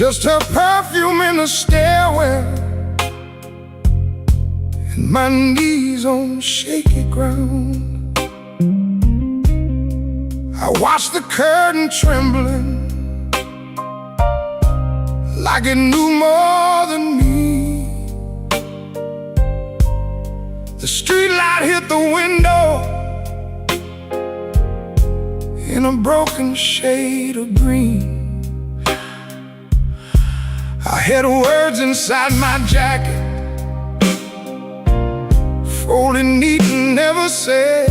just her perfume in the stairwell, and my knees on shaky ground. I watched the curtain trembling like it knew more than me. The streetlight hit the window in a broken shade of green. I had words inside my jacket, folded neat and never said.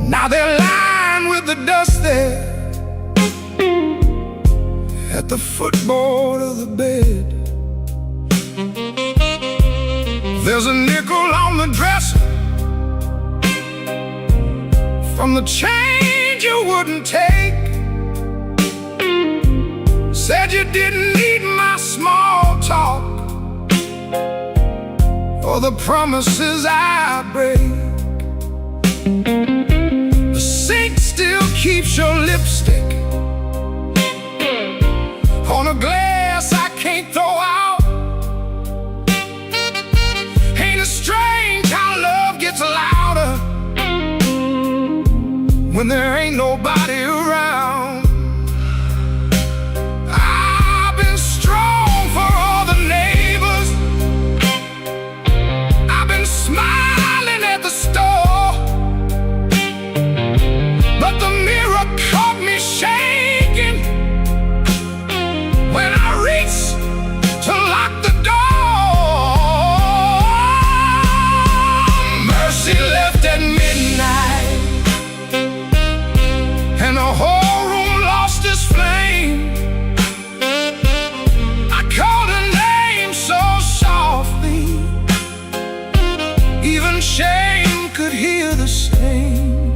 Now they're lying with the dust there at the footboard of the bed. There's a nickel on the dresser from the change you wouldn't take. Said you didn't need my small talk or the promises I break. The sink still keeps your lipstick on a glass I can't throw out. Ain't it strange how love gets louder when there ain't nobody around? I've been strong for all the neighbors, I've been smiling at the store, but the mirror caught me shaking when I reached to lock the door. Mercy left at midnight, and the whole room lost its flame. I called her name so softly, even shame could hear the same.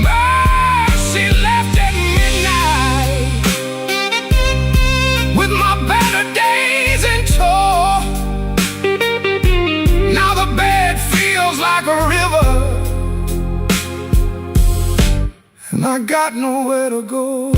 Mercy left at midnight with my better days in tow. Now the bed feels like a river, and I got nowhere to go.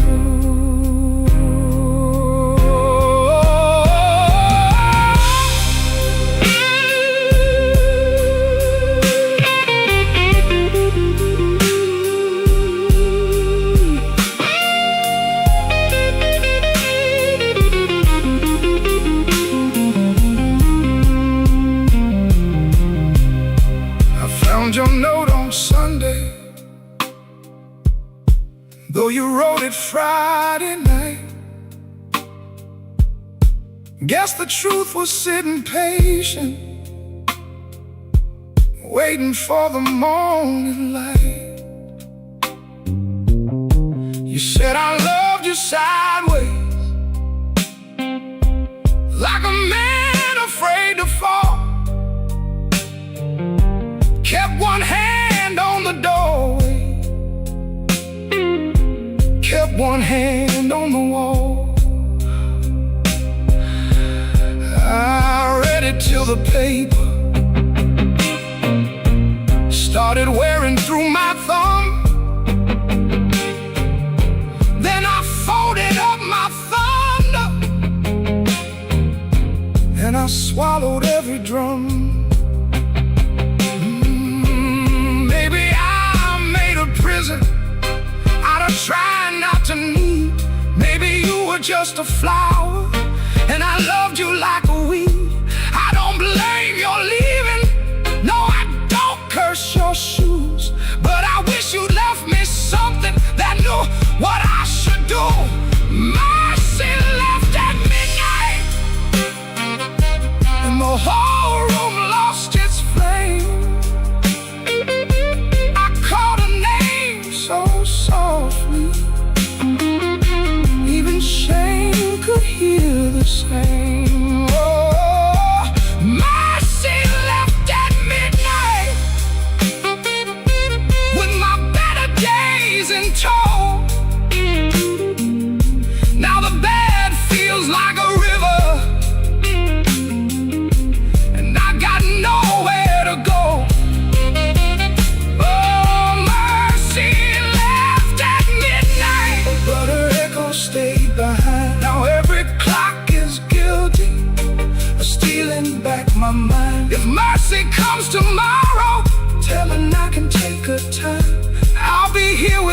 I found your note on Sunday, though you wrote it Friday night. Guess the truth was sitting patient, waiting for the morning light. You said I loved you sideways, like a man afraid to fall. Kept one hand on the doorway, kept one hand on the wall. I read it till the paper started wearing through my thumb. Then I folded up my thunder, and I swallowed every drum. Maybe I made a prison out of trying not to need. Maybe you were just a flower, and I loved you like a weed. I don't blame your leaving, no, I don't curse your shoes, but I wish you left me something that knew what I should do. Mercy left at midnight, and the whole room lost its flame. I called her name so softly, even shame could hear the same. Oh, mercy left at midnight with my better days in tow. Now the bed feels like a river, and I got nowhere to go. Oh, mercy left at midnight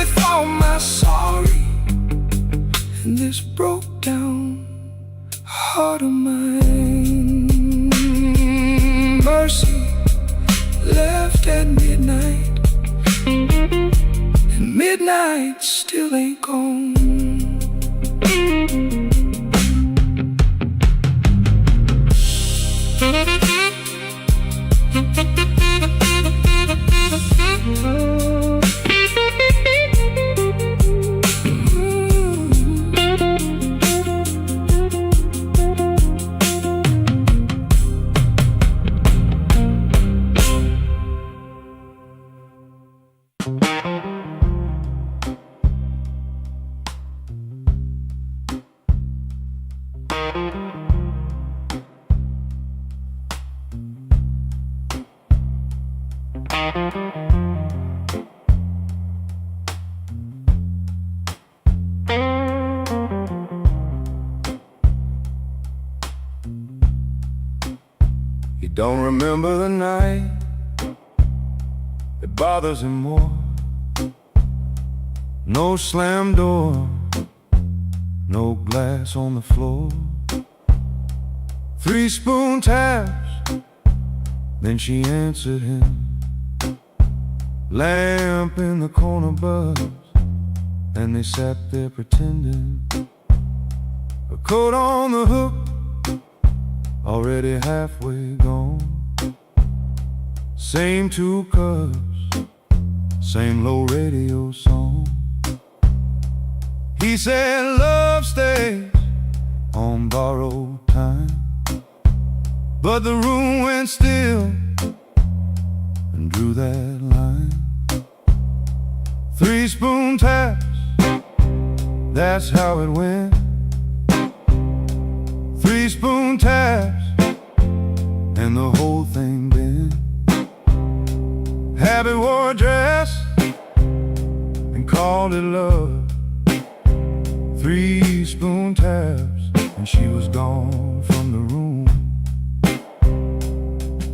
with all my sorry and this broke down heart of mine. Mercy left at midnight, and midnight still ain't gone. He don't remember the night, it bothers him more. No slam door, no glass on the floor. 3 spoon taps, then she answered him. Lamp in the corner buzzed, and they sat there pretending. A coat on the hook, already halfway gone. Same 2 cups, same low radio song. He said love stays on borrowed time, but the room went still and drew that line. 3 spoon taps, that's how it went. 3 spoon taps, and the whole thing bent. Habit wore a dress and called it love. 3 spoon taps, and she was gone from the room.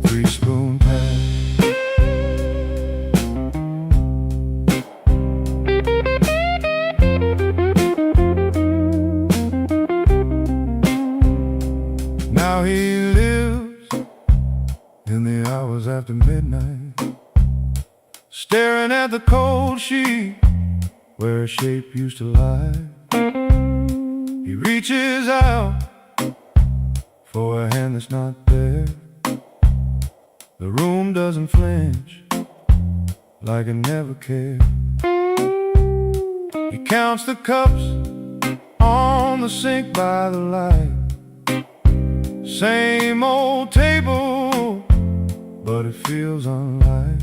3 spoon taps. Now he lives in the hours after midnight, staring at the cold sheet where a shape used to lie. He reaches out for a hand that's not there. The room doesn't flinch, like it never cared. He counts the cups on the sink by the light. Same old table, but it feels unlike.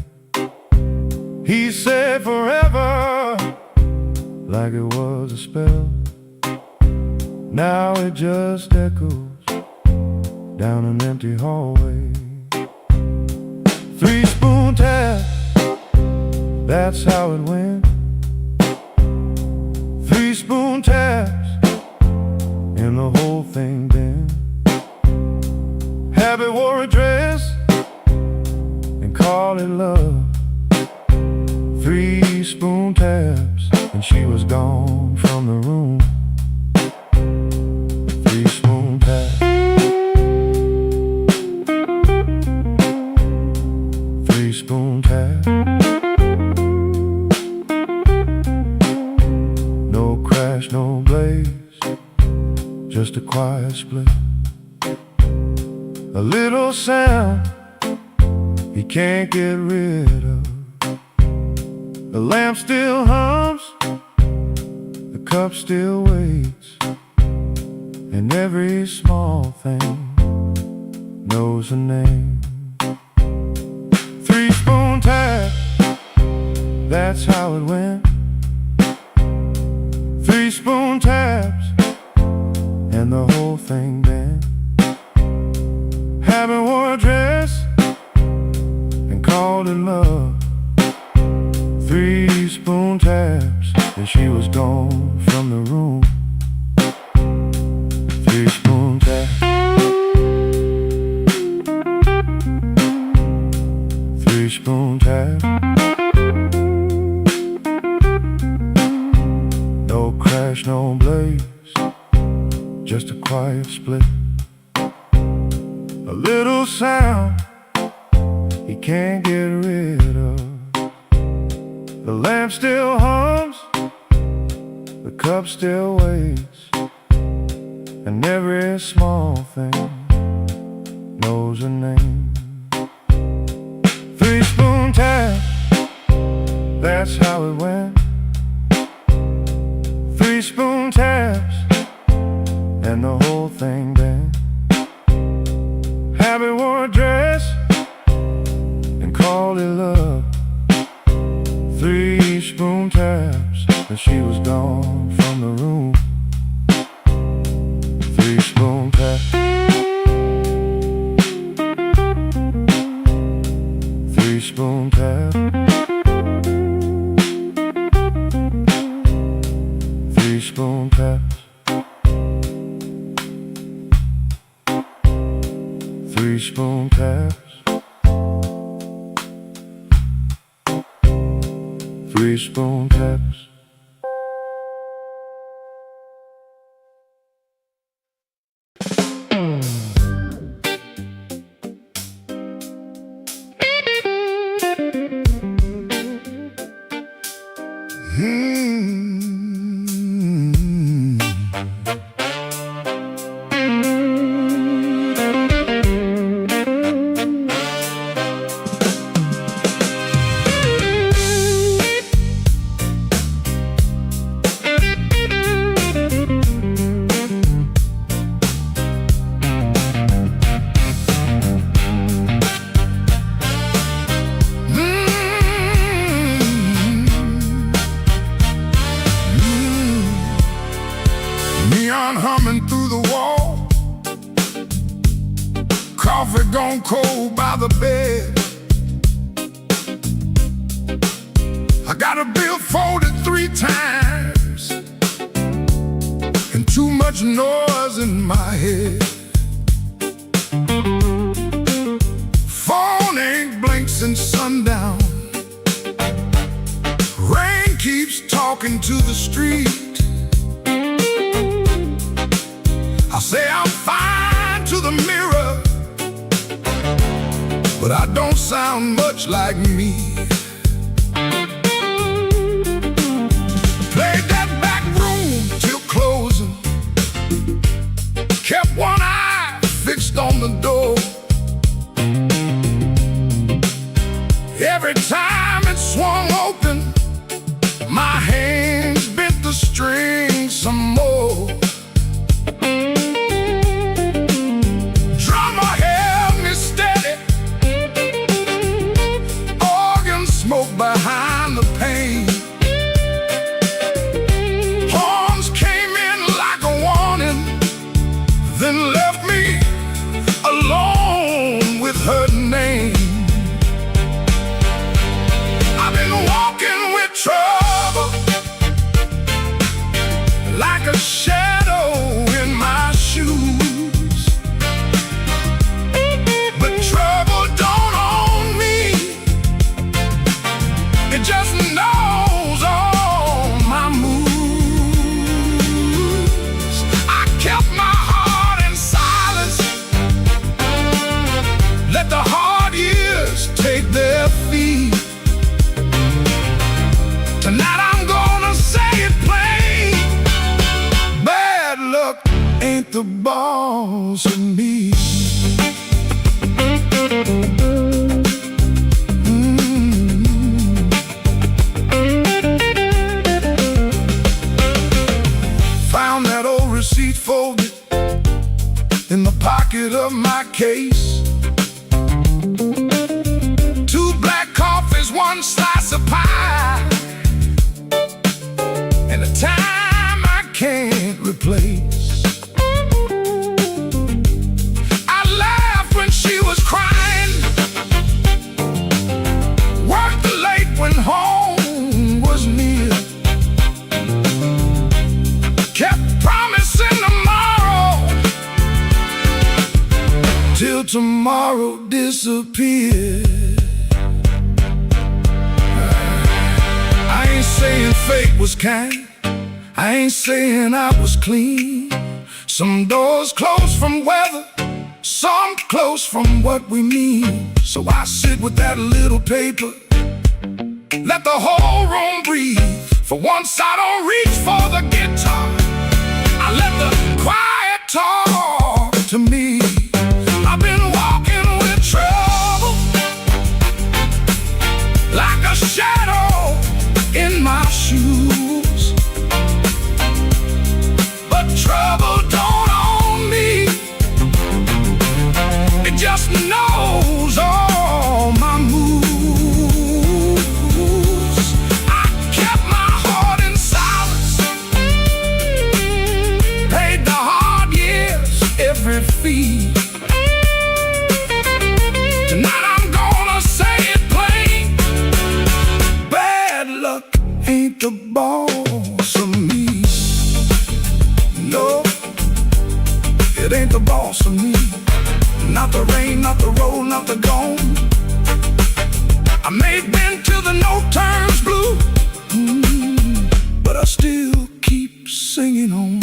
He said forever, like it was a spell. Now it just echoes down an empty hallway. 3 spoon tap, that's how it went. 3 spoon taps, and the whole thing bent. Habit wore a dress and called it love. 3 spoon taps, and she was gone from the room. 3 spoon taps. 3 spoon taps. No crash, no blaze, just a quiet split. A little sound he can't get rid of. The lamp still hums, the cup still waits, and every small thing knows a name. 3 spoon tap, that's how it went. 3 spoon taps, and the whole thing bent. Habit wore a dress and called it love. 3 spoon taps, and she was gone from the room. 3 spoon taps. 3 spoon taps. ways, just a quiet split. A little sound he can't get rid of. The lamp still hums, the cup still waits, and every small thing knows a name. 3-spoon tap, that's how it went. 3-spoon taps, and the whole thing bent. Habit wore a dress and called it love. 3-spoon taps, and she was gone from the room. 3-spoon taps. 3-spoon taps. 3-spoon taps. 3-spoon taps. 3-spoon taps. Neon humming through the wall, coffee gone cold by the bed. I got a bill folded 3 times, and too much noise in my head. Phone ain't blinked since sundown. Rain keeps talking to the street. I say I'm fine to the mirror, but I don't sound much like me. Played that back room till closing, kept one eye fixed on the door. Every time it swung open, my hands bent the string some more. Drummer held me steady, organ smoke behind the pane. Horns came in like a warning, then left me alone with her name. I've been walking with trouble, like a shadow in my shoes. But trouble don't own me, it just knows all my moves. I kept my heart in silence, let the hard years take their feet. Tonight I'm gonna say it plain, bad luck ain't the boss of me. Found that old receipt folded in the pocket of my case. 2 black coffees, 1 slice of pie, and a time I can't replace. I laughed when she was crying, worked late when home was near, kept promising tomorrow till tomorrow disappeared. I ain't saying fate was kind, I ain't saying I was clean. Some doors closed from weather, some closed from what we mean. So I sit with that little paper, let the whole room breathe. For once I don't reach for the guitar, I let the quiet talk to me. I've been walking with trouble, like a shadow in my shoes. But trouble don't own me, it just knows all my moves. I kept my heart in silence, paid the hard years every fee. Tonight I'm gonna say it plain, bad luck ain't the boss of me. No, it ain't the boss of me. Not the rain, not the road, not the gone. I may have been till the note turns blue, but I still keep singing on.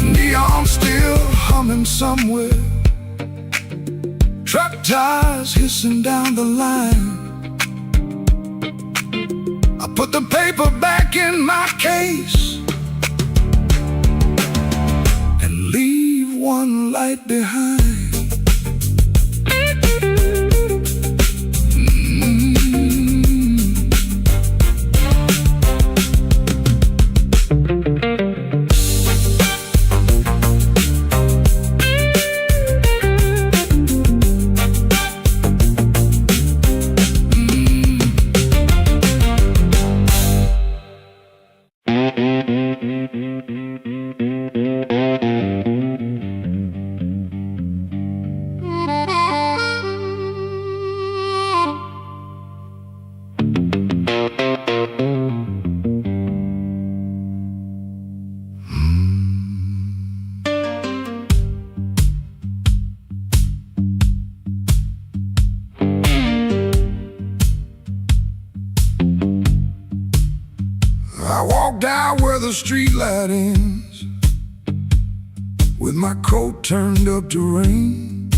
Neon still humming somewhere, truck tires hissing down the line. I put the paper back in my case and leave one light behind. I walked out where the street light ends, with my coat turned up to rain.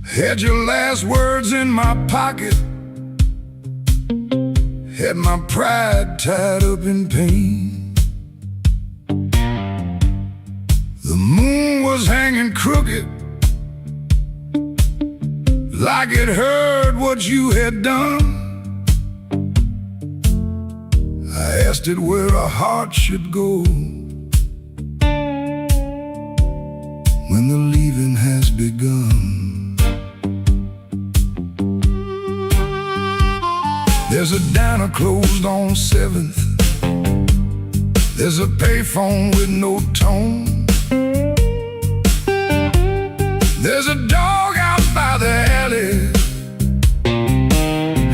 Had your last words in my pocket, had my pride tied up in pain. The moon was hanging crooked, like it heard what you had done. I asked it where a heart should go when the leaving has begun. There's a diner closed on 7th, there's a payphone with no tone, there's a dog out by the alley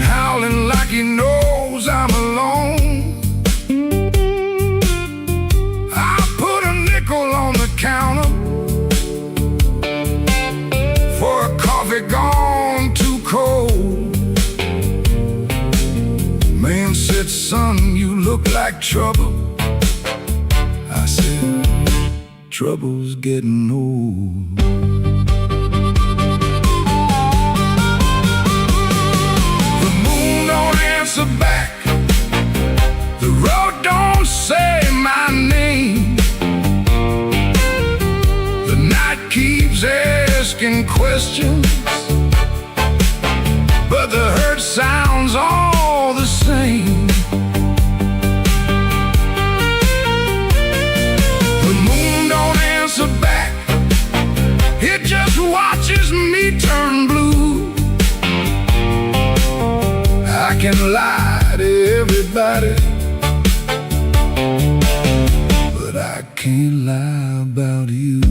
howling like he knows I'm alone. Counter for a coffee gone too cold. Man said, son, you look like trouble. I said, trouble's getting old. The moon don't answer back, the road don't say my name. Keeps asking questions, but the hurt sounds all the same. The moon don't answer back, it just watches me turn blue. I can lie to everybody, but I can't lie about you.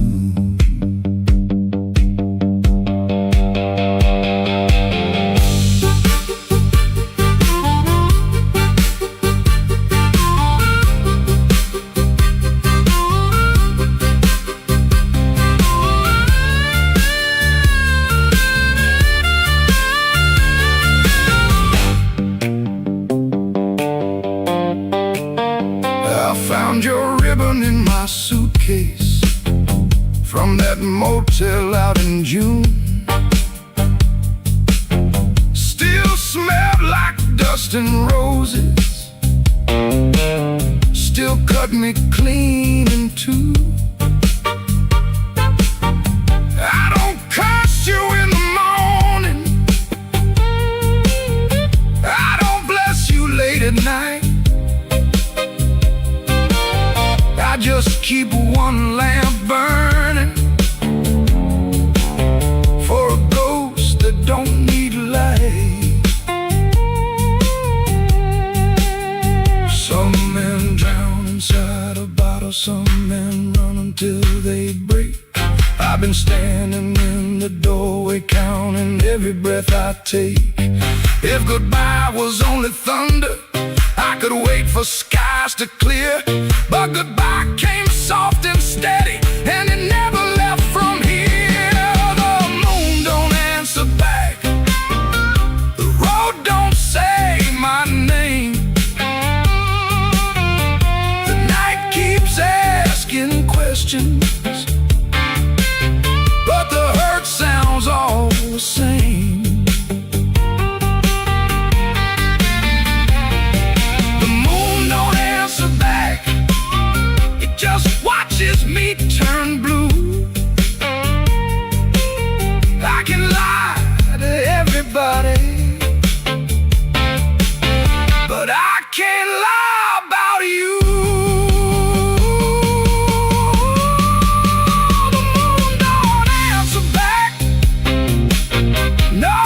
from that motel out in June. Still smelled like dust and roses, still cut me clean in two. I don't curse you in the morning, I don't bless you late at night. I just keep one lamp burning for a ghost that don't need light. Some men drown inside a bottle, some men run until they break. I've been standing in the doorway counting every breath I take. If goodbye was only thunder, I could wait for skies to clear. But goodbye came soft and steady, and it never left from here. The moon don't answer back, the road don't say my name. The night keeps asking questions, but the hurt sounds all the same. Just watches me turn blue. I can lie to everybody, but I can't lie about you. The moon don't answer back, no,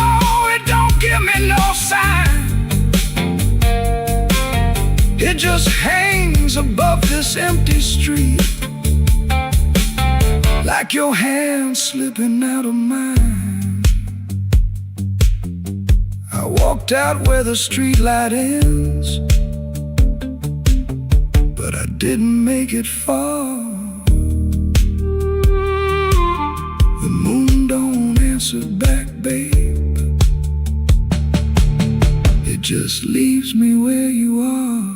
it don't give me no sign. It just hangs above this empty street, like your hand slipping out of mine. I walked out where the street light ends, but I didn't make it far. The moon don't answer back, babe, it just leaves me where you are.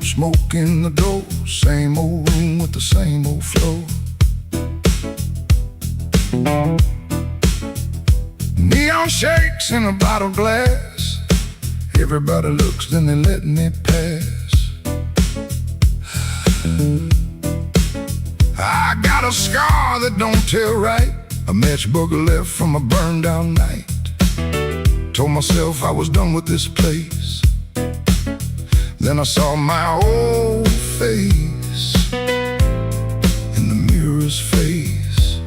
Smoke in the door, same old room with the same old flow. Neon shakes in a bottle glass, everybody looks, then they let me pass. I got a scar that don't tell right, a matchbook left from a burned down night. Told myself I was done with this place, then I saw my old face in the mirror's face.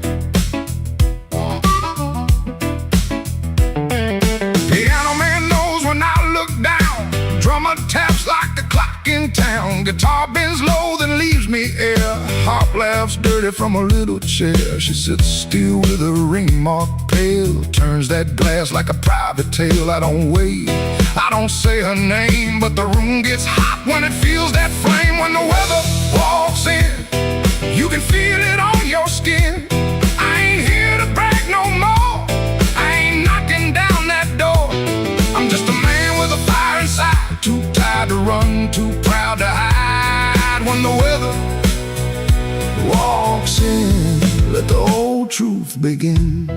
Piano man knows when I look down, drummer taps like the clock in town. Guitar bends low, then leaves me air. Harp laughs dirty from a little chair. She sits still with a ring mark pale, turns that glass like a private tale. I don't wait, I don't say her name, but the room gets hot when it feels that flame. When the weather walks in, you can feel it on your skin. I ain't here to brag no more, I ain't knocking down that door. I'm just a man with a fire inside, too tired to run, too proud to hide. When the weather walks in, let the old truth begin.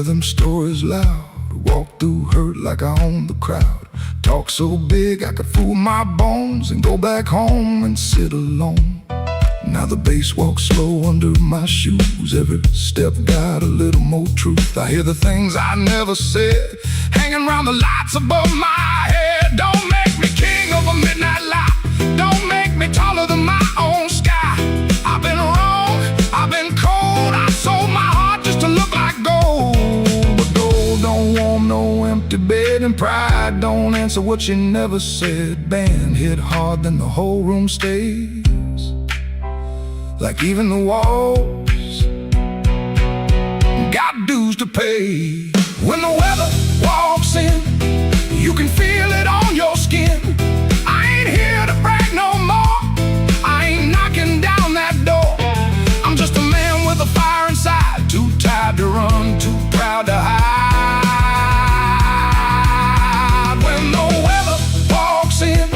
hear them stories loud, walk through hurt like I own the crowd. Talk so big I could fool my bones and go back home and sit alone. Now the bass walks slow under my shoes. Every step got a little more truth. I hear the things I never said hanging around the lights above my head. Don't make me king of a midnight light. Don't make me taller than my own sky. I've been wrong, I've been cold. I sold my heart just to look like gold. But gold don't warm no empty bed, and pride don't answer what you never said. Band hit hard, then the whole room stays like even the walls got dues to pay. When the weather walks in, you can feel it on your skin. I ain't here to brag no more, I ain't knocking down that door. I'm just a man with a fire inside, too tired to run, too proud to hide. When the weather walks in,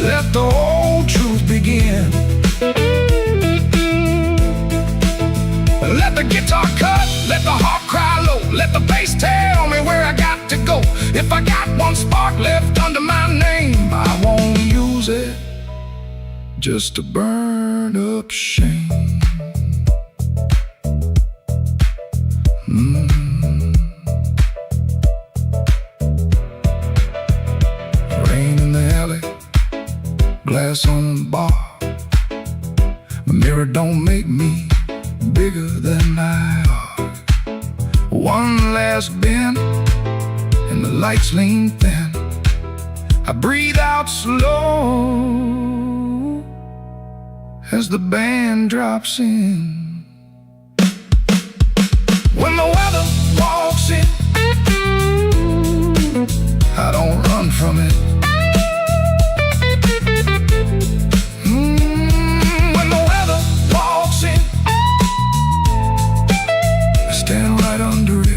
let the old truth begin. Let the guitar cut, let the heart cry low. Let the bass tell me where I got to go. If I got one spark left under my name, I won't use it just to burn up shame. Rain in the alley, glass on the bar. My mirror don't make me bigger than I are. One last bend and the lights lean thin. I breathe out slow as the band drops in. When the weather walks in, I don't run from it. When the weather walks in, stand right under it.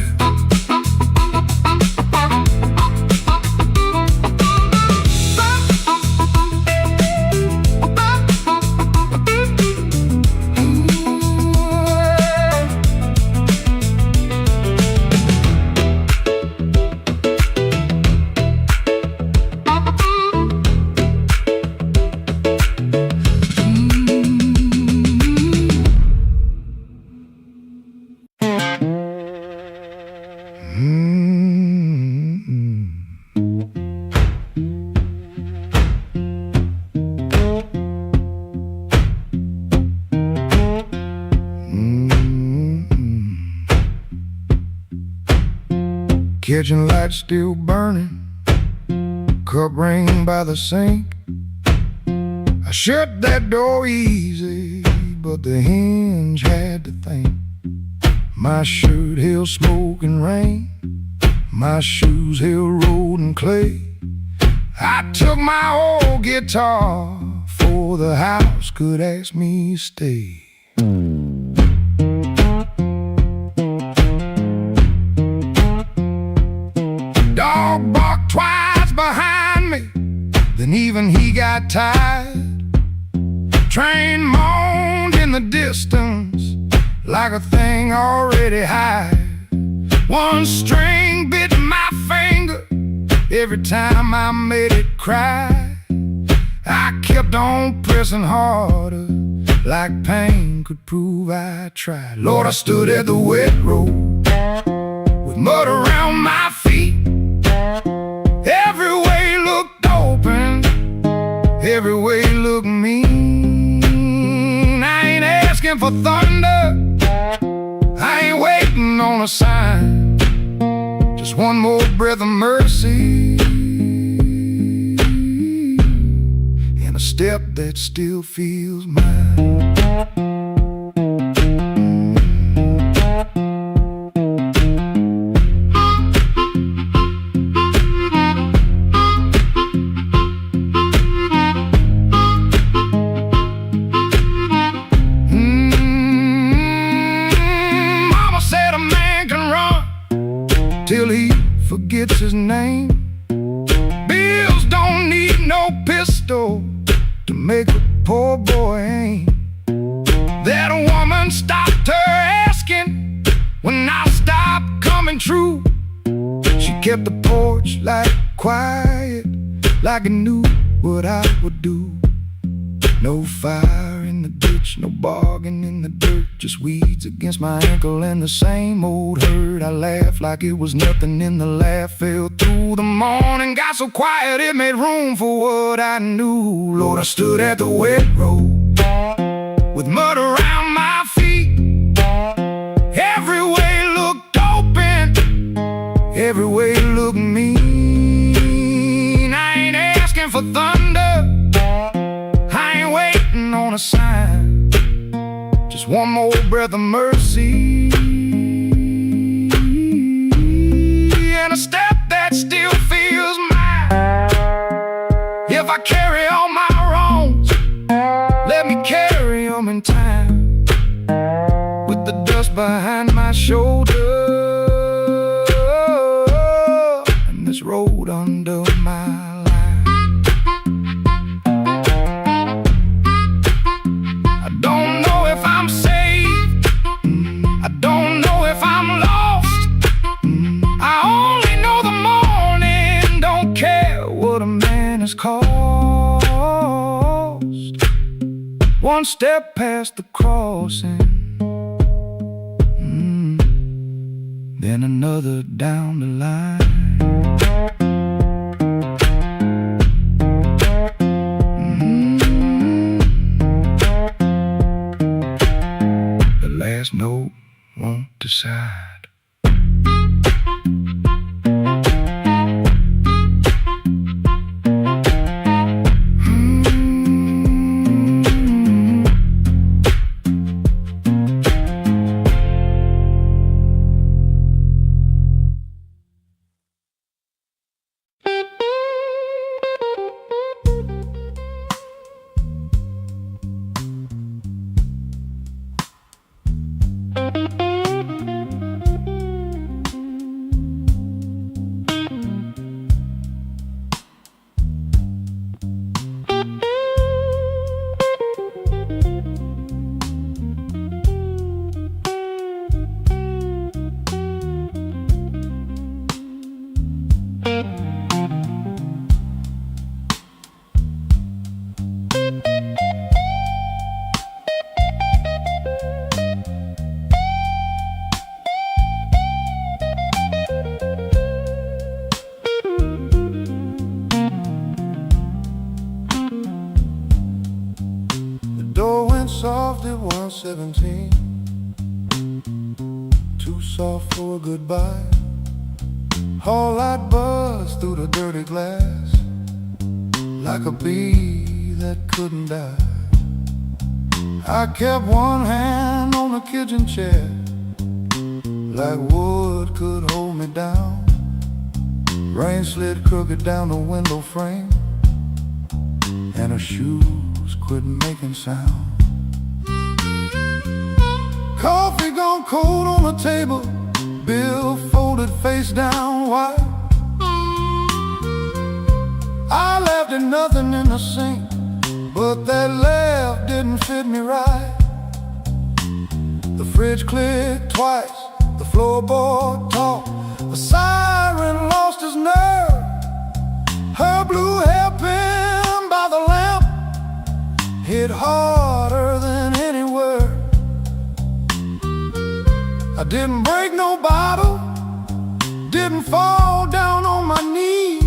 Kitchen light still burning, cup ring by the sink. I shut that door easy, but the hinge had to think. My shirt held smoke and rain, my shoes held road and clay. I took my old guitar before the house could ask me to stay. Dog barked twice behind me, then even he got tired. Train moaned in the distance like a thing already hired. One string bit my finger every time I made it cry. I kept on pressing harder, like pain could prove I tried. Lord, I stood at the wet road with mud around my feet. Every way looked open, every way looked mean. I ain't asking for thunder, I ain't waiting on a sign. Just one more breath of mercy and a step that still feels mine. Till he forgets his name. Bills don't need no pistol to make a poor boy aim. That woman stopped her asking when I kept the porch light quiet, like it knew what I would do. No fire in the ditch, no bargain in the dirt, just weeds against my ankle and the same old hurt. I laughed like it was nothing, and the laugh fell through the morning. Got so quiet it made room for what I knew. Lord, I stood at the wet road with mud around my feet. Every way looked open, every way looked mean. I ain't asking for thunder, I ain't waiting on a sign, just one more breath of mercy and a step that still feels mine. If I carry all my wrongs, let me carry them in time, with the dust behind my shoulder and this road under my line. I don't know if I'm saved, I don't know if I'm lost, I only know the morning don't care what a man is cost. One step past the crossing, then another down the line. The last note won't decide. Soft at 117, too soft for a goodbye. Whole lot buzzed through the dirty glass, like a bee that couldn't die. I kept one hand on the kitchen chair, like wood could hold me down. Rain slid crooked down the window frame, and her shoes quit making sound. Coffee gone cold on the table, bill folded face down wide. I laughed at nothing in the sink, but that laugh didn't fit me right. The fridge clicked twice, the floorboard talked, the siren lost his nerve. Her blue hairpin by the lamp hit harder than any word. I didn't break no bottle, didn't fall down on my knee.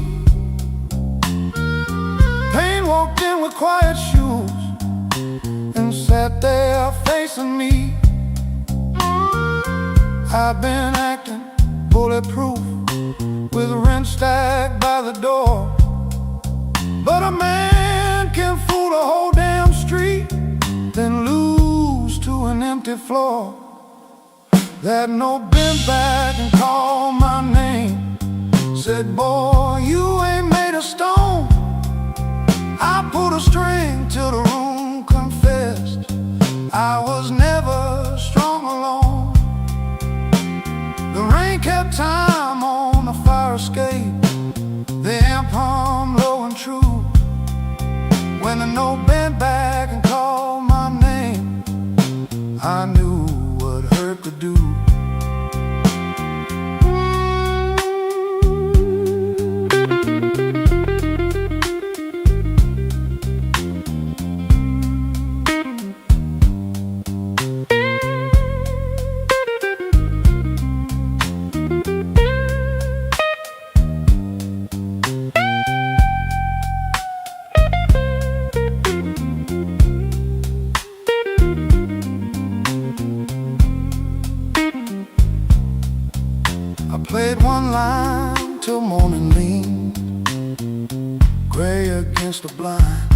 Pain walked in with quiet shoes and sat there facing me. I've been acting bulletproof with rent stacked by the door, but a man can fool the whole damn street, then lose to an empty floor. That note bent back and called my name, said, boy, you ain't made of stone. I pulled a string till the room confessed I was never strong alone. The rain kept time on the fire escape, the amp hummed low and true. When the note bent back and called my name, I knew what hurt to do. played one line till morning leaned gray against the blind.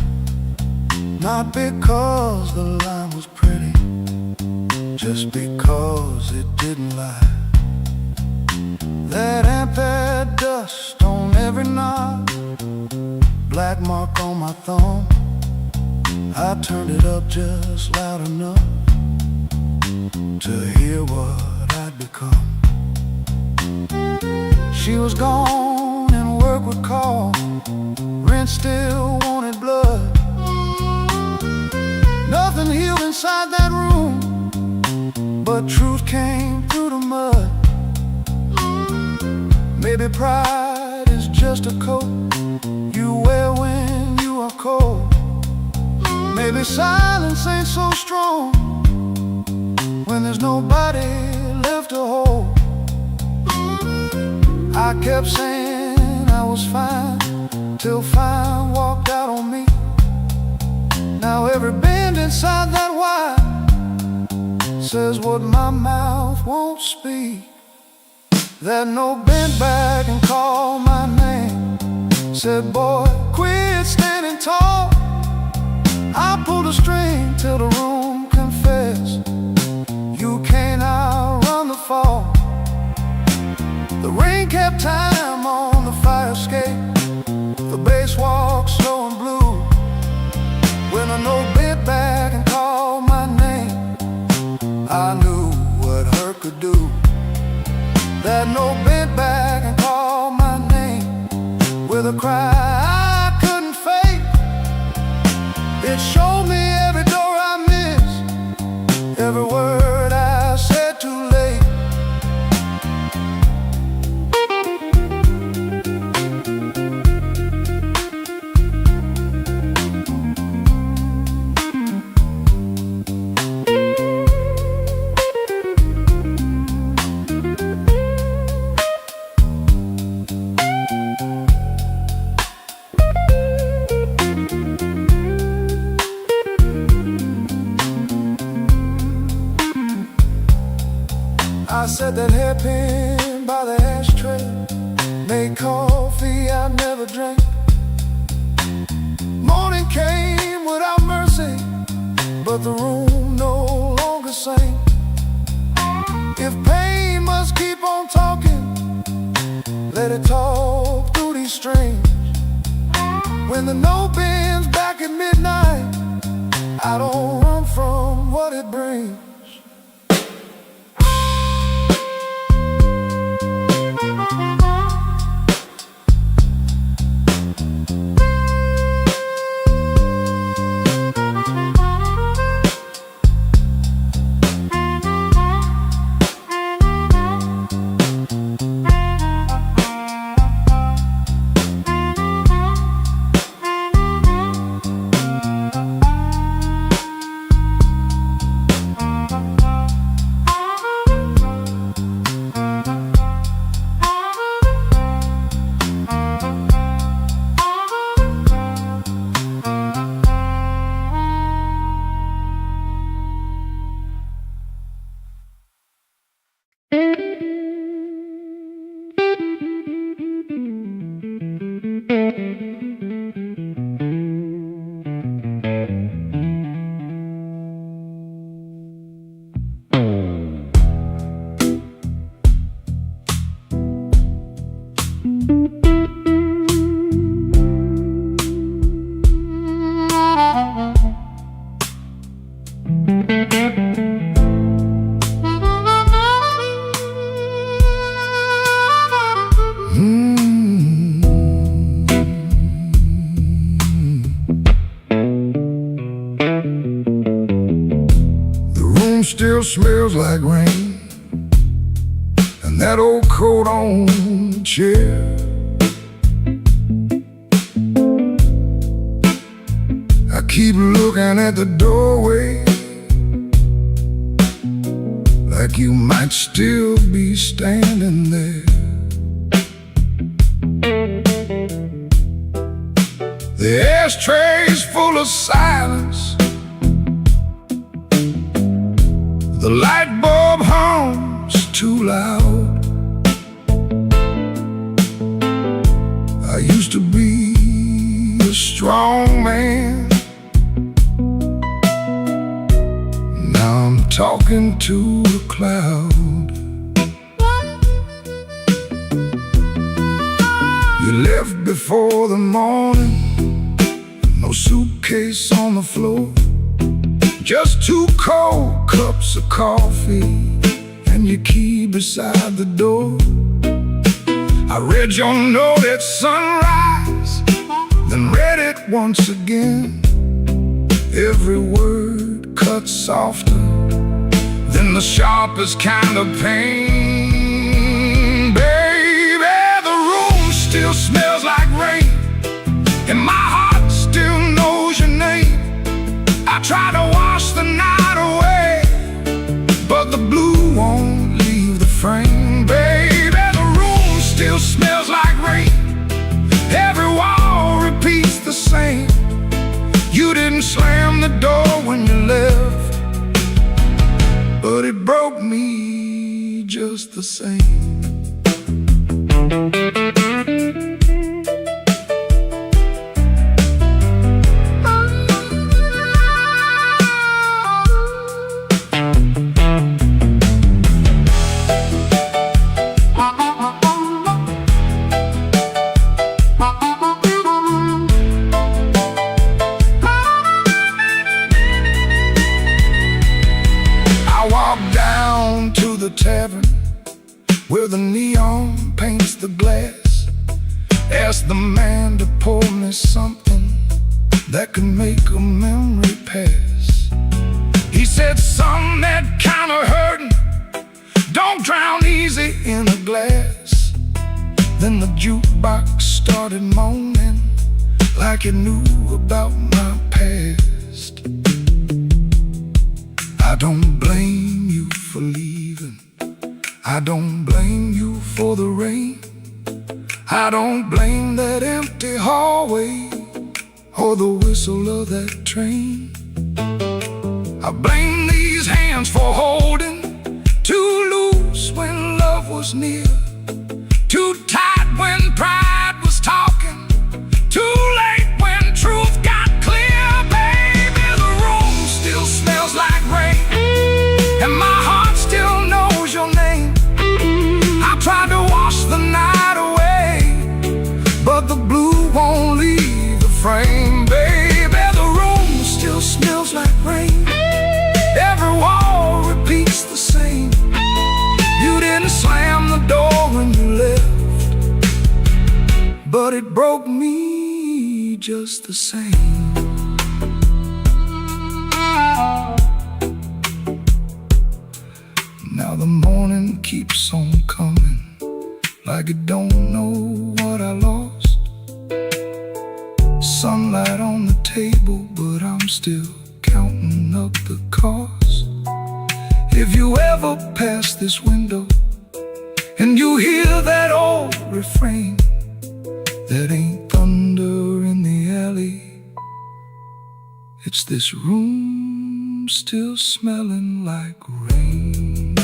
Not because the line was pretty, just because it didn't lie. That ampere dust on every knot, black mark on my thumb. I turned it up just loud enough to hear what I'd become. She was gone and work would call. Rent still wanted blood. Nothing healed inside that room, but truth came through the mud. Maybe pride is just a coat you wear when you are cold. Maybe silence ain't so strong when there's nobody left to hold. I kept saying I was fine till fine walked out on me. Now every bend inside that wire says what my mouth won't speak. That note bent back and called my name, said, boy, quit standing tall. I pulled a string till the room confessed, you can't outrun the fall. The rain kept time on the fire escape, the bass walked slow and blue. When a note bent back and called my name, I knew what hurt could do. That note bent back and called my name with a cry I couldn't fake. It showed me every door I missed, every word I said too late. I set that hairpin by the ashtray, made coffee I never drank. Morning came without mercy, but the room no longer sang. If pain must keep on talking, let it talk through these strings. When the note bends back at midnight, I don't run from what it brings. Still smells like rain, and that old coat on the chair. I keep looking at the doorway, like you might still be standing there. The ashtray's full of silence, the light bulb hums too loud. used to be a strong man. Now I'm talking to a cloud. You left before the morning, no suitcase on the floor, just 2 cold cups of coffee and your key beside the door. I read your note at sunrise, then read it once again. Every word cut softer than the sharpest kind of pain. Baby, the room still smells like rain, and my heart still knows your name. I try to wash the night away, but the blue won't leave the frame. Baby, the room still smells like rain. Every wall repeats the same. You didn't slam the door when you left, but it broke me just the same. The tavern where the neon paints the glass, asked the man to pour me something that could make a memory pass. He said, "Son, that kind of hurting don't drown easy in a glass." Then the jukebox started moaning like it knew about my past. I don't blame you for leaving, I don't blame you for the rain, I don't blame that empty hallway or the whistle of that train. I blame these hands for holding too loose when love was near, too tight when pride was talking, too late when truth got clear. Baby, the room still smells like rain, and my heart still knows your name. I tried to wash the night away, but the blue won't leave the frame. Baby, the room still smells like rain. Every wall repeats the same. You didn't slam the door when you left, but it broke me just the same. Now the morning keeps on coming, like it don't know what I lost. Sunlight on the table, but I'm still counting up the cost. If you ever pass this window and you hear that old refrain, that ain't thunder in the alley, it's this room still smelling like rain.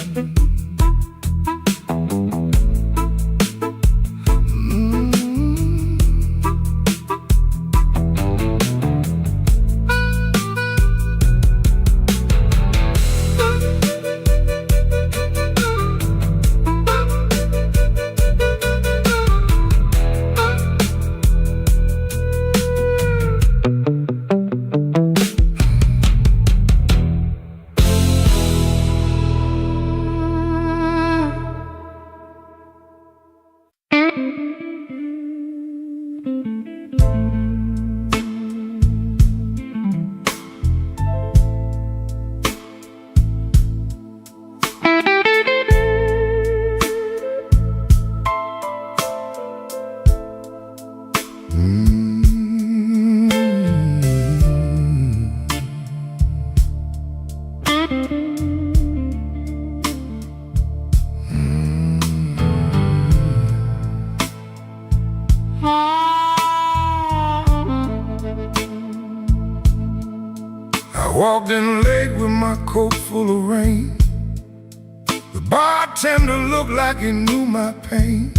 Walked in late with my coat full of rain. The bartender looked like he knew my pain.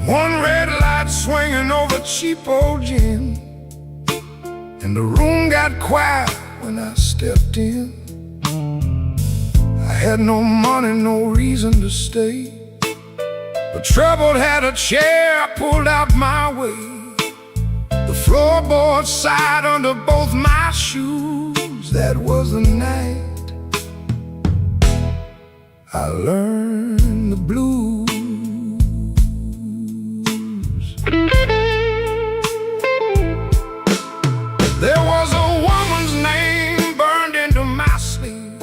One red light got swinging over cheap old gin, and the room got quiet when I stepped in. I had no money, no reason to stay, but trouble had a chair pulled out my way. The floorboard side under both my shoes. That was the night I learned the blues. There was a woman's name burned into my sleeve,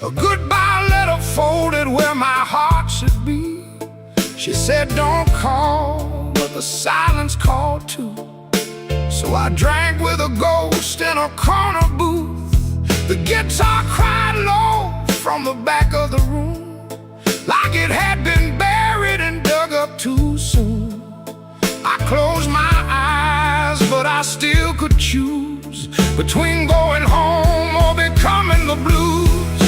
a goodbye letter folded where my heart should be. She said, don't call, but the silence called too. So I drank with a ghost in a corner booth. The guitar cried low from the back of the room, like it had been buried and dug up too soon. I closed my eyes, but I still could choose between going home or becoming the blues.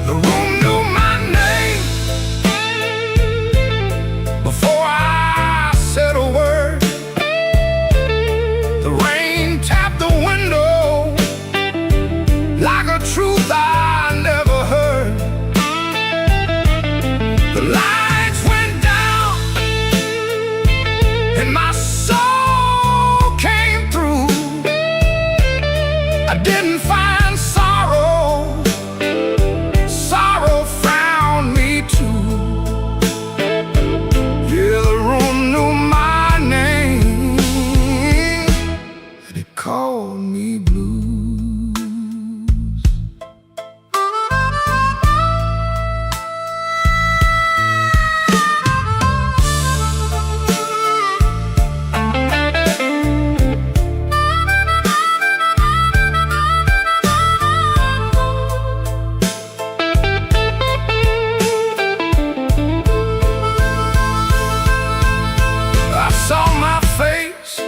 The room knew my name before I said a word. The rain tapped the window like a truth I never heard. The lights went down and my soul came through. I didn't find sorrow, sorrow found me too. Yeah, the room knew my name and it called me blues. I saw my face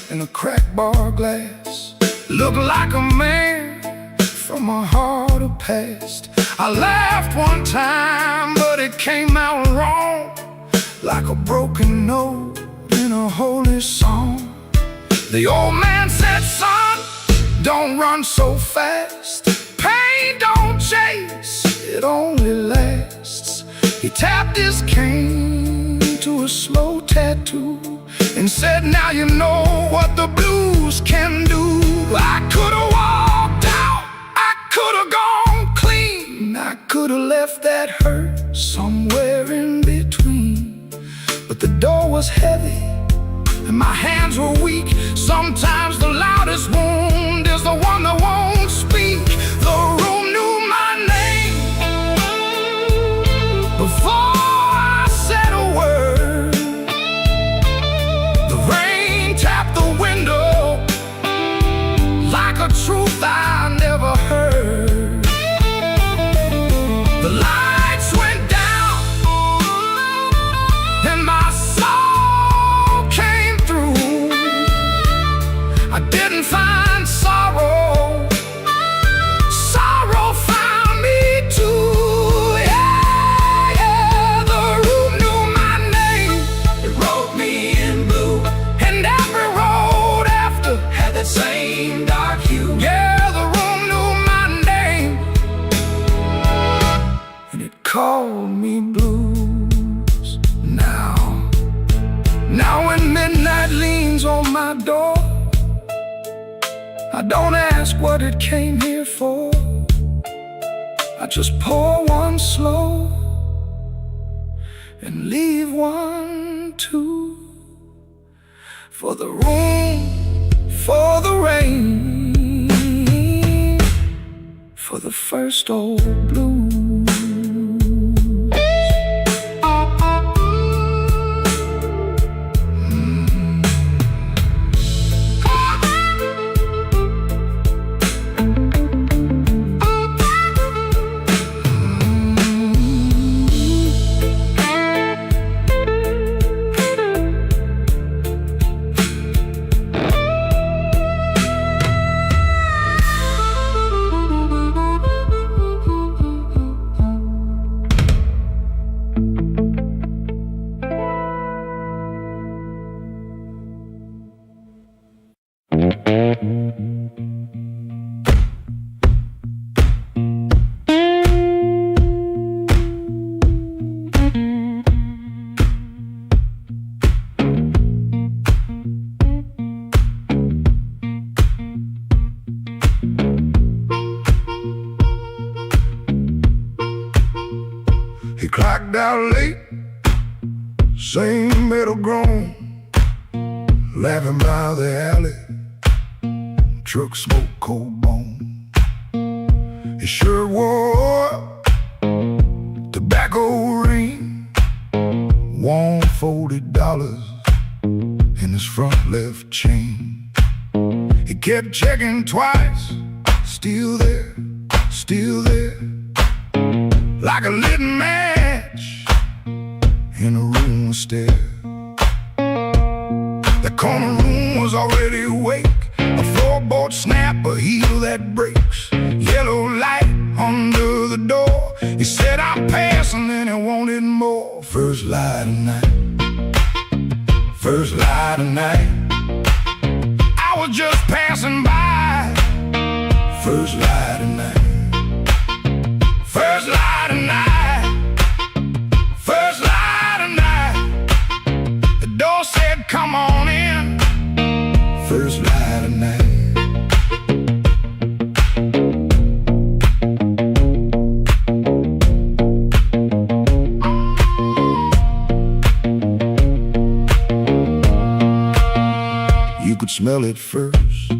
in a cracked bar glass, looked like a man from a harder past. I laughed one time, but it came out wrong, like a broken note in a holy song. The old man said, son, don't run so fast. Pain don't chase, it only lasts. He tapped his cane to a slow tattoo and said, now you know what the blues can do. I could've walked out, I could've gone clean, I could've left that hurt somewhere in between. But the door was heavy and my hands were weak. Sometimes the loudest wound is the one that won't speak. The room knew my name before I said a word. The rain tapped the window like a truth I never heard. The lights went down and my soul came through. I didn't find sorrow, sorrow found me too. Yeah, yeah, the room knew my name. It wrote me in blue, and every road after had that same dark hue. Yeah, the room knew my name, and it called me blues. Now when midnight leans on my door, I don't ask what it came here for. I just pour one slow and leave one too. For the room, for the rain, for the first old blues. Same metal groan, laughing by the alley. Truck smoke, cold bone. His shirt wore tobacco ring, warm $40 in his front left chain. He kept checking twice, still there, like a lit match in a room stair. The corner room was already awake. A floorboard snap, a heel that breaks. Yellow light under the door. He said, I'm passing, and he wanted more. First light of night, first light of night. I was just passing by. First light of night, first light of night, first light of night. The door said, come on in. First light of night. You could smell it first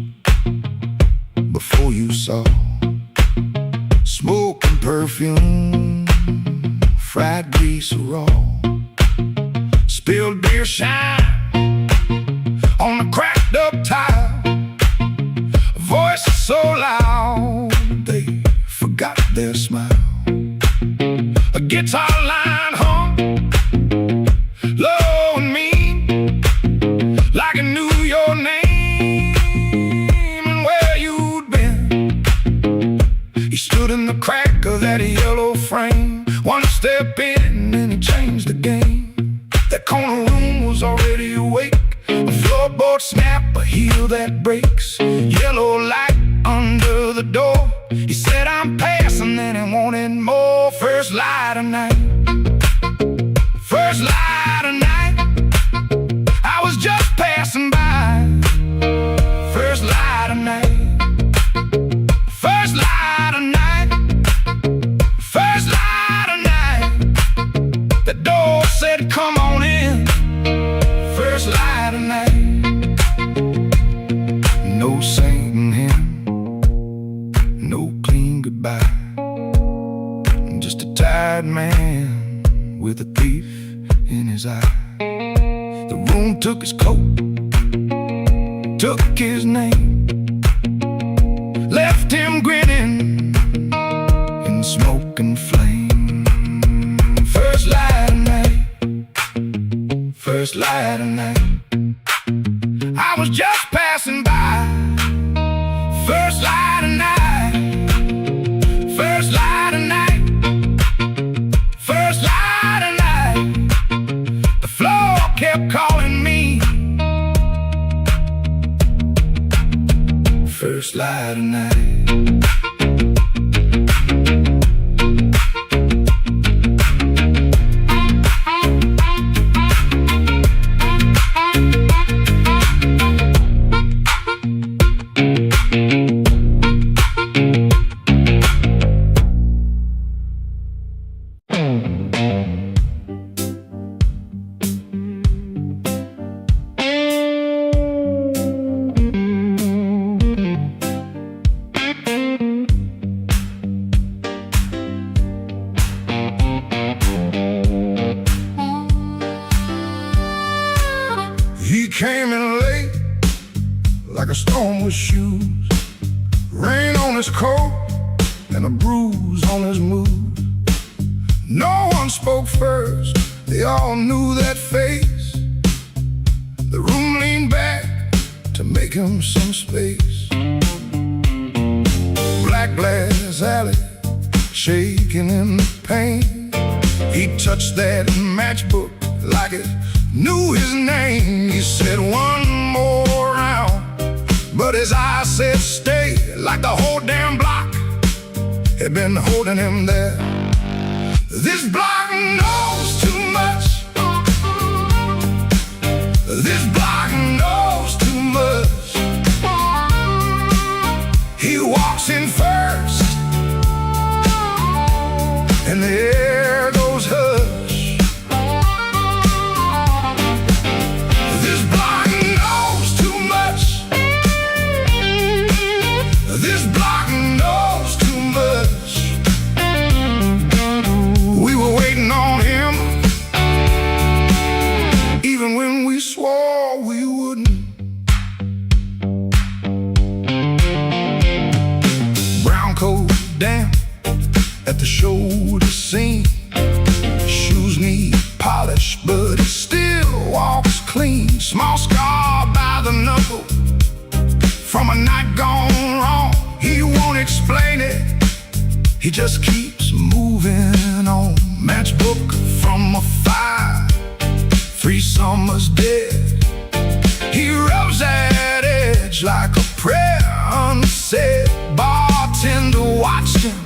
before you saw smoke and perfume, fried grease raw, spilled beer shine on the cracked up tile. A voice so loud they forgot their smile. A guitar line hung low and mean, like it knew your name and where you'd been. He stood in the crack of that yellow frame. One step in and he changed the game. That corner room was already awake. A floorboard snap, a heel that breaks. Yellow light under the door. He said, I'm passing, and he wanted more. First light of night, first light of night. I was just passing by. First light of night, first light of night, first light of night. The door said, come on in. First light of night. No singing hymn, no clean goodbye. Just a tired man with a thief in his eye. The room took his coat, took his name, left him grinning in smoke and flame. First light of night, first light of night. I was just passing by. First light of night, first light of night, first light of night. The floor kept calling me. First light of night. He came in late, like a storm with shoes. Rain on his coat and a bruise on his mood. No one spoke first, they all knew that face. The room leaned back to make him some space. Black glass alley, shaking in the pain. He touched that matchbook like it knew his name. He said one more round, but his eyes said stay, like the whole damn block had been holding him there. This block knows too much. This block knows too much. He walks in first, and the air goes hush. at the shoulder seam. Shoes need polish, but he still walks clean. Small scar by the knuckle from a night gone wrong. He won't explain it, he just keeps moving on. Matchbook from a fire, 3 summers dead. He rubs that edge like a prayer unsaid. Bartender watched him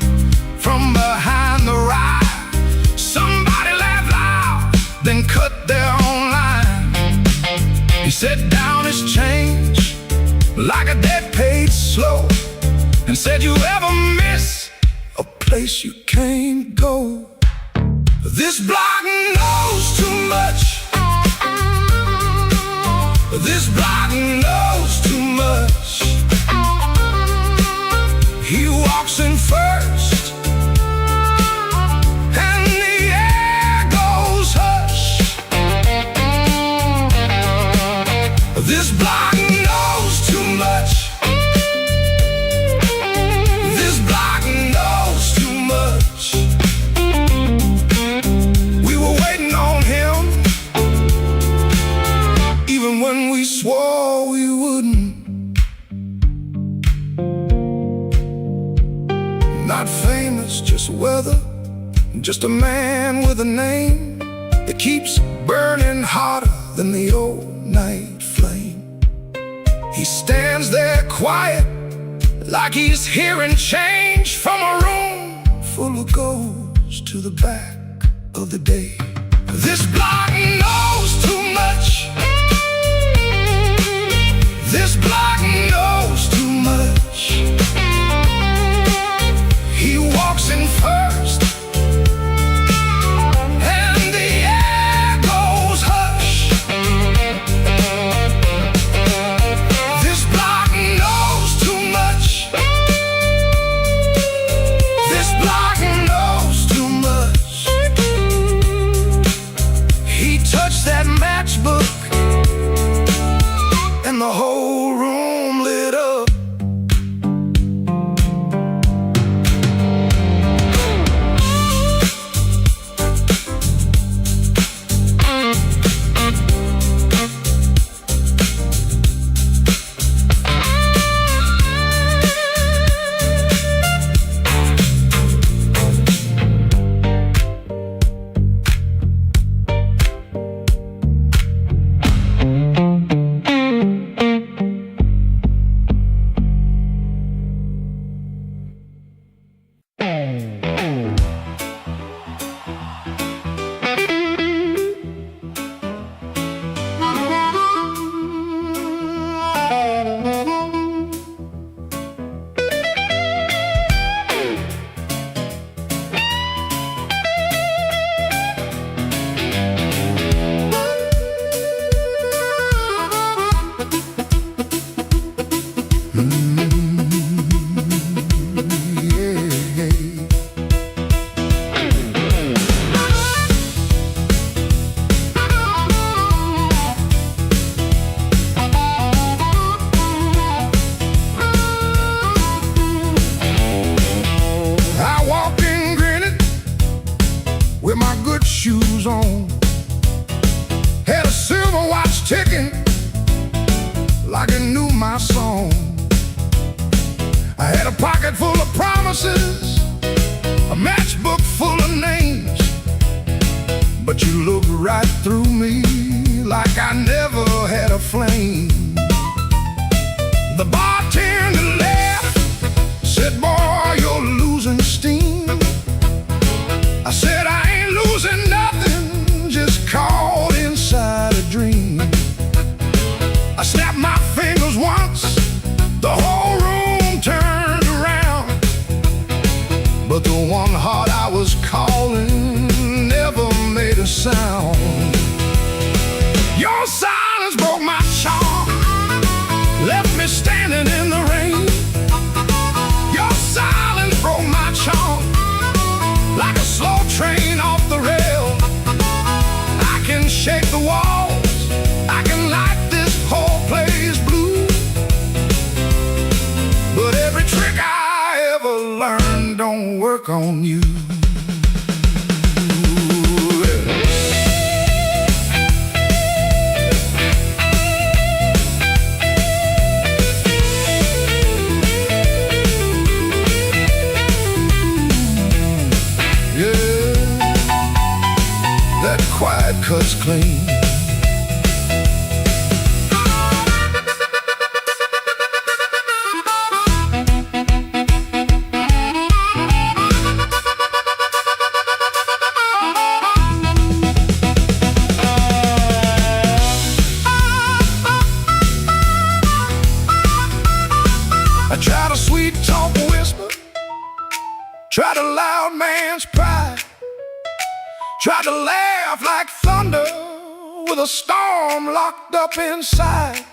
from behind the ride. Somebody laughed loud, then cut their own line. He set down his change like a debt paid slow, and said, "You ever miss a place you can't go? This block knows too much. This block knows too much." He walks in first, and the air goes hush. This block knows too much. This block knows too much. We were waiting on him, even when we swore we wouldn't. Not famous, just weather, just a man with a name that keeps burning hotter than the old night flame. He stands there quiet, like he's hearing change from a room full of ghosts to the back of the day. This block knows too much. This block knows too much. He walks in first, and the air goes hush. This block knows too much. This block knows too much. He touched that matchbook, and the whole room lit up. With my good shoes on, had a silver watch ticking like it knew my song. I had a pocket full of promises, a matchbook full of names, but you looked right through me like I never had a flame. The bartender laughed, said, "Boy, you're losing steam." I said, "I ain't losing nothing, just caught inside a dream." I snapped my fingers once, the whole room turned around, but the one heart I was calling never made a sound. Your silence broke my charm, left me standing in the rain. Your silence broke my charm, like a slow train off the rail. I can shake the walls, I can light this whole place blue, but every trick I ever learned don't work on you. clean. I tried a sweet talk whisper, tried a loud man's pride, tried to laugh like thunder with a storm locked up inside.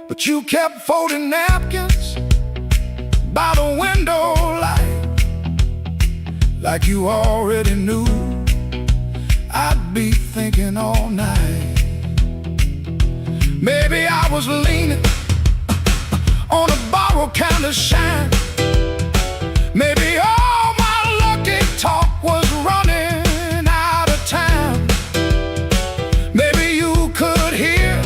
But you kept folding napkins by the window light, like you already knew I'd be thinking all night. Maybe I was leaning on a borrowed kind of shine. Maybe all my lucky talk was running out of time. Maybe you could hear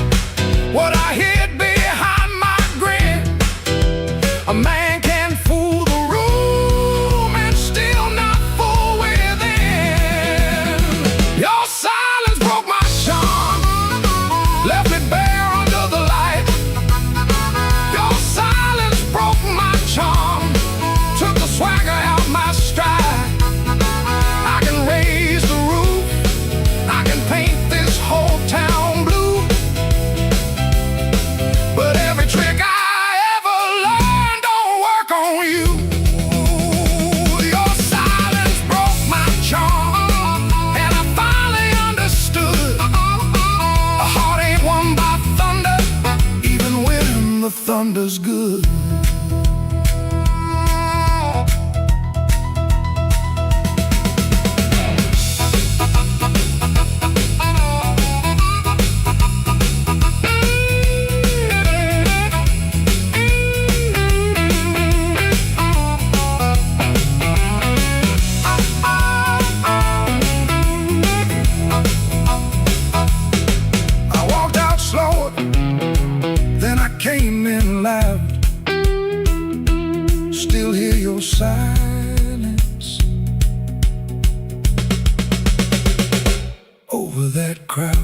what I hid behind my grin. A man can fool the room and still not fool within. Your silence broke my charm, left me bare under the light. Your silence broke my charm, took the swagger out my stride. I can raise the roof, I can paint this whole town blue, but every trick I ever learned don't work on you. Your silence broke my charm, and I finally understood. A heart ain't won by thunder, even when the thunder's good. I walked out slower, then I came in loud. Still hear your silence over that crowd.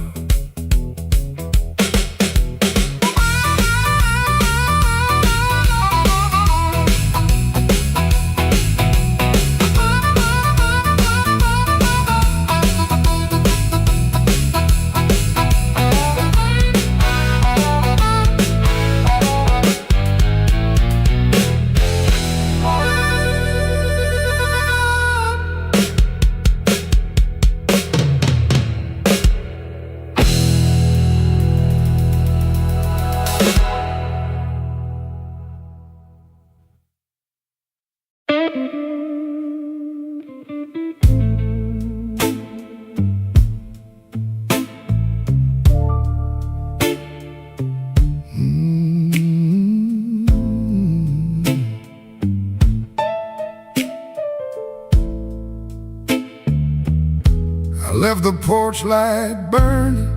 I left the porch light burning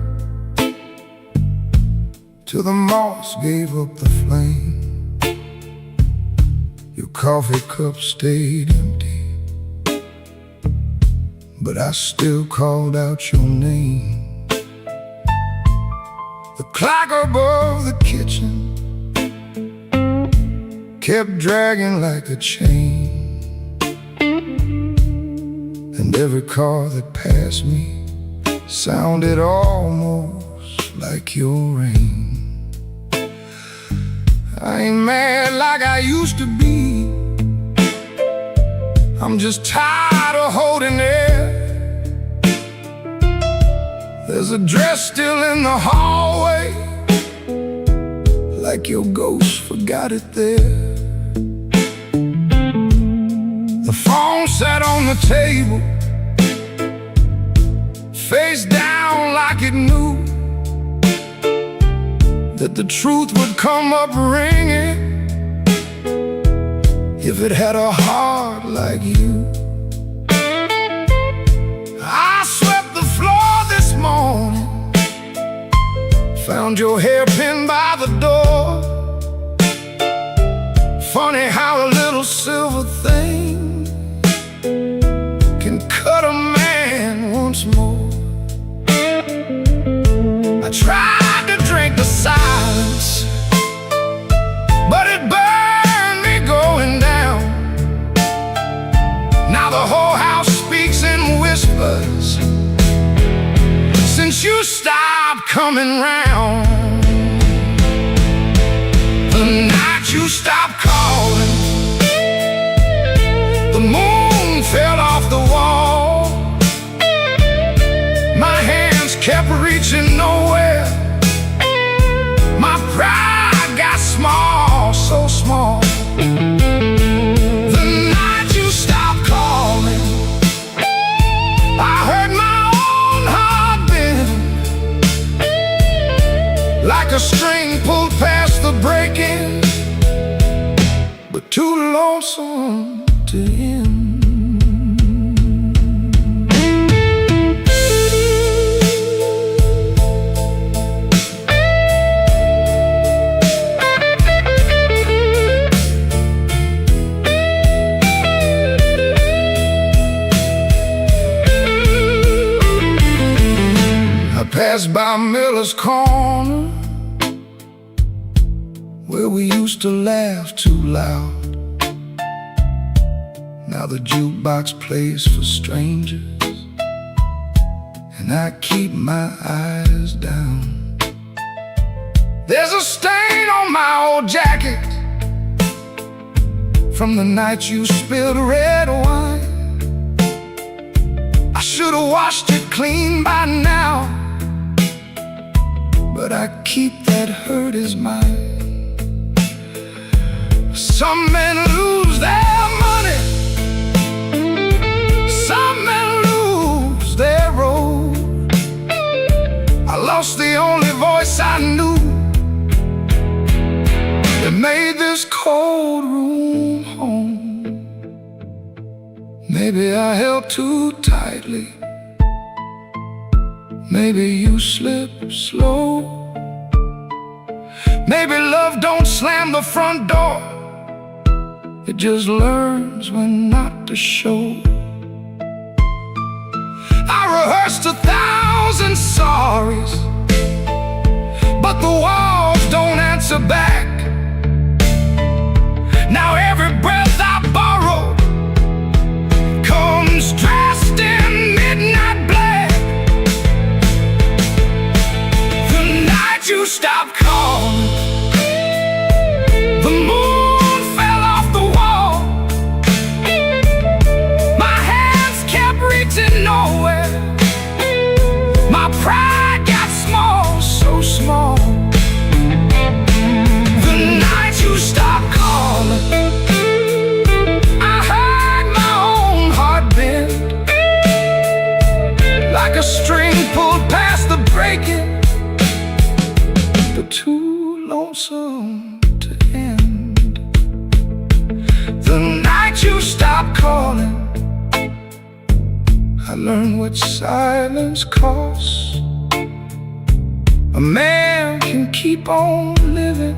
till the moss gave up the flame. Your coffee cup stayed empty, but I still called out your name. The clock above the kitchen kept dragging like a chain, and every car that passed me sounded almost like your rain. I ain't mad like I used to be, I'm just tired of holding it. There's a dress still in the hallway, like your ghost forgot it there. The phone sat on the table, face down like it knew that the truth would come up ringing if it had a heart like you. I swept the floor this morning, found your hairpin by the door. Funny how a little silver thing can cut a man once more. around. The night you stopped calling, the moon fell off the wall. My hands kept reaching nowhere. My pride got small, so small. The night you stopped calling, I heard my own heart bend, like a string pulled past the breaking, but too lonesome to end. Passed by Miller's Corner, where we used to laugh too loud. Now the jukebox plays for strangers, and I keep my eyes down. There's a stain on my old jacket from the night you spilled red wine. I should have washed it clean by now, but I keep that hurt as mine. Some men lose their money, some men lose their road. I lost the only voice I knew that made this cold room home. Maybe I held too tightly, maybe you slip slow. Maybe love don't slam the front door, it just learns when not to show. I rehearsed 1,000 sorries, but the walls don't answer back. Now every breath I borrow comes dressed in midnight black. The night you stopped calling, the moon fell off the wall. My hands kept reaching nowhere. My pride got small, so small. The night you stopped calling, I heard my own heart bend, like a string pulled past the breaking, but too lonesome to end. The night you stopped calling, I learned what silence costs. A man can keep on living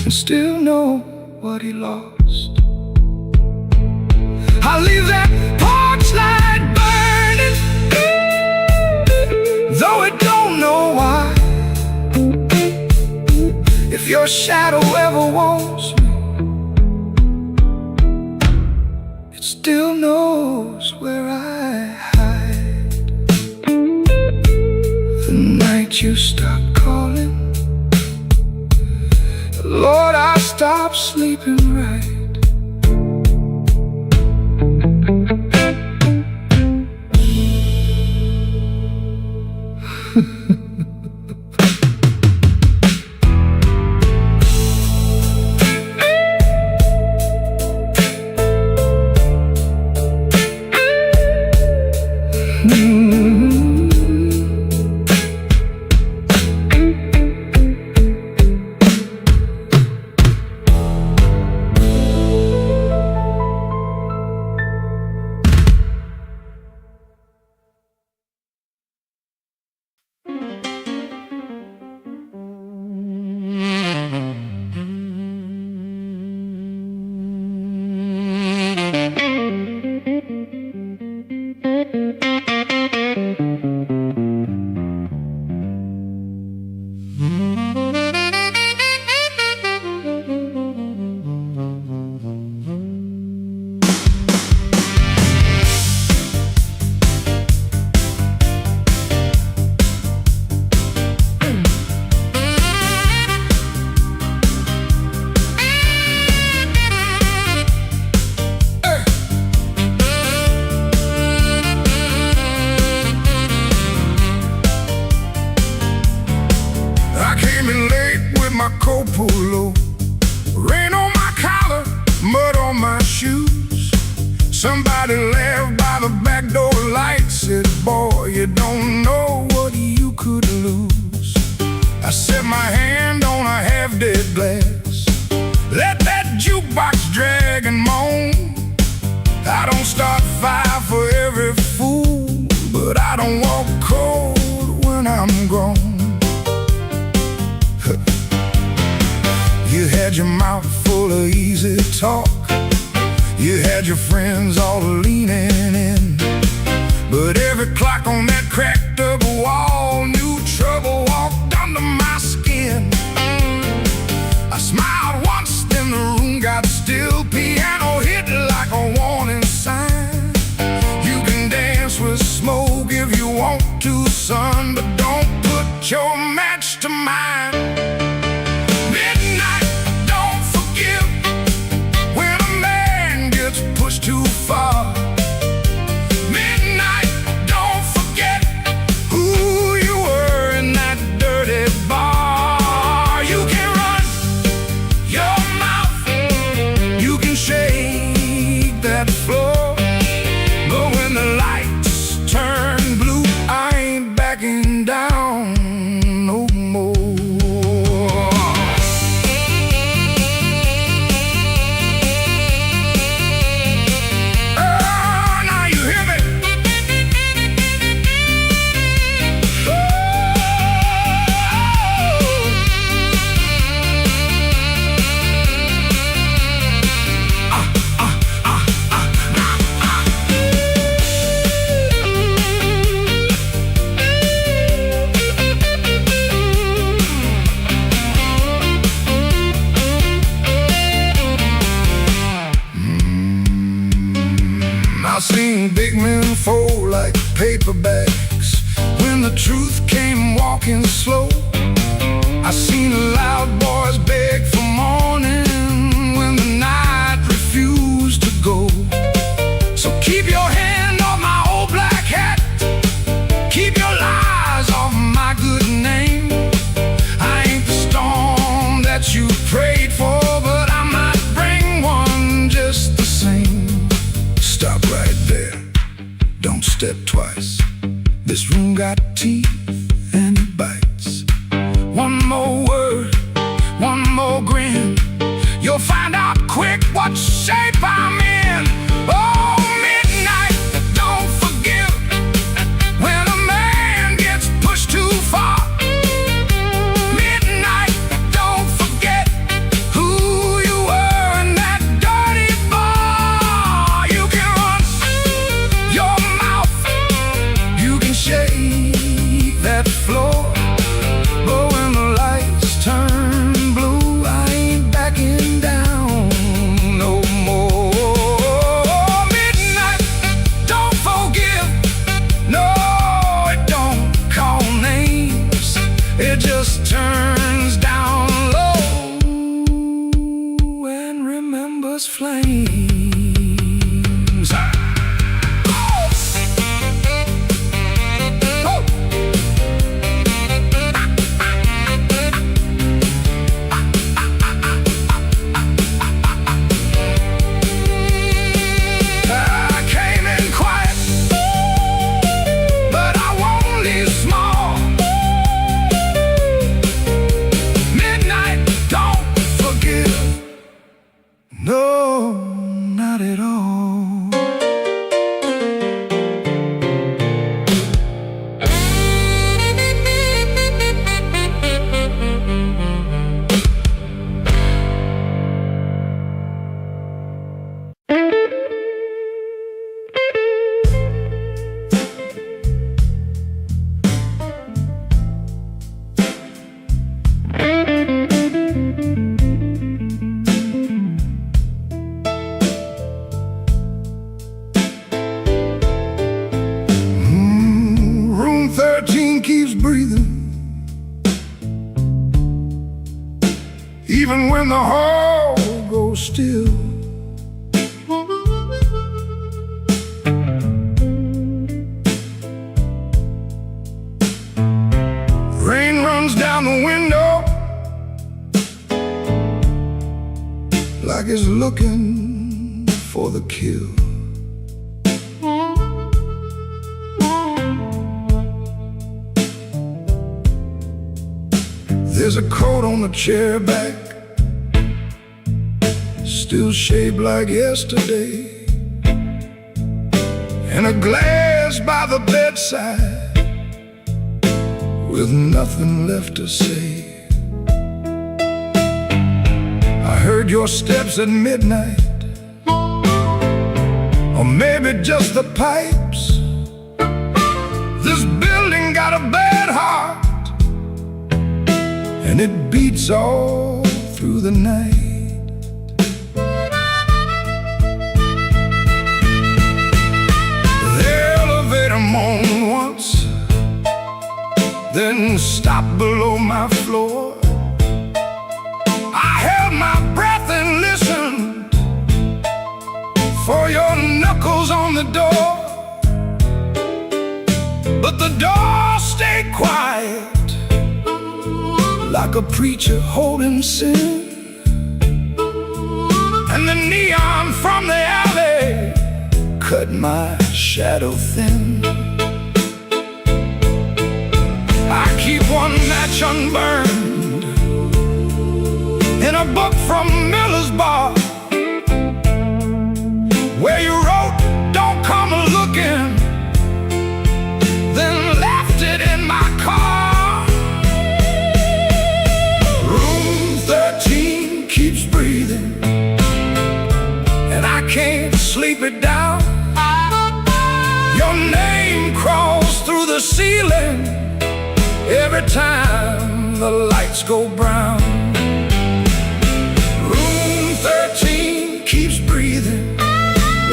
and still know what he lost. I leave that porch light burning, though it don't know why. If your shadow ever wants me, it still knows where I hide. The night you stopped calling, Lord, I stopped sleeping right. pulled low. Rain on my collar, mud on my shoes. Somebody laughed by the back door light, said, boy, you don't know what you could lose. I set my hand on a half-dead glass, let that jukebox drag and moan. I don't start fire for every fool, but I don't walk cold when I'm grown. You had your mouth full of easy talk, you had your friends all leaning in, but every clock on that cracked up wall knew trouble walked under my skin. I smiled once, then the room got still. Piano hit like a warning sign. You can dance with smoke if you want to, son, but don't put your match to mine. Midnight, don't forgive when a man gets pushed too far. Midnight, don't forget who you were in that dirty bar. You can run your mouth, you can shake that floor, but when the lights turn blue, I ain't backing down no more. Oh, now you hear me? I've seen big men fold like paper bags when the truth came walking slow. I seen loud boys beg for morning when the night refused to go. So keep your hand off my old black hat, keep your lies off my good name. I ain't the storm that you prayed for, but I might bring one just the same. Stop right there, don't step twice. This room got teeth and it bites. One more word, one more grin, you'll find out quick what shape I'm in. Oh, midnight, don't forgive when a man gets pushed too far. Midnight, don't forget who you were in that dirty bar. You can run your mouth, you can shake that floor, but when the lights turn blue, I ain't backing down no more. Midnight, don't forgive, no, it don't call names, it just turns down low and remembers flames. I came in quiet, but I won't leave small. Midnight, don't forgive, no, not at all. Room 13 keeps breathing, even when the hall goes still. Rain runs down the window, like it's looking for the kill. There's a coat on the chair back, still shaped like yesterday, and a glass by the bedside with nothing left to say. I heard your steps at midnight, or maybe just the pipes. This building got a bad heart, and it beats all through the night. The elevator moaned once, then stopped below my floor. I held my breath and listened for your knuckles on the door, but the door stayed quiet, like a preacher holding sin. And the neon from the alley cut my shadow thin. I keep one match unburned in a book from Miller's Bar, where you wrote, "Don't come looking," then left it in my car. Room 13 keeps breathing, and I can't sleep it down. Your name crawls through the ceiling every time the lights go brown. Room 13 keeps breathing,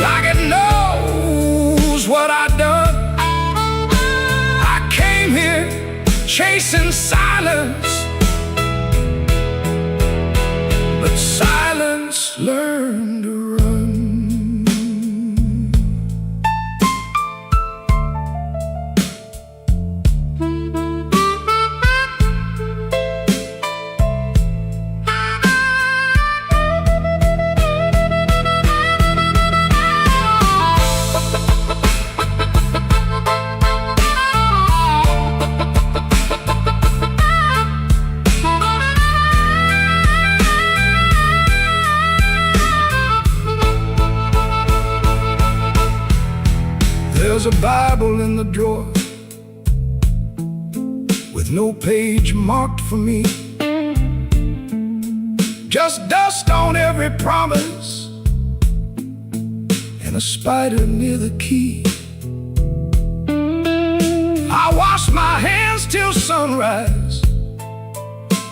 like it knows what I've done. I came here chasing silence, but silence learned to run. There's a Bible in the drawer with no page marked for me, just dust on every promise and a spider near the key. I washed my hands till sunrise,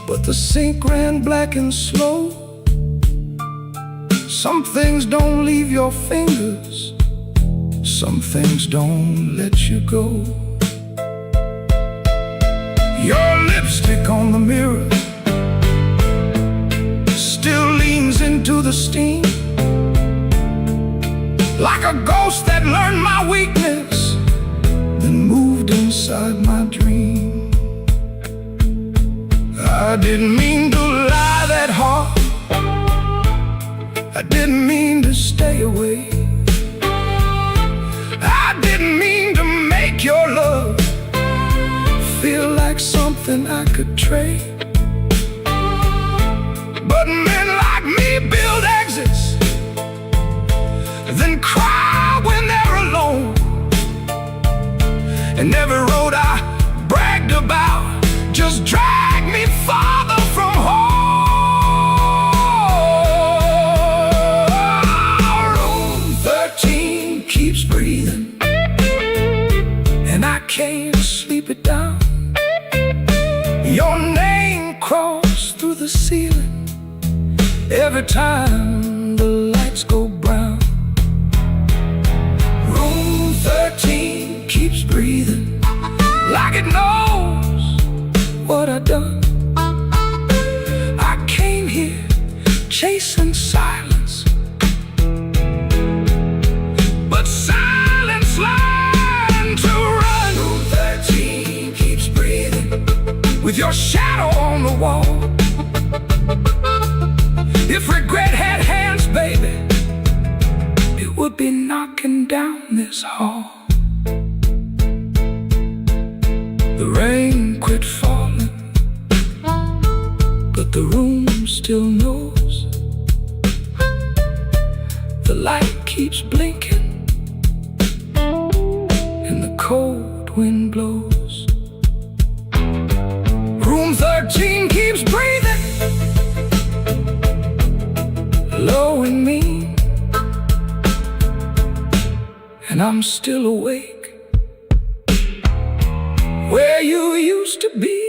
but the sink ran black and slow. Some things don't leave your fingers, some things don't let you go. Your lipstick on the mirror still leans into the steam, like a ghost that learned my weakness, then moved inside my dream. I didn't mean to lie that hard, I didn't mean to stay away, I didn't mean to make your love feel like something I could trade. But men like me build exits, then cry when they're alone. And every road I bragged about just dragged me farther from home. Room 13 keeps breathing, and I can't sleep it down. Your name crawls through the ceiling every time the lights go brown. Room 13 keeps breathing, like it knows what I've done. I came here chasing silence, but silence learned to run. Room 13 keeps breathing, with your shadow on the wall. If regret had hands, baby, it would be knocking down this hall. The rain quit falling, but the room still knows. The light keeps blinking and the cold wind blows. Room 13 keeps breathing, low and mean, and I'm still awake where you used to be.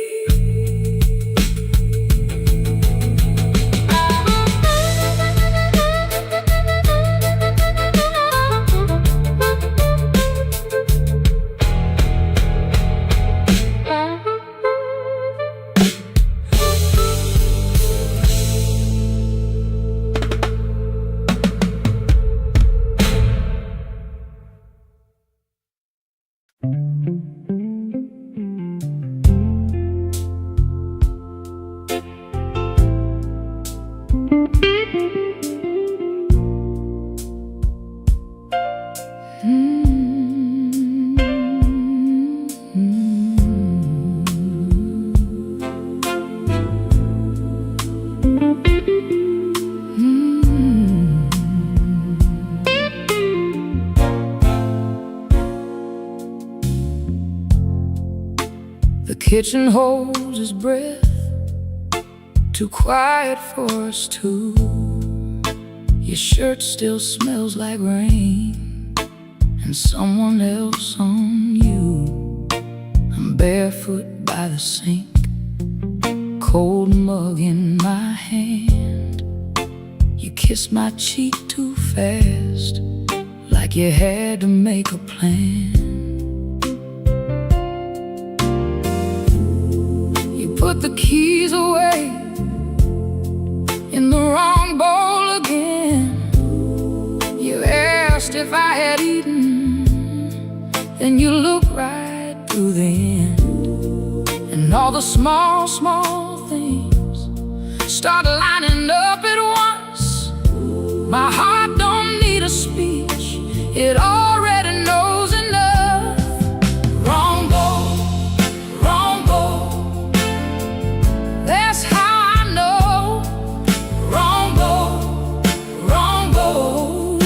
The kitchen holds his breath, too quiet for us two. Your shirt still smells like rain and someone else on you. I'm barefoot by the sink, cold mug in my hand. You kiss my cheek too fast, like you had to make a plan. Put the keys away in the wrong bowl again. You asked if I had eaten, then you look right through the end. And all the small, small things start lining up at once. My heart don't need a speech, it already knows enough. Wrong bowl, wrong bowl, that's how I know. Wrong bowl, wrong bowl,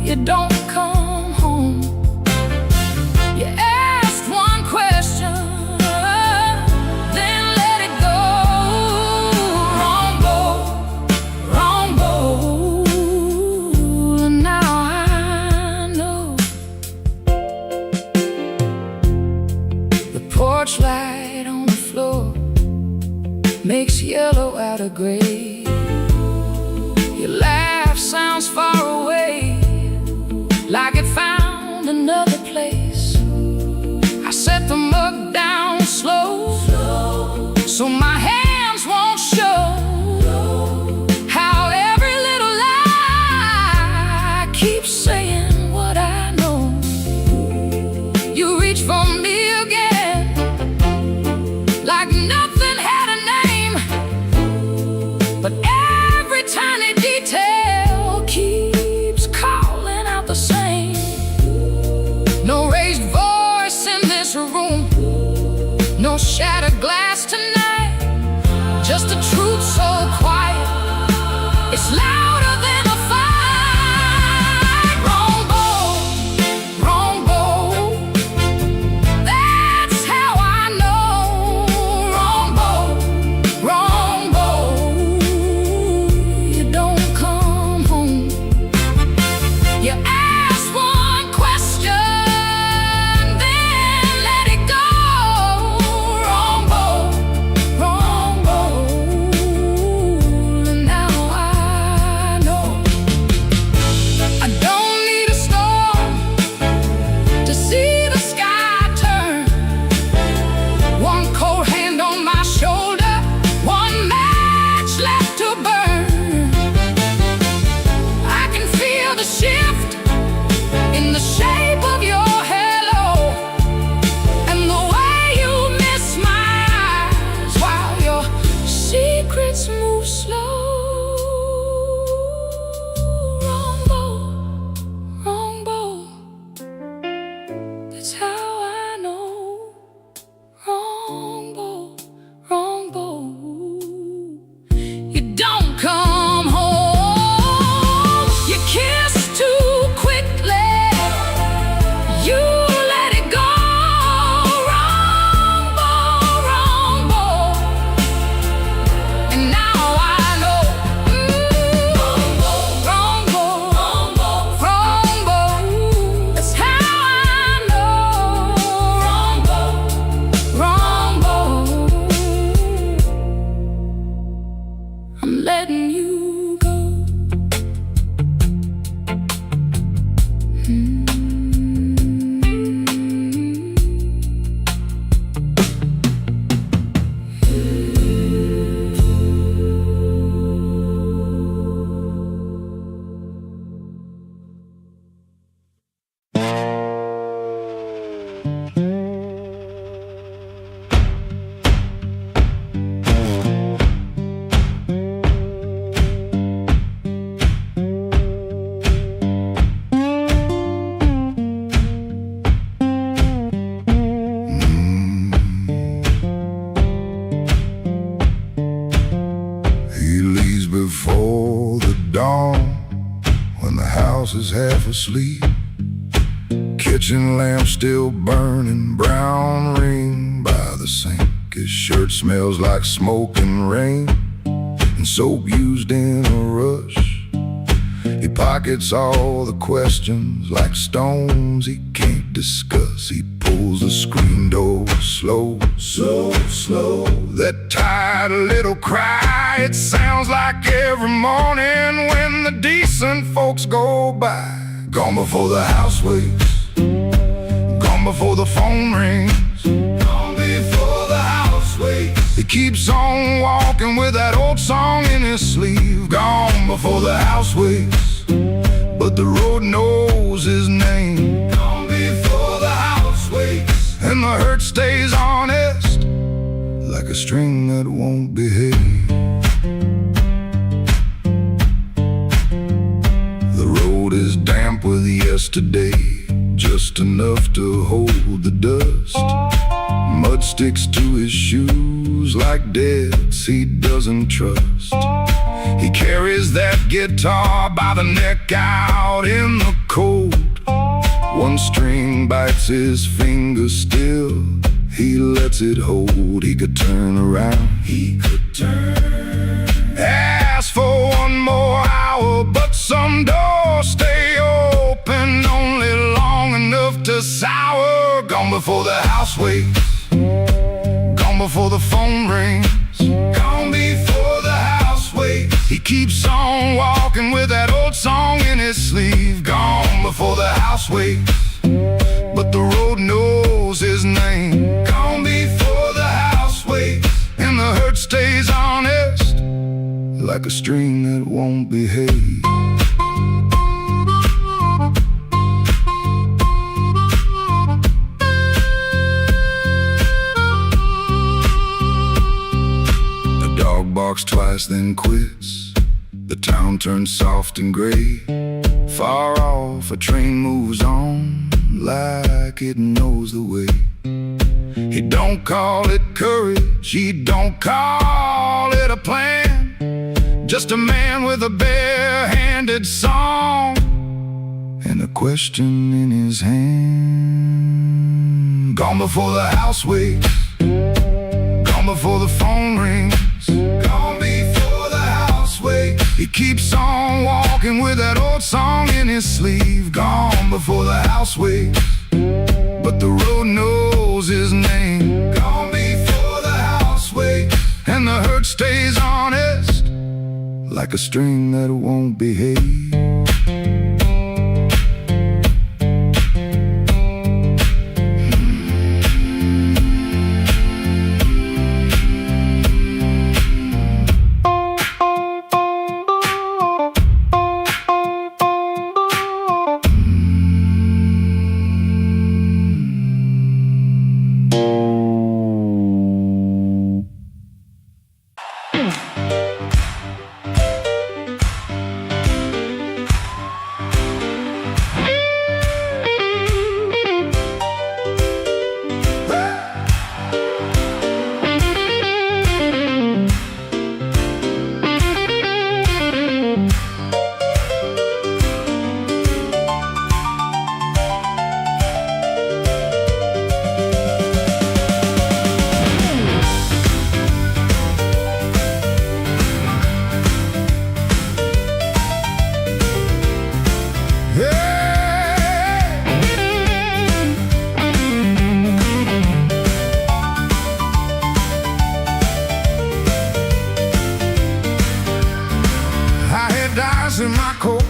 you don't come home. You asked one question, then let it go. Wrong bowl, wrong bowl, and now I know. The porch light on the floor makes yellow out of gray. Your laugh sounds far away, like it found another place. I set the mug down slow, so my hands won't show how every little lie keeps saying what I know. You reach for me again, like nothing had a name, but every tiny detail keeps calling out the same. No raised voice in this room, no shattered glass tonight, just a truth so quiet, it's louder than a fight. Wrong bowl, wrong bowl, that's how I know. Wrong bowl, wrong bowl, you don't come home. You ask one question, then let it go. Wrong bowl, and now I dawn, when the house is half asleep, kitchen lamp still burning, brown ring by the sink. His shirt smells like smoke and rain, and soap used in a rush. He pockets all the questions like stones he can't discuss. He pulls the screen door slow, slow, slow. That tired little cry, it sounds like every morning when the decent folks go by. Gone before the house wakes, gone before the phone rings, gone before the house wakes. He keeps on walking with that old song in his sleeve. Gone before the house wakes, but the road knows his name. Gone before the house wakes, and the hurt stays honest, like a string that won't behave. The road is damp with yesterday, just enough to hold the dust. Mud sticks to his shoes like debts he doesn't trust. He carries that guitar by the neck out in the cold. One string bites his finger still, he lets it hold. He could turn around, he could turn, ask for one more hour, but some doors stay open only long enough to sour. Gone before the house wakes, gone before the phone rings, gone before the house wakes. He keeps on walking with that old song in his sleeve. Gone before the house wakes, but the road knows his name. Gone before the house wakes, and the hurt stays honest, like a string that won't behave. The dog barks twice then quits. The town turns soft and gray. Far off a train moves on like it knows the way. He don't call it courage, he don't call it a plan, just a man with a bare-handed song and a question in his hand. Gone before the house wakes, gone before the phone rings, gone before the house wakes. He keeps on walking with that old song in his sleeve. Gone before the house wakes, but the road knows his name. Gone before the house wakes, and the hurt stays honest, like a string that won't behave. In my coat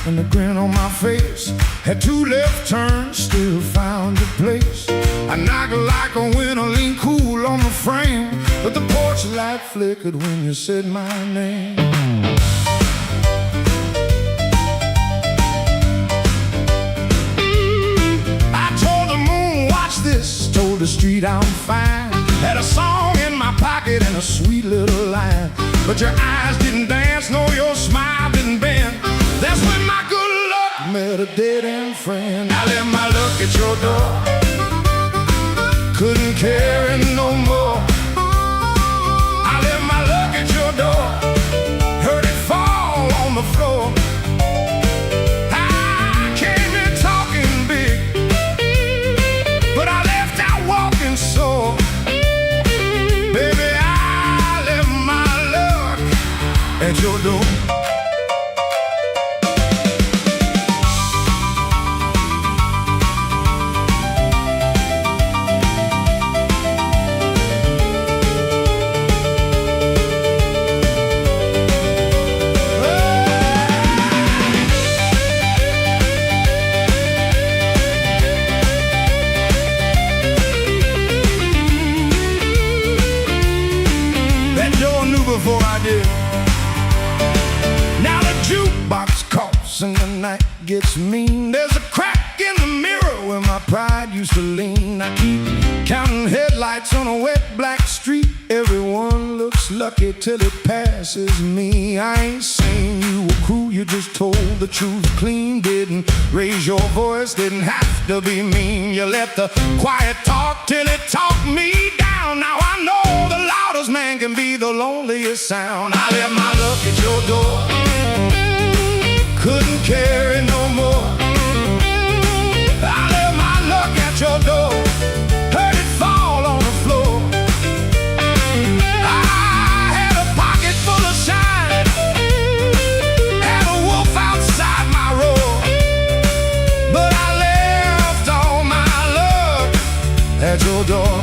and a grin on my face, had two left turns, still found a place. I knocked like a winter, lean cool on the frame, but the porch light flickered when you said my name. I told the moon, watch this, told the street I'm fine. Had a song in my pocket and a sweet little line, but your eyes didn't dance, no, your smile didn't bend. That's when my good luck met a dead-end friend. I left my luck at your door, couldn't carry no more. I left my luck at your door, heard it fall on the floor. at your door. Before I did. Now the jukebox coughs and the night gets mean. There's a crack in the mirror where my pride used to lean. I keep counting headlights on a wet black street. Everyone looks lucky till it passes me. I ain't saying you were cruel, you just told the truth clean. Didn't raise your voice, didn't have to be mean. You let the quiet talk till it talked me down. Now I know the loudest man can be the loneliest sound. I left my luck at your door, couldn't carry no more. I left my luck at your door, heard it fall on the floor. I had a pocket full of shine, had a wolf outside my roar, but I left all my luck at your door.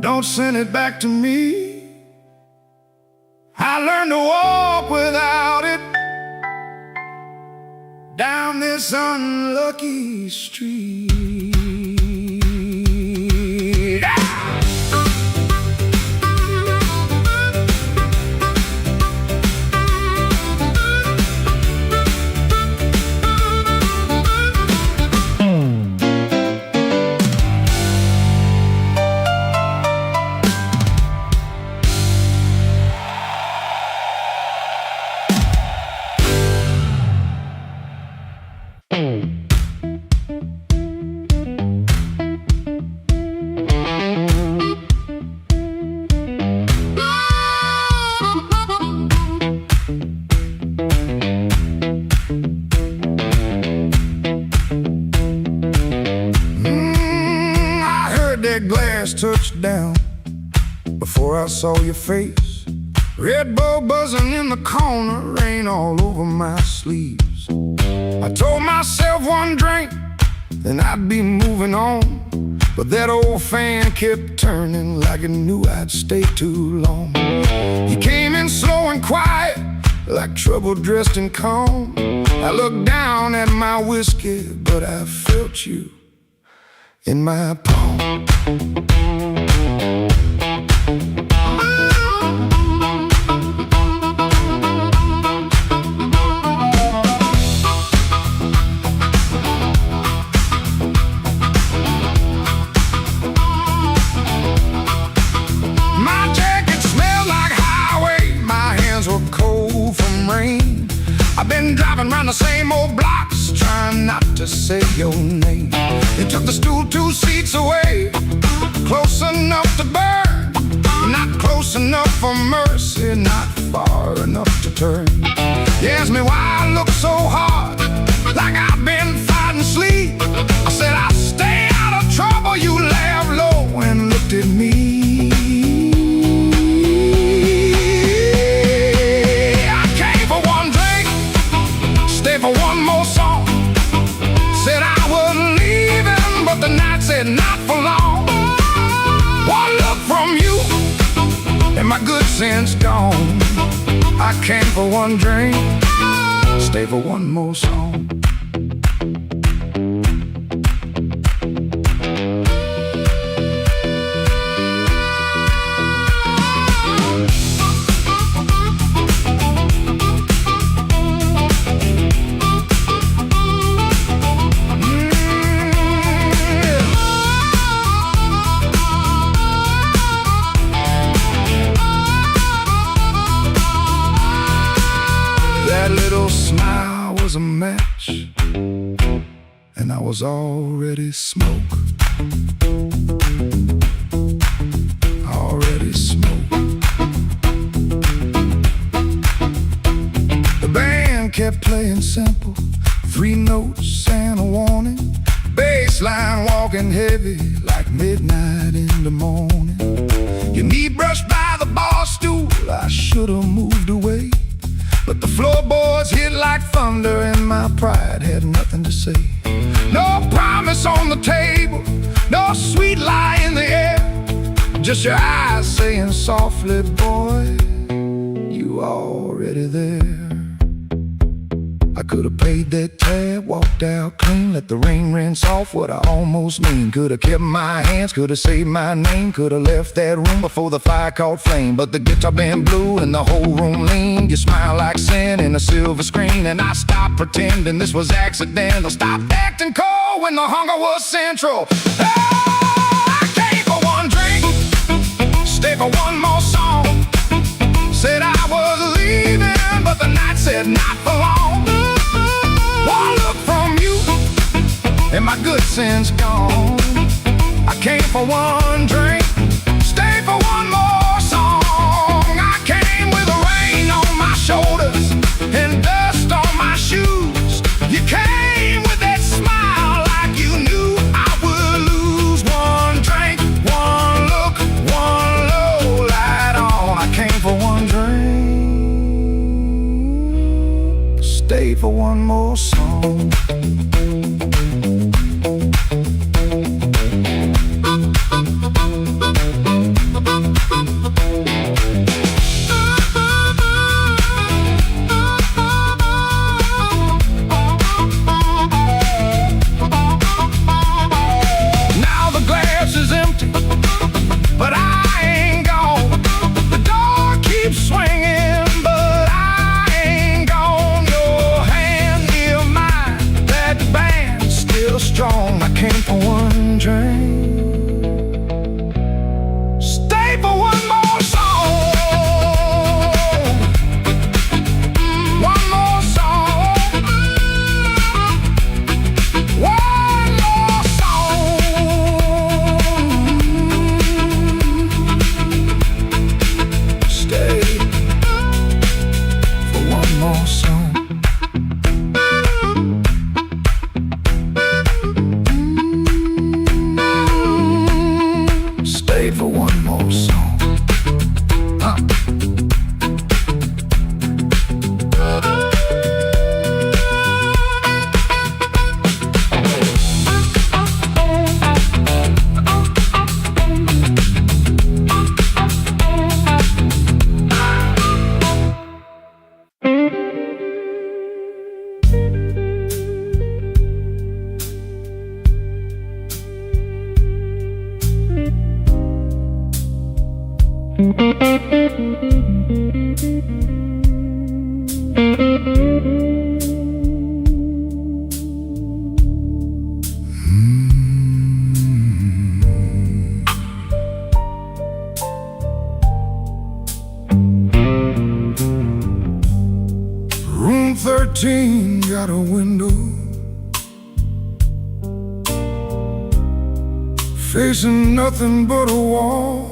Don't send it back to me. I learned to walk without it down this unlucky street. Glass touched down before I saw your face. Red Bull buzzing in the corner, rain all over my sleeves. I told myself one drink, then I'd be moving on. But that old fan kept turning like it knew I'd stay too long. You came in slow and quiet, like trouble dressed in calm. I looked down at my whiskey, but I felt you in my palm. My jacket smelled like highway, my hands were cold from rain. I've been driving around the same old blocks, trying not to say your name. You took the stool 2 seats away, close enough to burn, not close enough for mercy, not far enough to turn. You asked me why I look so hard, like I've been fighting sleep. I said I'll stay out of trouble. You laughed low and looked at me. I came for one drink, stay for one more song. Said I was leaving, but the night said not for long. and my good sense gone. I came for one drink, stay for one more song. That little smile was a match, and I was already smoke. Already smoke. The band kept playing simple, 3 notes and a warning. Bass line walking heavy like midnight in the morning. Your knee brushed by the bar stool, I should've moved away, but the floorboards hit like thunder and my pride had nothing to say. No promise on the table, no sweet lie in the air, just your eyes saying softly, boy, you already there. I could've paid that tab, walked out clean, let the rain rinse off what I almost mean. Could've kept my hands, could've saved my name, could've left that room before the fire caught flame. But the guitar band blew and the whole room leaned. You smile like sin in a silver screen, and I stopped pretending this was accidental. Stopped acting cold when the hunger was central. Oh, I came for one drink, stay for one more song. Said I was leaving, but the night said not for long. One look from you, and my good sense gone. I came for one drink, stay for one more song. I came with the rain on my shoulders and dust on my shoes. You came with that smile like you knew I would lose. One drink, one look, one low light on. I came for one drink, stay for one more song. Now the glass is empty, but I ain't gone. The door keeps swinging, but I ain't gone. Your hand near mine, that band's still strong. I came for one drink, stay for one more song. One more song. One more song. Stay for one more song. Stay for one more song. Room 13 got a window facing nothing but a wall.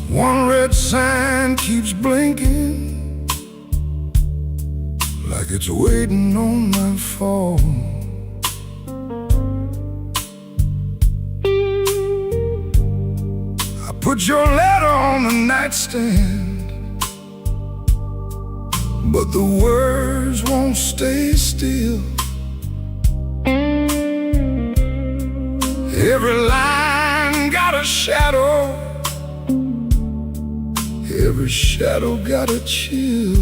One red sign keeps blinking like it's waiting on my fall. I put your letter on the nightstand, but the words won't stay still. Every line got every shadow got a chill.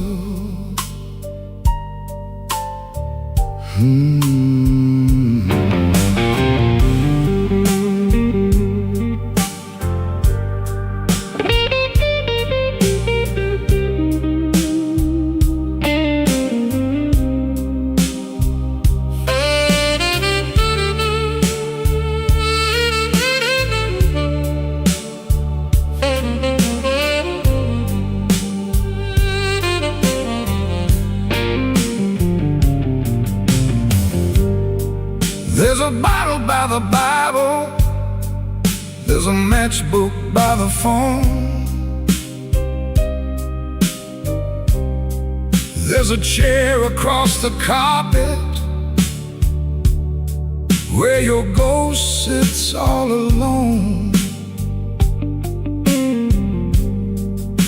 There's a bottle by the Bible, there's a matchbook by the phone, there's a chair across the carpet where your ghost sits all alone.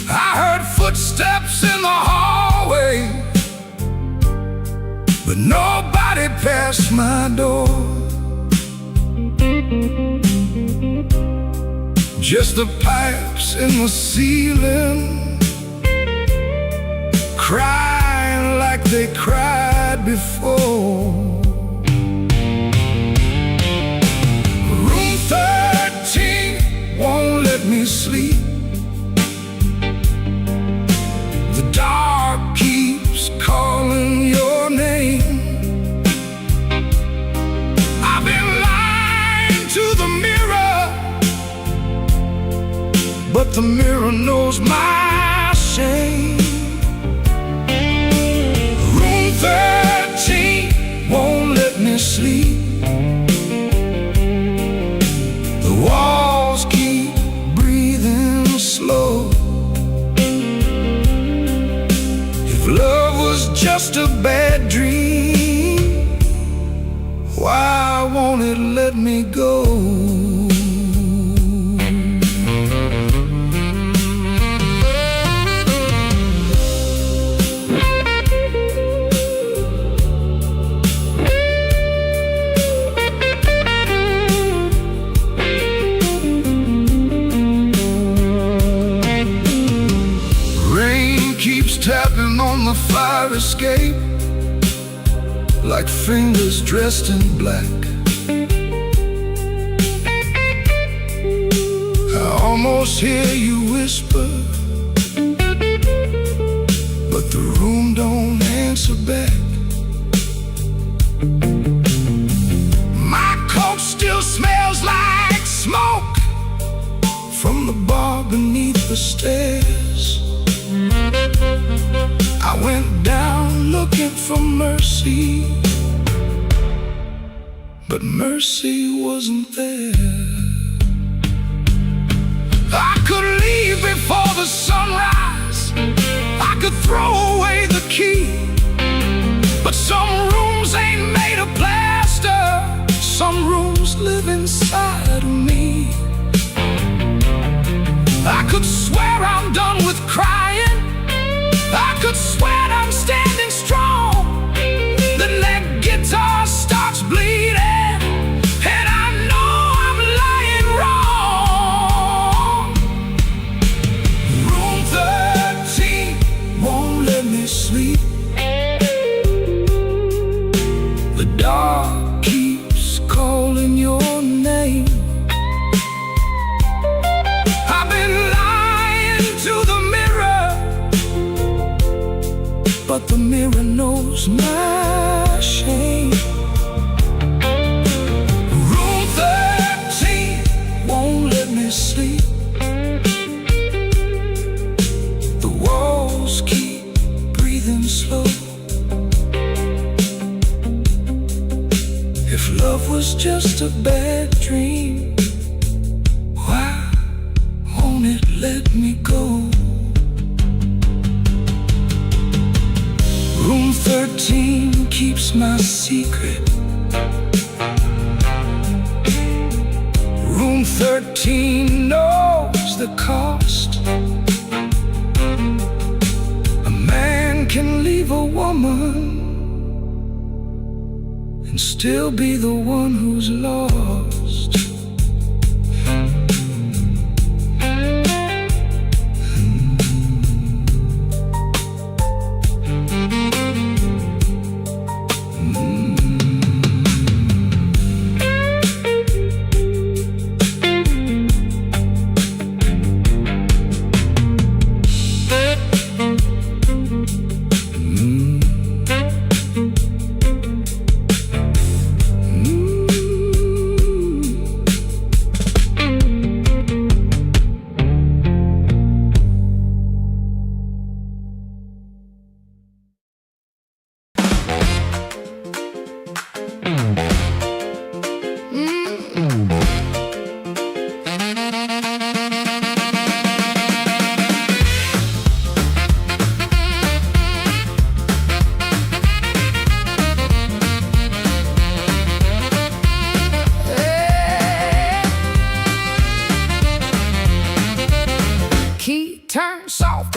I heard footsteps in the hallway, but nobody passed my door. Just the pipes in the ceiling, crying like they cried before. Room 13 won't let me sleep. The dark keeps calling your name. I've been lying to the mirror, but the mirror knows my shame. Room 13 won't let me sleep. The walls keep breathing slow. If love was just a bad dream, why won't it let me go? Tapping on the fire escape like fingers dressed in black. I almost hear you whisper, but the room don't answer back. My coat still smells like smoke from the bar beneath the stairs. I went down looking for mercy, but mercy wasn't there. I could leave before the sunrise, I could throw away the key, but some rooms ain't made of plaster. Some rooms live inside of me. I could swear I'm done with crying, I could swear I'm standing strong. Then that guitar starts bleeding, and I know I'm lying wrong. Room 13 won't let me sleep. The dark keeps calling your name. I've been lying to the mirror, but the mirror knows my shame. Room 13 won't let me sleep. The walls keep breathing slow. If love was just a bad dream, why won't it let me go? Room 13 keeps my secret. Room 13 knows the cost. A man can leave a woman and still be the one who's lost.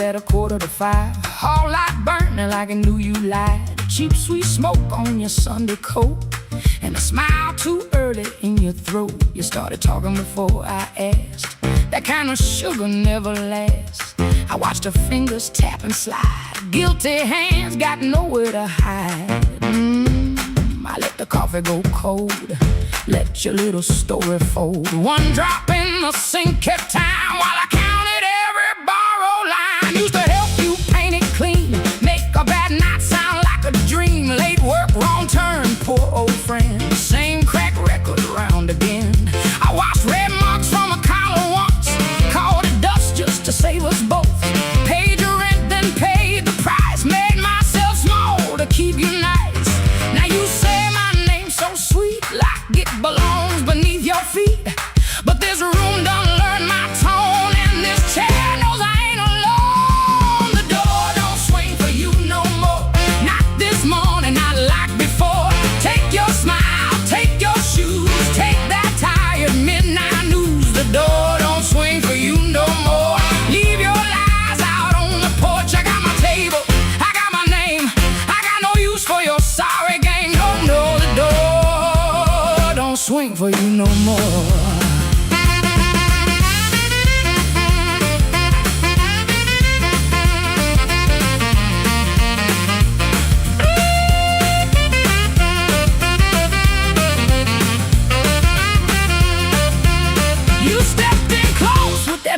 at 4:45. All light burning like I knew you lied. Cheap sweet smoke on your Sunday coat, and a smile too early in your throat. You started talking before I asked. That kind of sugar never lasts. I watched her fingers tap and slide. Guilty hands got nowhere to hide. I let the coffee go cold, let your little story fold. One drop in the sink at time while I counted every borrowed line. Used to help you paint it clean, make a bad night sound like a dream. Late work, wrong turn, poor old friend. Same crack record round again. I washed red marks from a collar once, called it dust just to save us both. Paid your rent, then paid the price. Made myself small to keep you nice. Now you say my name's so sweet, like it belongs beneath your feet. But there's room to learn my tone, and this chair knows I ain't alone. The door don't swing for you no more, not this morning, not like before. Take your smile, take your shoes, take that tired midnight news. The door don't swing for you no more. Leave your lies out on the porch. I got my table, I got my name, I got no use for your sorry game. No, no, the door don't swing for you no more.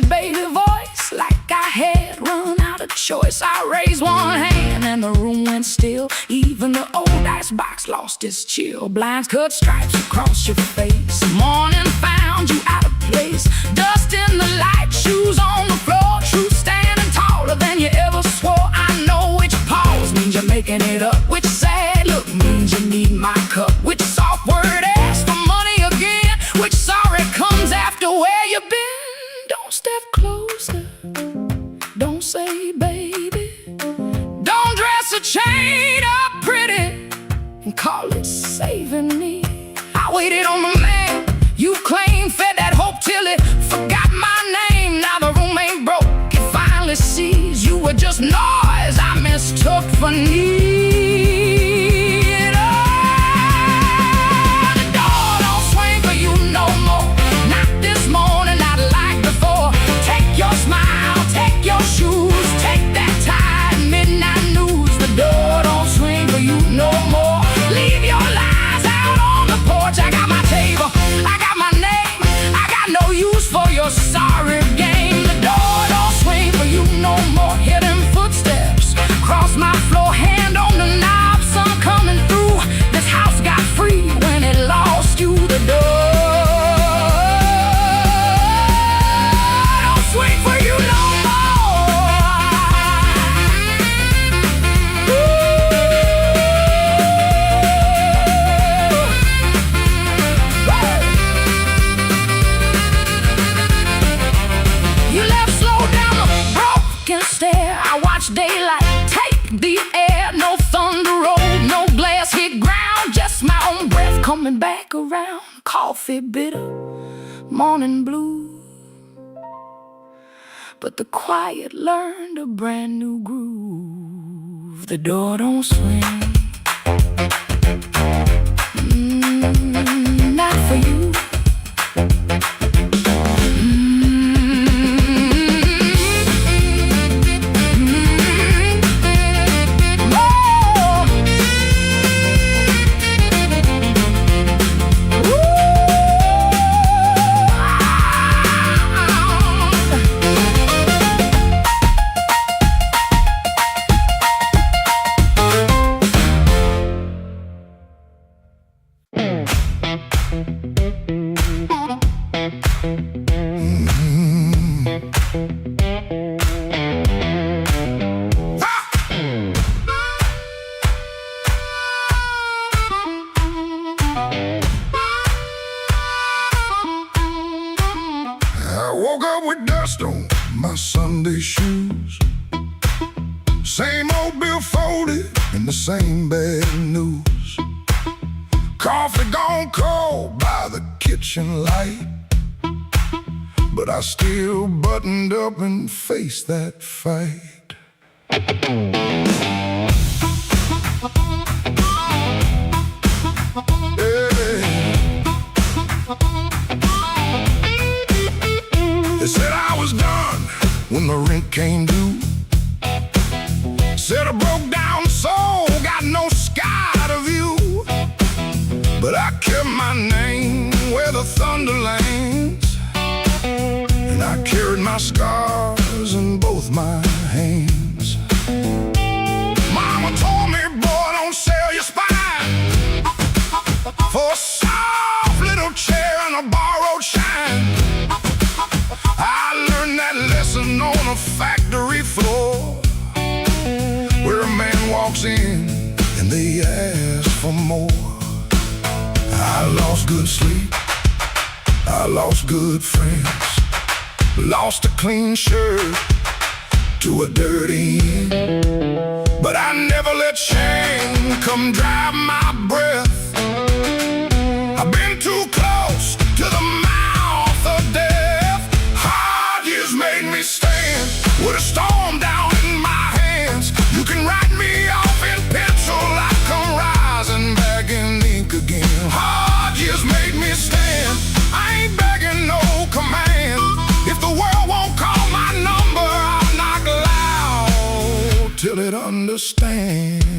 Baby voice, like I had run out of choice. I raised one hand and the room went still. Even the old icebox lost its chill. Blinds cut stripes across your face. Morning found you out of place. Dust in the light, shoes on the floor. Truth standing taller than you ever swore. I know which pause means you're making it up. Which sad look means you need my cup. Which soft word asks for money again. Which sorry comes after where you've been. Don't step closer, don't say baby. Don't dress a chain up pretty and call it saving me. I waited on the man you claimed, fed that hope till it forgot my name. Now the room ain't broke, it finally sees you were just noise I mistook for need. The door don't swing for you no more, not this morning, not like before. Take your smile, take your shoes, take that tired midnight news. The door don't swing for you no more. Leave your lies out on the porch. I got my table, I got my name, I got no use for your sorry game. The door don't swing for you no more. Hear them footsteps cross my floor, hand on the knob, sun coming through. This house got free when it lost you. The door swing for you no more. You left slow down the broken stair. I watched daylight take the air. No thunder roll, no glass hit ground, just my own breath coming back around. Coffee bitter, morning blue, but the quiet learned a brand new groove. The door don't swing, not for you. Woke up with dust on my Sunday shoes. Same old bill folded and the same bad news. Coffee gone cold by the kitchen light, but I still buttoned up and faced that fight. They said I was done when the rent came due. Said I broke down soul, got no sky to view. But I kept my name where the thunder lands, and I carried my scars in both my hands. Mama told me, boy, don't sell your spine for a soft little chair and a borrowed shine. I learned that lesson on a factory floor, where a man walks in and they ask for more. I lost good sleep, I lost good friends, lost a clean shirt to a dirty end. But I never let shame come drive my breath. I've been too close to the mouth of death. Hard years made me stand with a storm down in my hands. You can write me off in pencil, I come rising back in ink again. Hard years made me stand, I ain't begging no command. If the world won't call my number, I'll knock loud till it understands.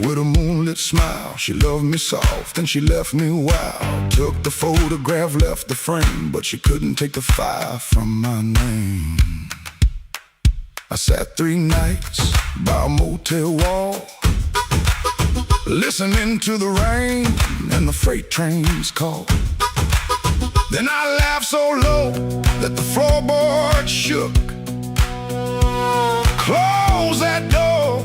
With a moonlit smile, she loved me soft and she left me wild. Took the photograph, left the frame, but she couldn't take the fire from my name. I sat 3 nights by a motel wall, listening to the rain and the freight trains call. Then I laughed so low that the floorboard shook. Close that door.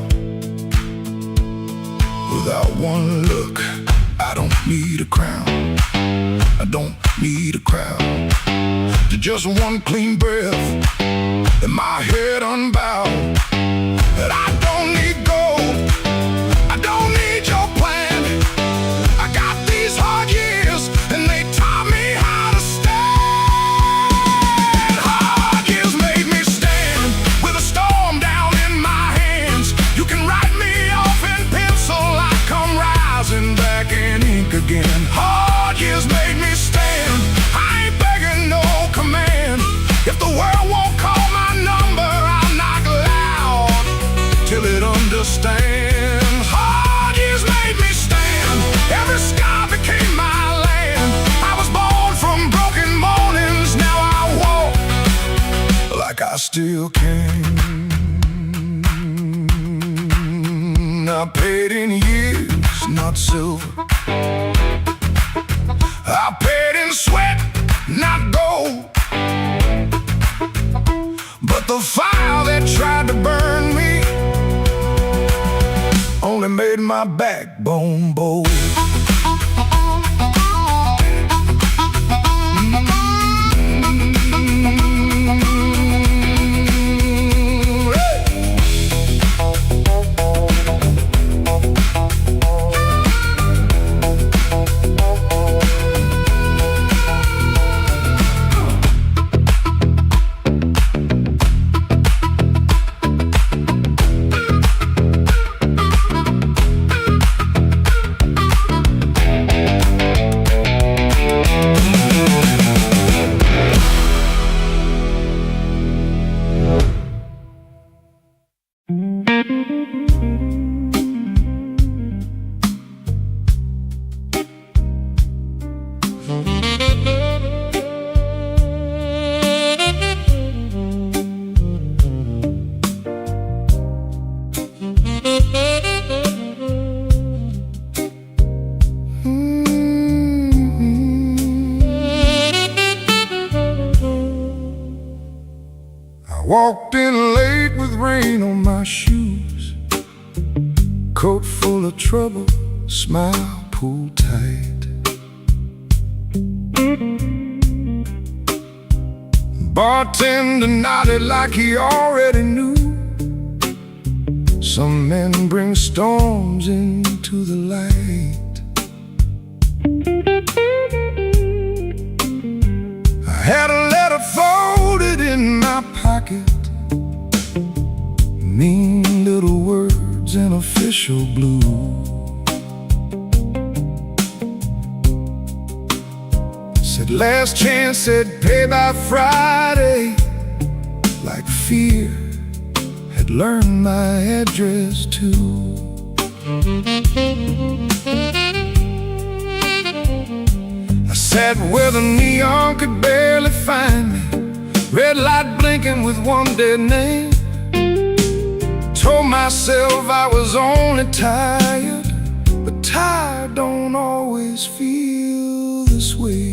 Without one look, I don't need a crown, I don't need a crowd, just one clean breath and my head unbowed. But I don't need gold, I don't need your plan. I got these hard years and they taught me how to stand. Hard years made me stand with a storm down in my hands. You can write me off in pencil, rising back in ink again. Hard years made me stand, I ain't begging no command. If the world won't call my number, I'll knock loud till it understands. Hard years made me stand, every sky became my land. I was born from broken mornings, now I walk like I still can. I paid in years, not silver. I paid in sweat, not gold. But the fire that tried to burn me only made my backbone bold. Walked in late with rain on my shoes, coat full of trouble, smile cool tight. Bartender nodded like he already knew. Some men bring storms into the light. I had a letter folded in my pocket, mean little words in official blue. Said last chance, said pay by Friday. Like fear had learned my address too. I sat where the neon could barely find me, red light blinking with one dead name. Told myself I was only tired, but tired don't always feel this way.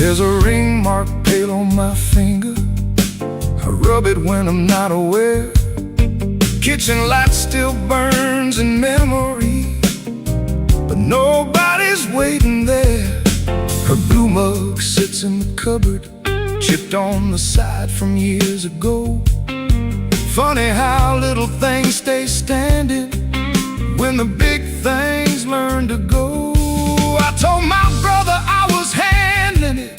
There's a ring mark pale on my finger. I rub it when I'm not aware. Kitchen light still burns in memory, but nobody's waiting there. Her blue mug sits in the cupboard, chipped on the side from years ago. Funny how little things stay standing when the big things learn to go. I told my brother I was handling it,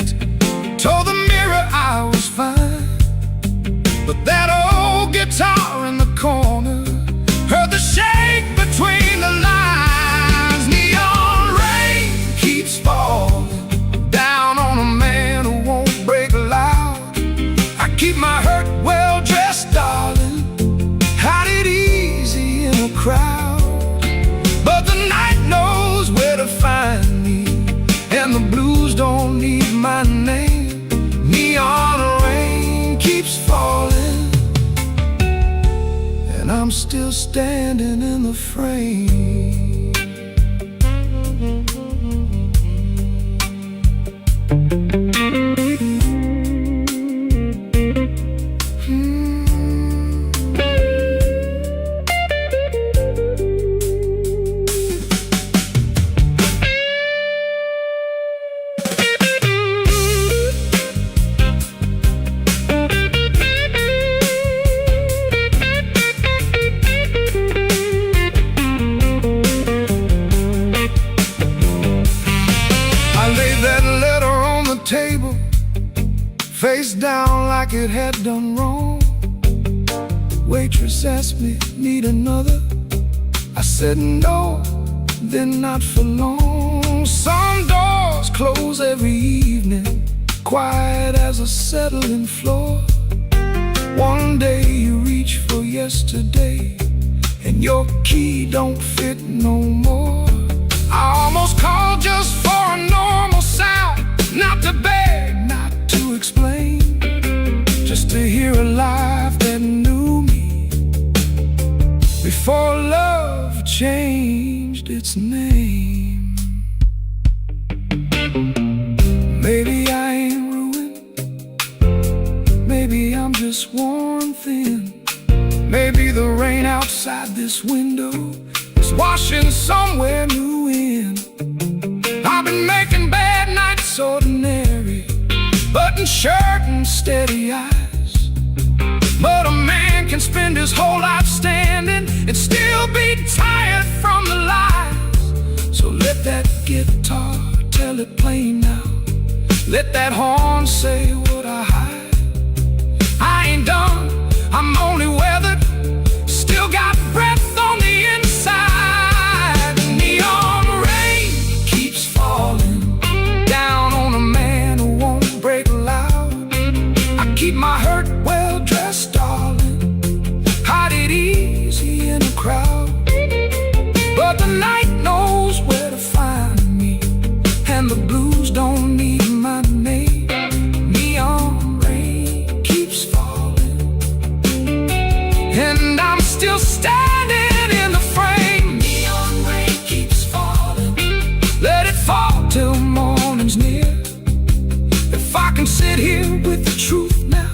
told the mirror I was fine, but that old guitar in the corner heard the shake between the lines. Neon rain keeps falling down on a man who won't break loud. I keep my hurt well dressed, darling, hide it easy in a crowd. But the night knows where to find me, and the blues don't need my name. Neon rain keeps falling, and I'm still standing in the frame. Table, face down like it had done wrong. Waitress asked me, need another? I said no, then not for long. Some doors close every evening, quiet as a settling floor. One day you reach for yesterday, and your key don't fit no more. I almost called just for a normal sound, not to beg, not to explain, just to hear a life that knew me before love changed its name. Maybe I ain't ruined, maybe I'm just worn thin. Maybe the rain outside this window is washing somewhere new in. I've been making bad nights ordinary, button shirt and steady eyes. But a man can spend his whole life standing and still be tired from the lies. So let that guitar tell it plain now, let that horn say what I hide. I ain't done, I'm only weathered, still got breath on the inside. Neon rain keeps falling down on a man who won't break loud. I keep my hurt well dressed, darling, hide it easy in a crowd. But the night knows where to find me, and the blues don't need my name. Neon rain keeps falling, and I'm still standing in the frame. Neon rain keeps falling, let it fall till morning's near. If I can sit here with the truth now,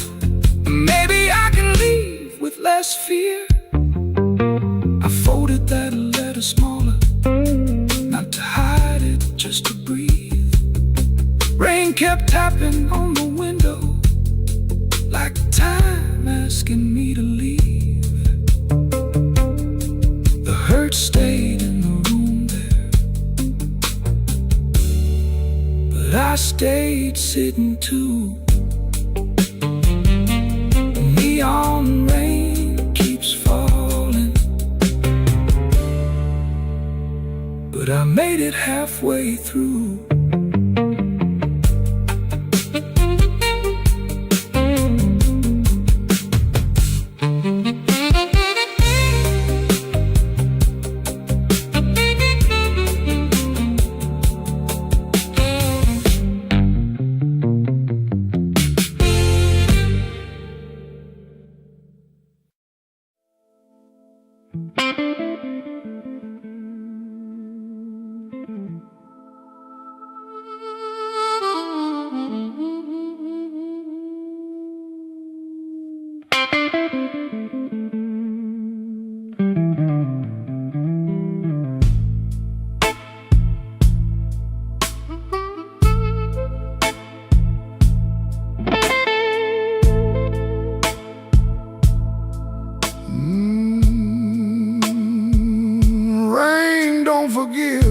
maybe I can leave with less fear. kept tapping on the window, like time asking me to leave. The hurt stayed in the room there, but I stayed sitting too. Neon rain keeps falling, but I made it halfway through. Rain don't forgive.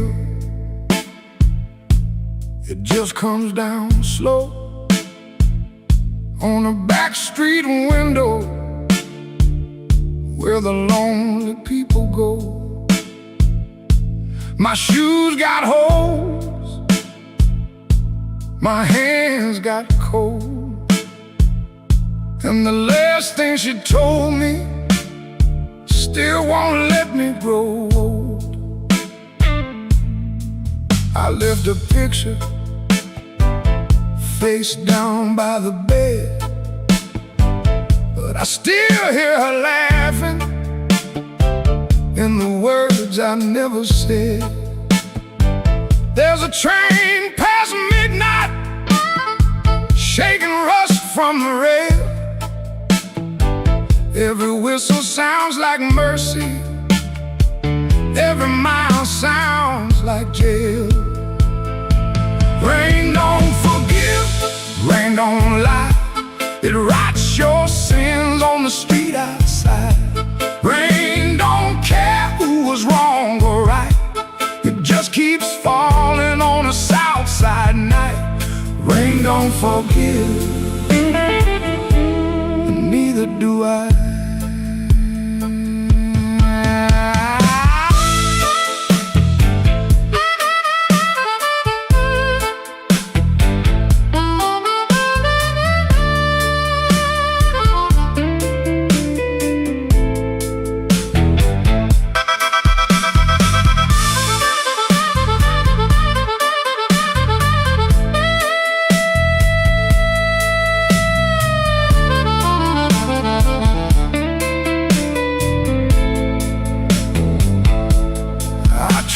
It just comes down slow on a back street window where the lonely people go. My shoes got holes, my hands got cold, and the last thing she told me still won't let me grow old. I left a picture face down by the bed, but I still hear her laughing in the words I never said. There's a train past midnight, shaking rust from the rail. Every whistle sounds like mercy, every mile sounds like jail. Rain don't forgive, rain don't lie. It writes your sins on the street outside. Rain don't care who was wrong or right. It just keeps falling on a south side night. Rain don't forgive, and neither do I.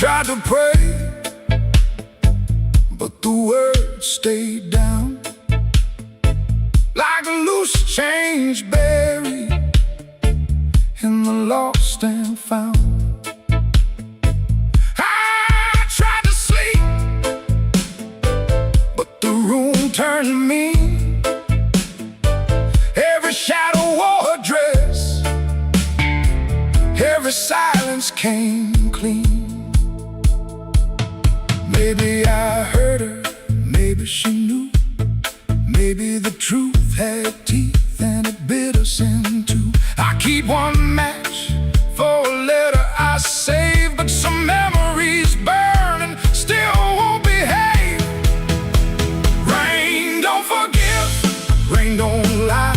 Tried to pray, but the words stayed down like a loose change buried in the lost and found. I tried to sleep, but the room turned mean. Every shadow wore a dress, every silence came clean. Maybe I heard her, maybe she knew. Maybe the truth had teeth and it bit us in two. I keep one match for a letter I saved, but some memories burn and still won't behave. Rain don't forgive, rain don't lie.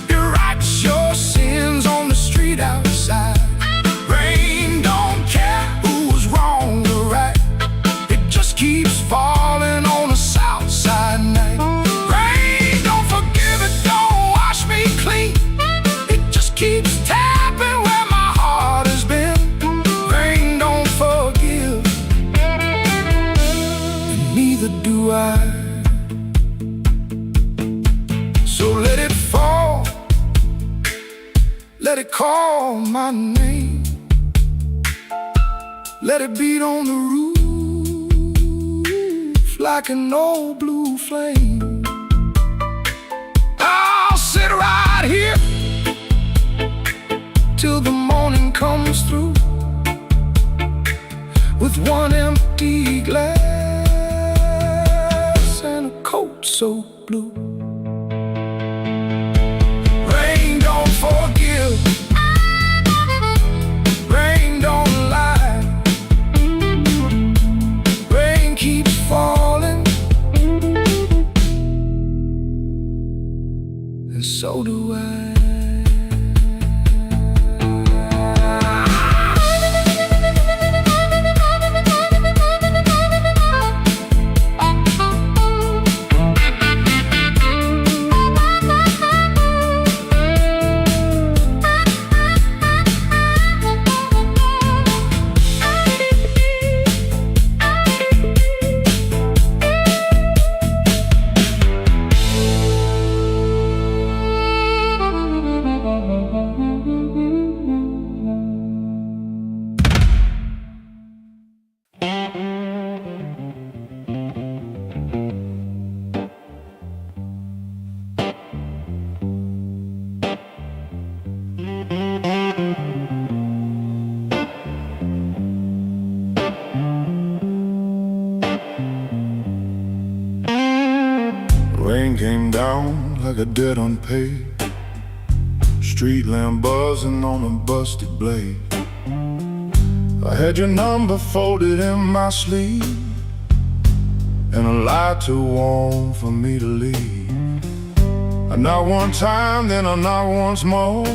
It writes your sins on the street outside. Rain don't care who was wrong or right. Keeps falling on a south side night. Rain don't forgive, it don't wash me clean. It just keeps tapping where my heart has been. Rain don't forgive, and neither do I. So let it fall, let it call my name. Let it beat on the roof like an old blue flame. I'll sit right here till the morning comes through, with one empty glass and a coat so blue. Rain don't forgive, rain don't lie, rain keeps falling, and so do I. Rain came down like a debt unpaid, street lamp buzzing on a busted blade. I had your number folded in my sleeve, and a light too warm for me to leave. And not one time, then I knocked once more,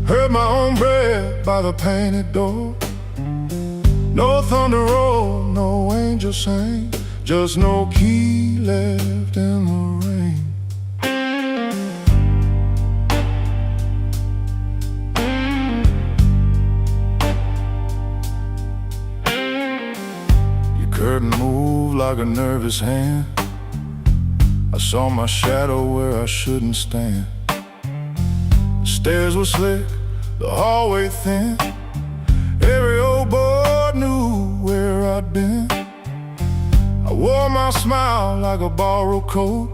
heard my own breath by the painted door. No thunder roll, no angel sang, just no key left in the rain. Your curtain moved like a nervous hand, I saw my shadow where I shouldn't stand. The stairs were slick, the hallway thin, every old boy knew where I'd been. I wore my smile like a borrowed coat,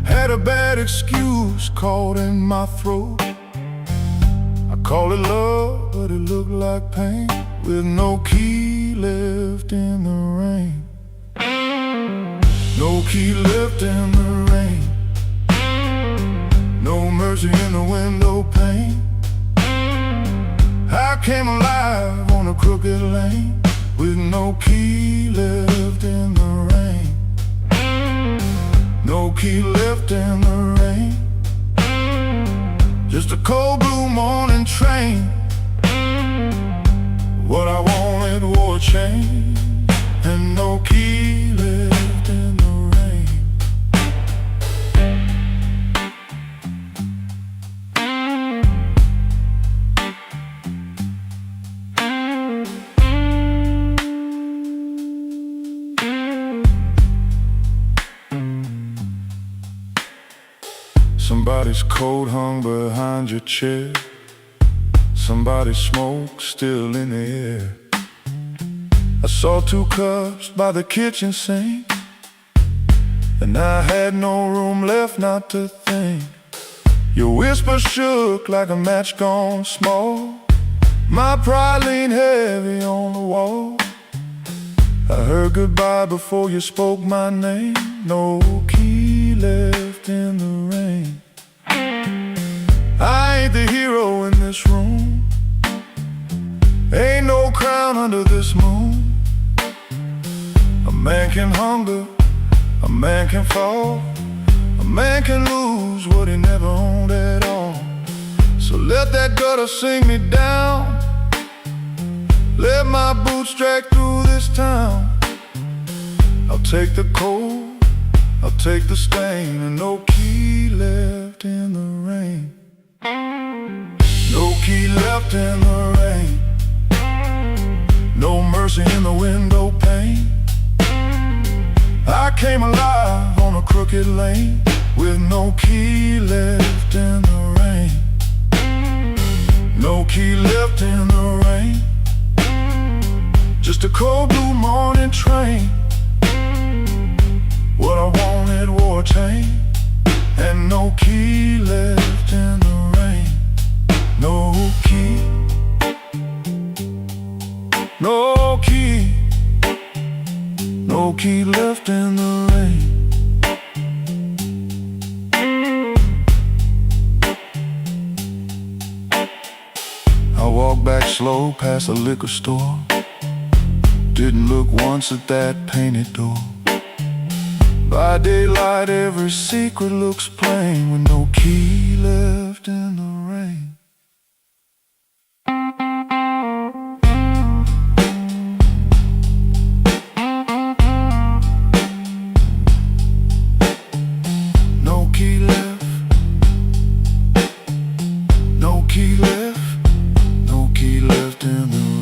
had a bad excuse caught in my throat. I called it love, but it looked like pain, with no key left in the rain. No key left in the rain, no mercy in the window pane. I came alive on a crooked lane, with no key left in the rain. No key left in the rain, just a cold blue morning train. What I wanted wore a chain, and no key left in the rain. Somebody's coat hung behind your chair, somebody's smoke still in the air. I saw 2 cups by the kitchen sink, and I had no room left not to think. Your whisper shook like a match gone small, my pride leaned heavy on the wall. I heard goodbye before you spoke my name, no key left in the rain. I ain't the hero in this room, ain't no crown under this moon. A man can hunger, a man can fall, a man can lose what he never owned at all. So let that gutter sing me down, let my boots drag through this town. I'll take the cold, I'll take the stain, and no key left in the rain. No key left in the rain, no mercy in the window pane. I came alive on a crooked lane, with no key left in the rain. No key left in the rain, just a cold blue morning train. tame, and no key left in the rain. No key, no key, no key left in the rain. I walked back slow past the liquor store, didn't look once at that painted door. By daylight every secret looks plain, with no key left in the rain. No key left, no key left, no key left in the rain.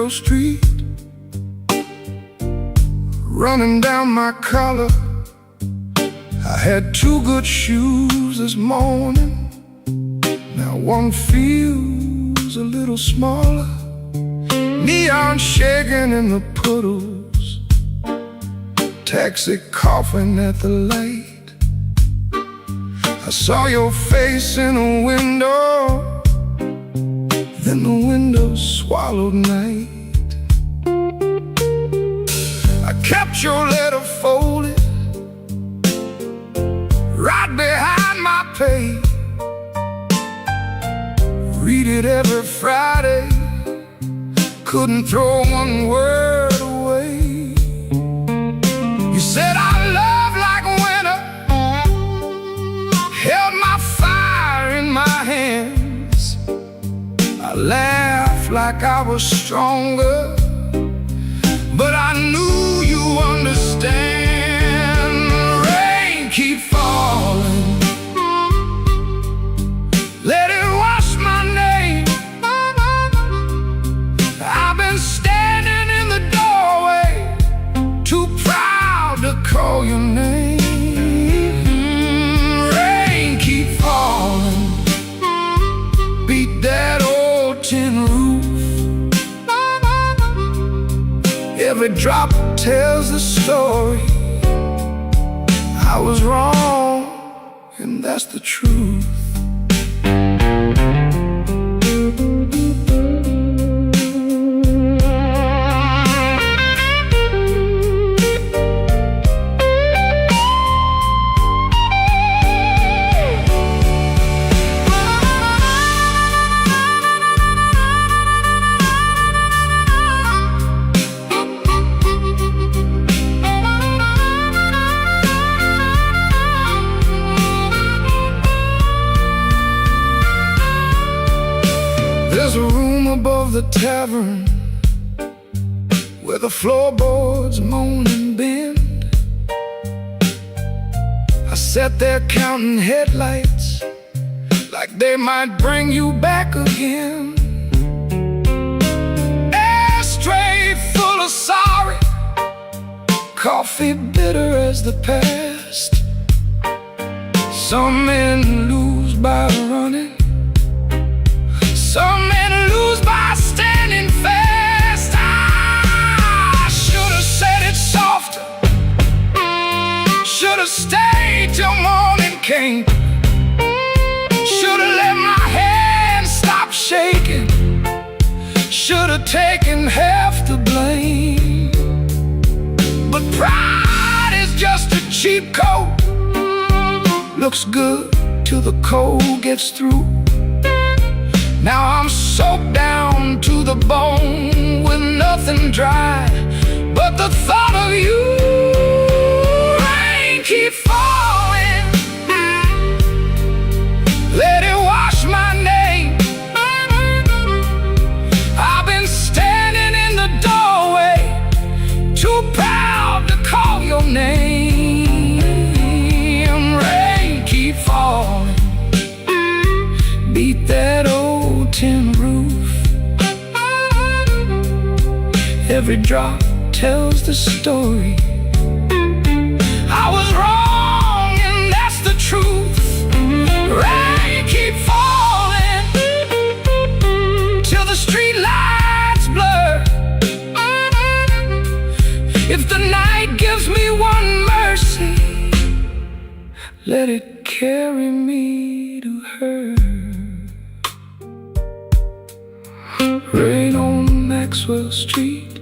Street, running down my collar. I had two good shoes this morning, now one feels a little smaller. Neon shaking in the puddles, taxi coughing at the light. I saw your face in a window, then the window swallowed night. I kept your letter folded right behind my page. Read it every Friday, couldn't throw one word away. You said our love like winter, held my fire in my hands. I laughed like I was stronger, but I knew you understand. The rain keep falling, let it wash my name. I've been standing in the doorway, too proud to call your name. Rain keep falling, beat that old tin roof. Every drop tells the story. I was wrong, and that's the truth. There's a room above the tavern where the floorboards moan and bend. I sat there counting headlights like they might bring you back again. Ashtray full of sorry, coffee bitter as the past. Some men lose by running, some men lose by standing fast. to taking half the blame. But pride is just a cheap coat. Looks good till the cold gets through. Now I'm soaked down to the bone with nothing dry but the thought of you. Rain keep falling, let it wash my name. I've been standing in the doorway, too proud to call your name. Rain keep falling, beat that old tin roof. Every drop tells the story. I was wrong and that's the truth. Rain keep falling till the street lights blur. If the night gives me one mercy, let it carry me to her. Rain on Maxwell Street,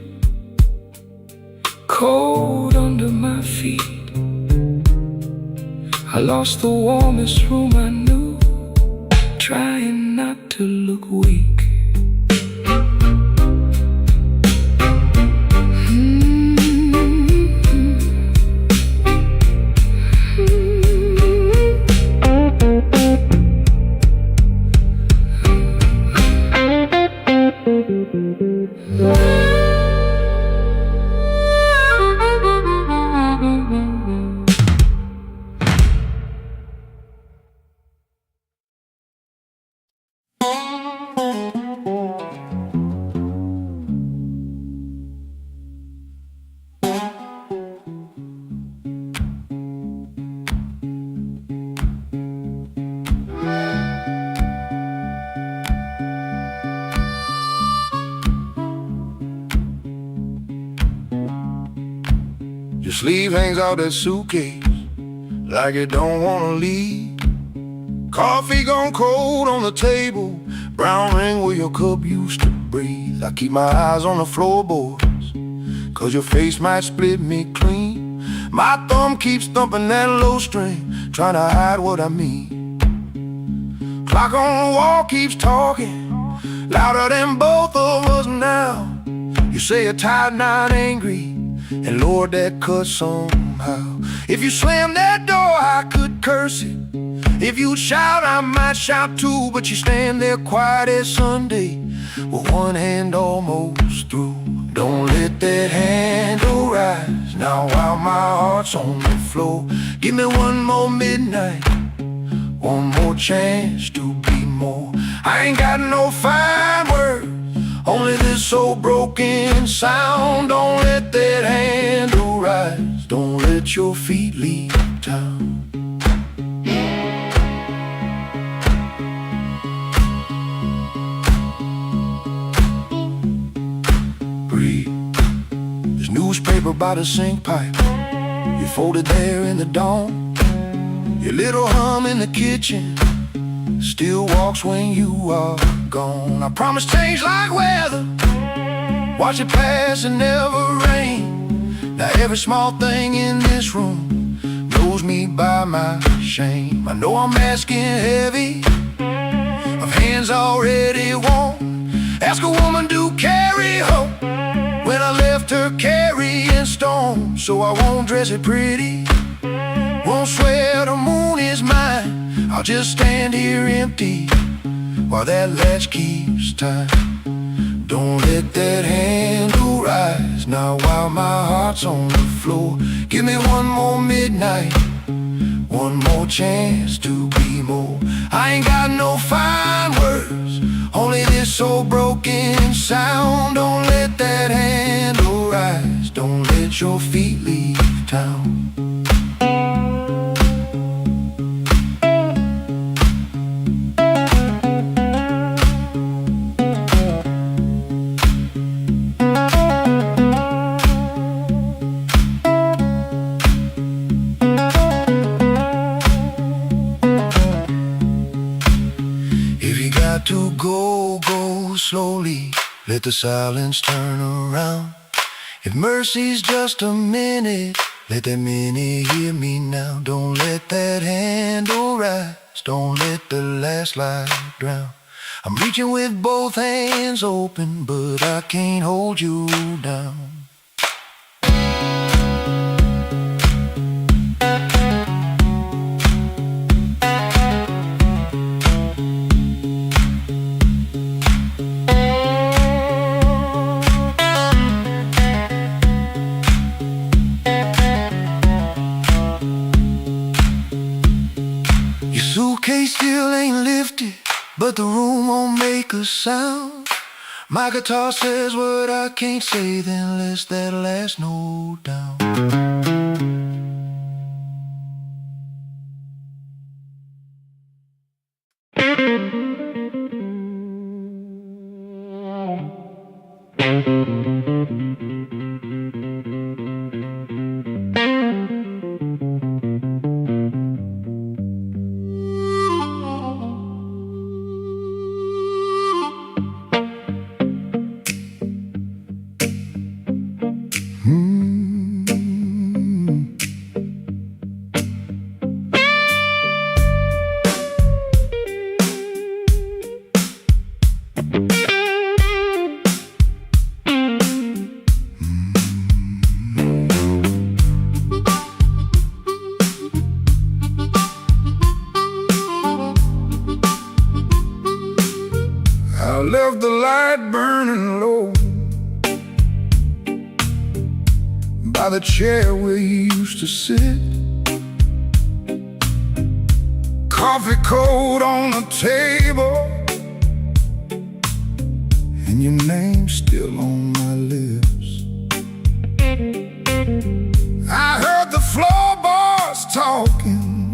cold under my feet. I lost the warmest room I knew, trying not to look weak. Your sleeve hangs out that suitcase like it don't wanna leave. Coffee gone cold on the table, brown ring where your cup used to breathe. I keep my eyes on the floorboards, cause your face might split me clean. My thumb keeps thumping that low string, trying to hide what I mean. Clock on the wall keeps talking, louder than both of us now. You say you're tired, not angry, and Lord, that cuts somehow. If you slam that door, I could curse it. If you shout, I might shout too. But you stand there quiet as Sunday, with one hand almost through. Don't let that handle rise now while my heart's on the floor. Give me one more midnight, one more chance to be more. I ain't got no fine words, only this old broken sound. Don't let that handle rise, don't let your feet leave town. Breathe. There's newspaper by the sink pipe, you folded there in the dawn. Your little hum in the kitchen still walks when you are gone. I promise change like weather, watch it pass and never rain. Now every small thing in this room knows me by my shame. I know I'm asking heavy of hands already warm. Ask a woman to carry hope when I left her carrying storm. So I won't dress it pretty, won't swear the moon is mine. I'll just stand here empty while that latch keeps time. Don't let that handle rise now while my heart's on the floor. Give me one more midnight, one more chance to be more. I ain't got no fine words, only this old broken sound. Don't let that handle rise, don't let your feet leave town. To go slowly, let the silence turn around. If mercy's just a minute, let that minute hear me now. Don't let that handle rise, don't let the last light drown. I'm reaching with both hands open, but I can't hold you down. Suitcase still ain't lifted, but the room won't make a sound. My guitar says what I can't say, then let's that last note down. I left the light burning low by the chair where you used to sit. Coffee cold on the table, and your name's still on my lips. I heard the floorboards talking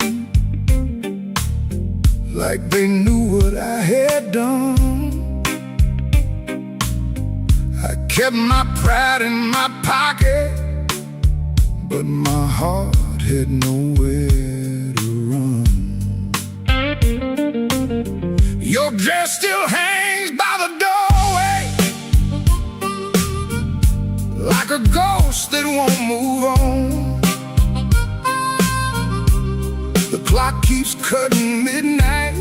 like they knew what I had done. I kept my pride in my pocket, but my heart had nowhere to run. Your dress still hangs by the doorway, like a ghost that won't move on. The clock keeps cutting midnight,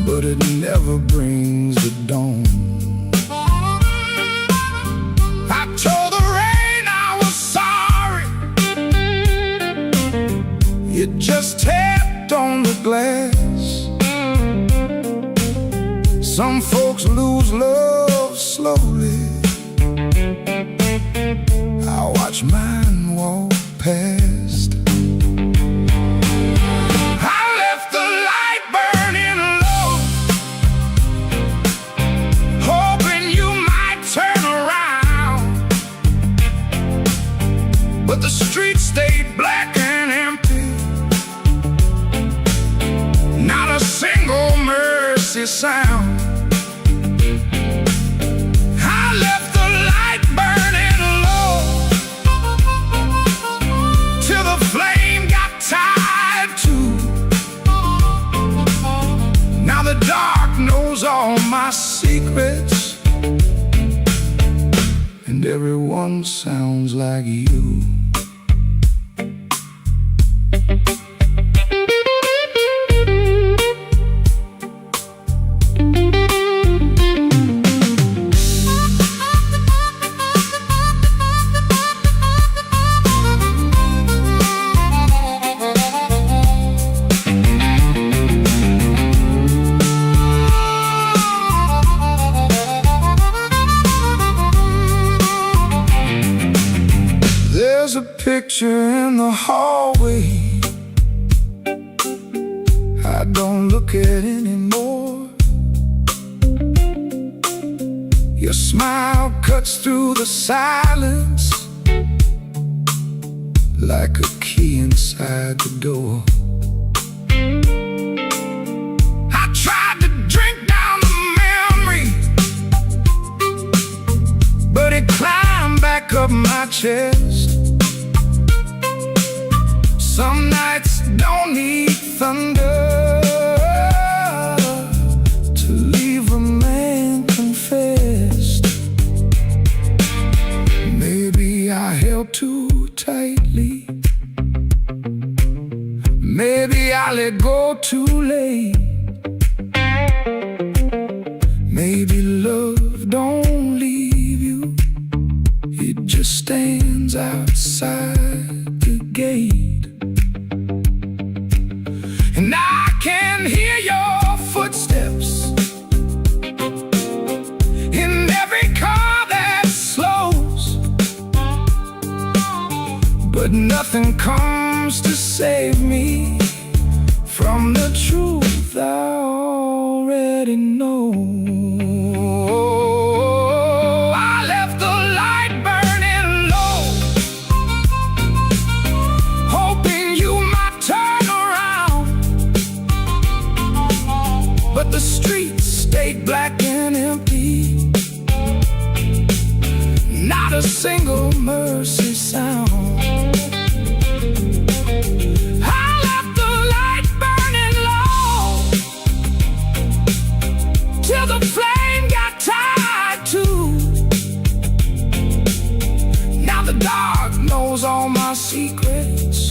but it never brings the dawn. I told the rain I was sorry, it just tapped on the glass. Some folks lose love slowly, I watch mine walk past. I left the light burning low, hoping you might turn around, but the street stayed black and empty, not a single mercy sound. I left the light burning low till the flame got tired too. Now the dark knows all my secrets, and everyone sounds like you. There's a picture in the hallway I don't look at anymore. Your smile cuts through the silence like a key inside the door. I tried to drink down the memories, but it climbed back up my chest. Some nights don't need thunder to leave a man stands outside the gate, and I can hear your footsteps in every car that slows, but nothing comes to save me from the truth I already know. I left the light burning low, hoping you might turn around, but the streets stayed black and empty, not a single mercy sound. The flame got tied too. Now the dark knows all my secrets,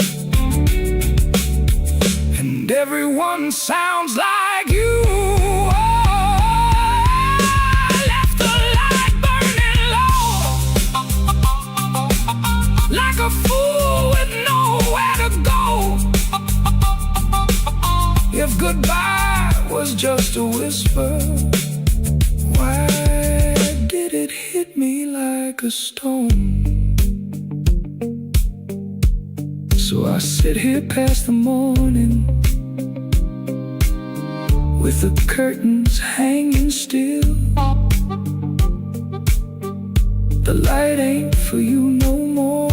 and everyone sounds like you. Oh, I left the light burning low, like a fool with nowhere to go. If goodbye was just a whisper, why did it hit me like a stone? So I sit here past the morning, with the curtains hanging still. The light ain't for you no more,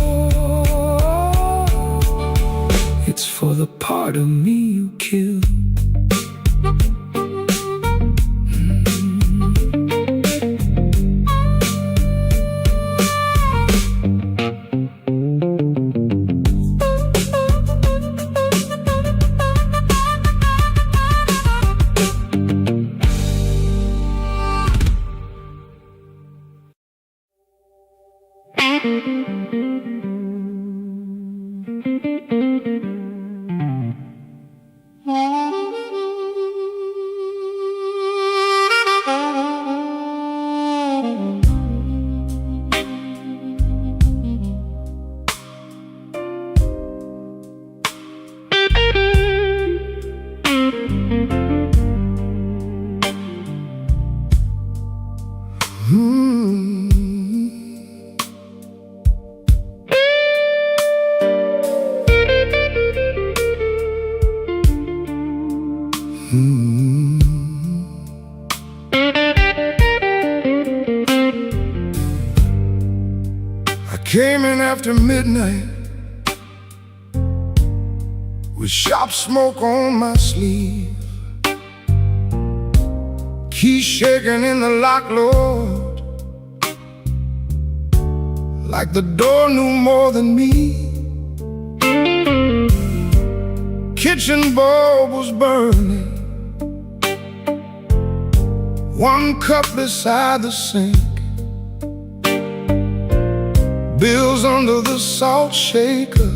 it's for the part of me you killed. I came in after midnight with sharp smoke on my sleeve, keys shaking in the lock, Lord, like the door knew more than me. Kitchen bulb was burning, one cup beside the sink, bills under the salt shaker,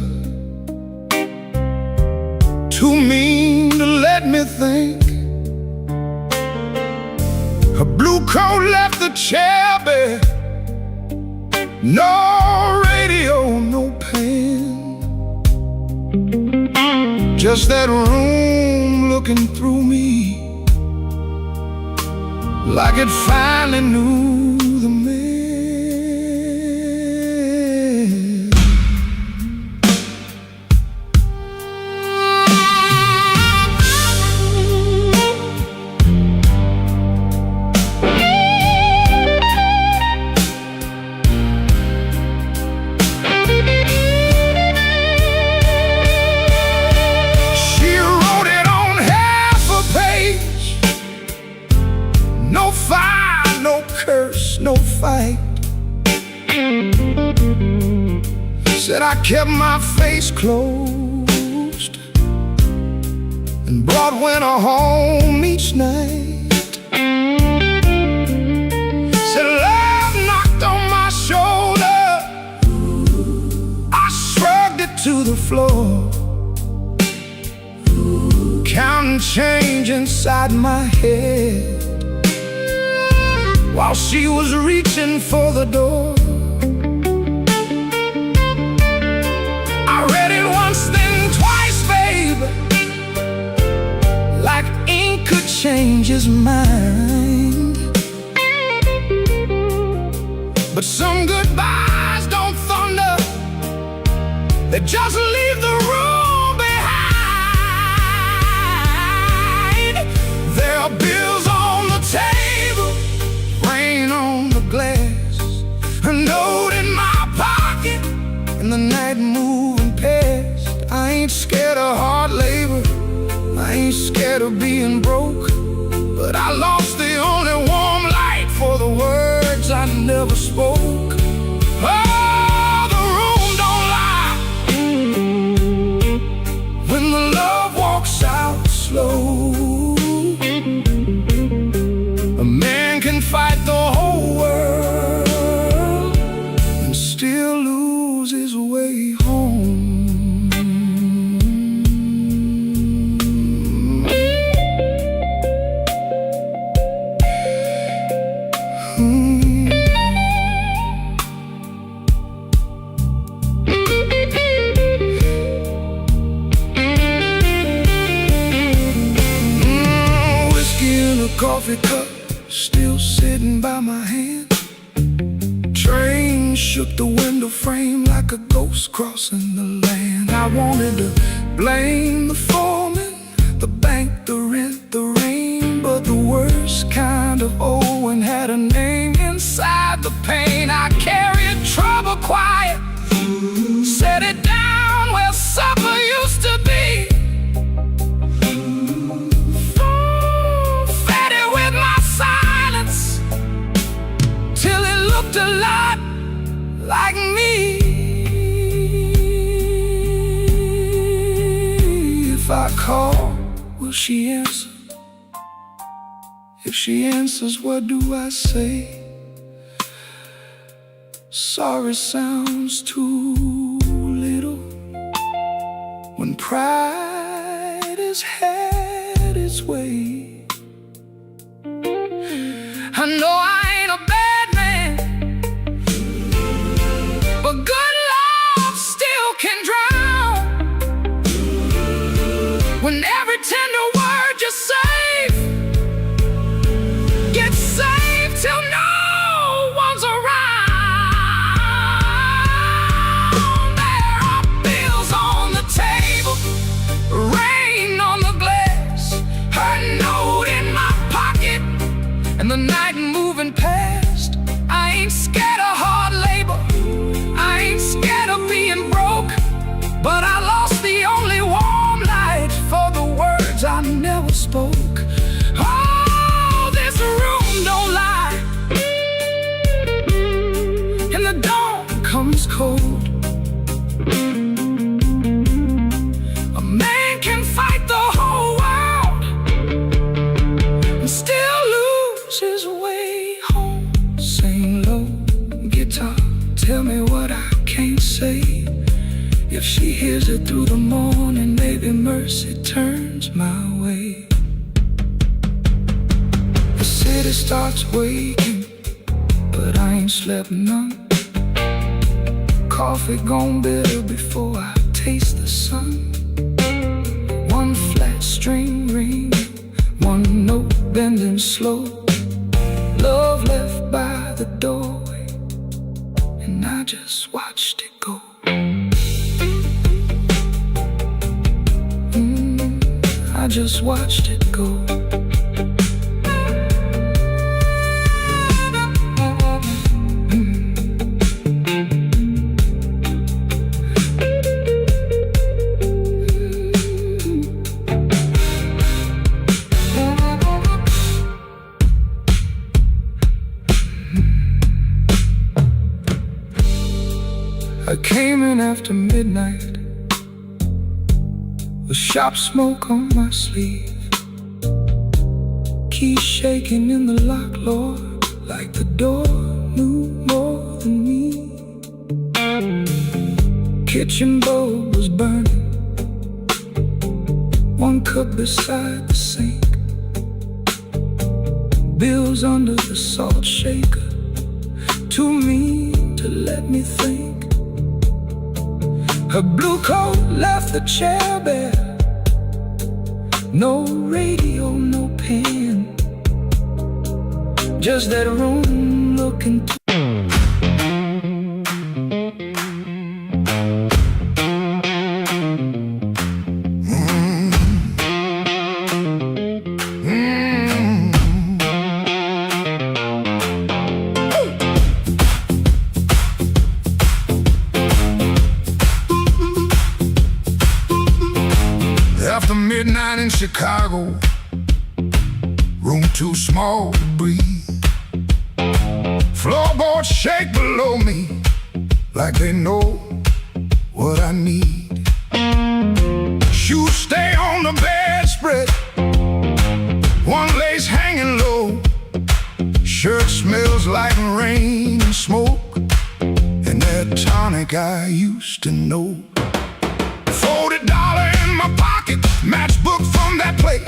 too mean to let me think. A blue coat left the chair bare, no radio, no pen, just that room looking through me like it finally knew the man. She wrote it on half a page, no fire, no curse, no fight. Said I kept my face closed and brought winter home each night. Said love knocked on my shoulder, I shrugged it to the floor, counting change inside my head while she was reaching for the door. change his mind. But some goodbyes don't thunder, they just leave the room behind. There are bills on the table, rain on the glass, a note in my pocket, and the night moving past. I ain't scared of hard labor, I ain't scared of being broke, but I lost the only warm light for the words I never spoke. Oh, the room don't lie when the love walks out slow. A man can fight the whole world and still lose his way home. Coffee cup still sitting by my hand. Train shook the window frame like a ghost crossing the land. I wanted to blame the foreman, the bank, the rent, the rain, but the worst kind of Owen had a name inside the pain. I carried trouble quiet, set it down where supper used to be. A lot like me. If I call, will she answer? If she answers, what do I say? Sorry sounds too little when pride has had its way. I know I ain't a bad man, but good love still can drown. When every tender word you save gets saved till no one's around. There are bills on the table, rain on the glass, her note in my pocket, and the night moving past. I ain't scared of hard labor, I ain't scared of being broke, but I lost the only warm light for the words I never spoke. Oh, this room don't lie, and the dawn comes cold. A man can fight the whole world and still lose his way home. Sing low, guitar, tell me what I can't say. If she hears it through the morning, maybe mercy turns my way. The city starts waking, but I ain't slept none. Coffee gone bitter before I taste the sun. One flat string ring, one note bending slow. Love left by the doorway, and I just watched it go. I just watched it go. I came in after midnight with shop smoke on my sleeve, keys shaking in the lock, Lord, like the door knew more than me. Kitchen bulb was burning, one cup beside the sink, bills under the salt shaker, too mean to let me think. Her blue coat left the chair bare, No radio, no pen, just that room looking After midnight in Chicago, room too small to breathe. Floorboards shake below me like they know what I need. Shoes stay on the bedspread, one lace hanging low. Shirt smells like rain and smoke, and that tonic I used to know. $40 in my pocket, matchbook from that place.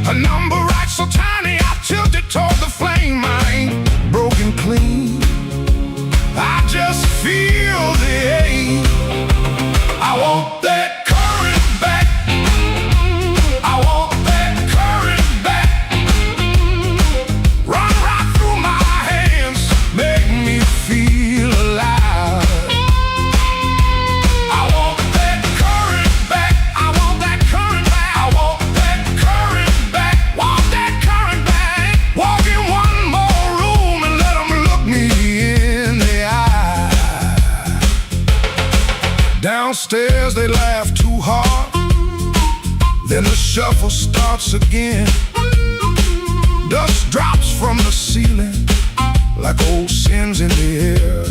A number right so tiny, I tilted toward the flame. I ain't broken clean, I just feel the ache. I want that current back, I want that current back. Run right through my hands, make me feel alive. I want that current back, I want that current back, I want that current back, want that current back. Walk in one more room and let them look me in the eye. Downstairs they laugh too hard, then the shuffle starts again. Dust drops from the ceiling like old sins in the air.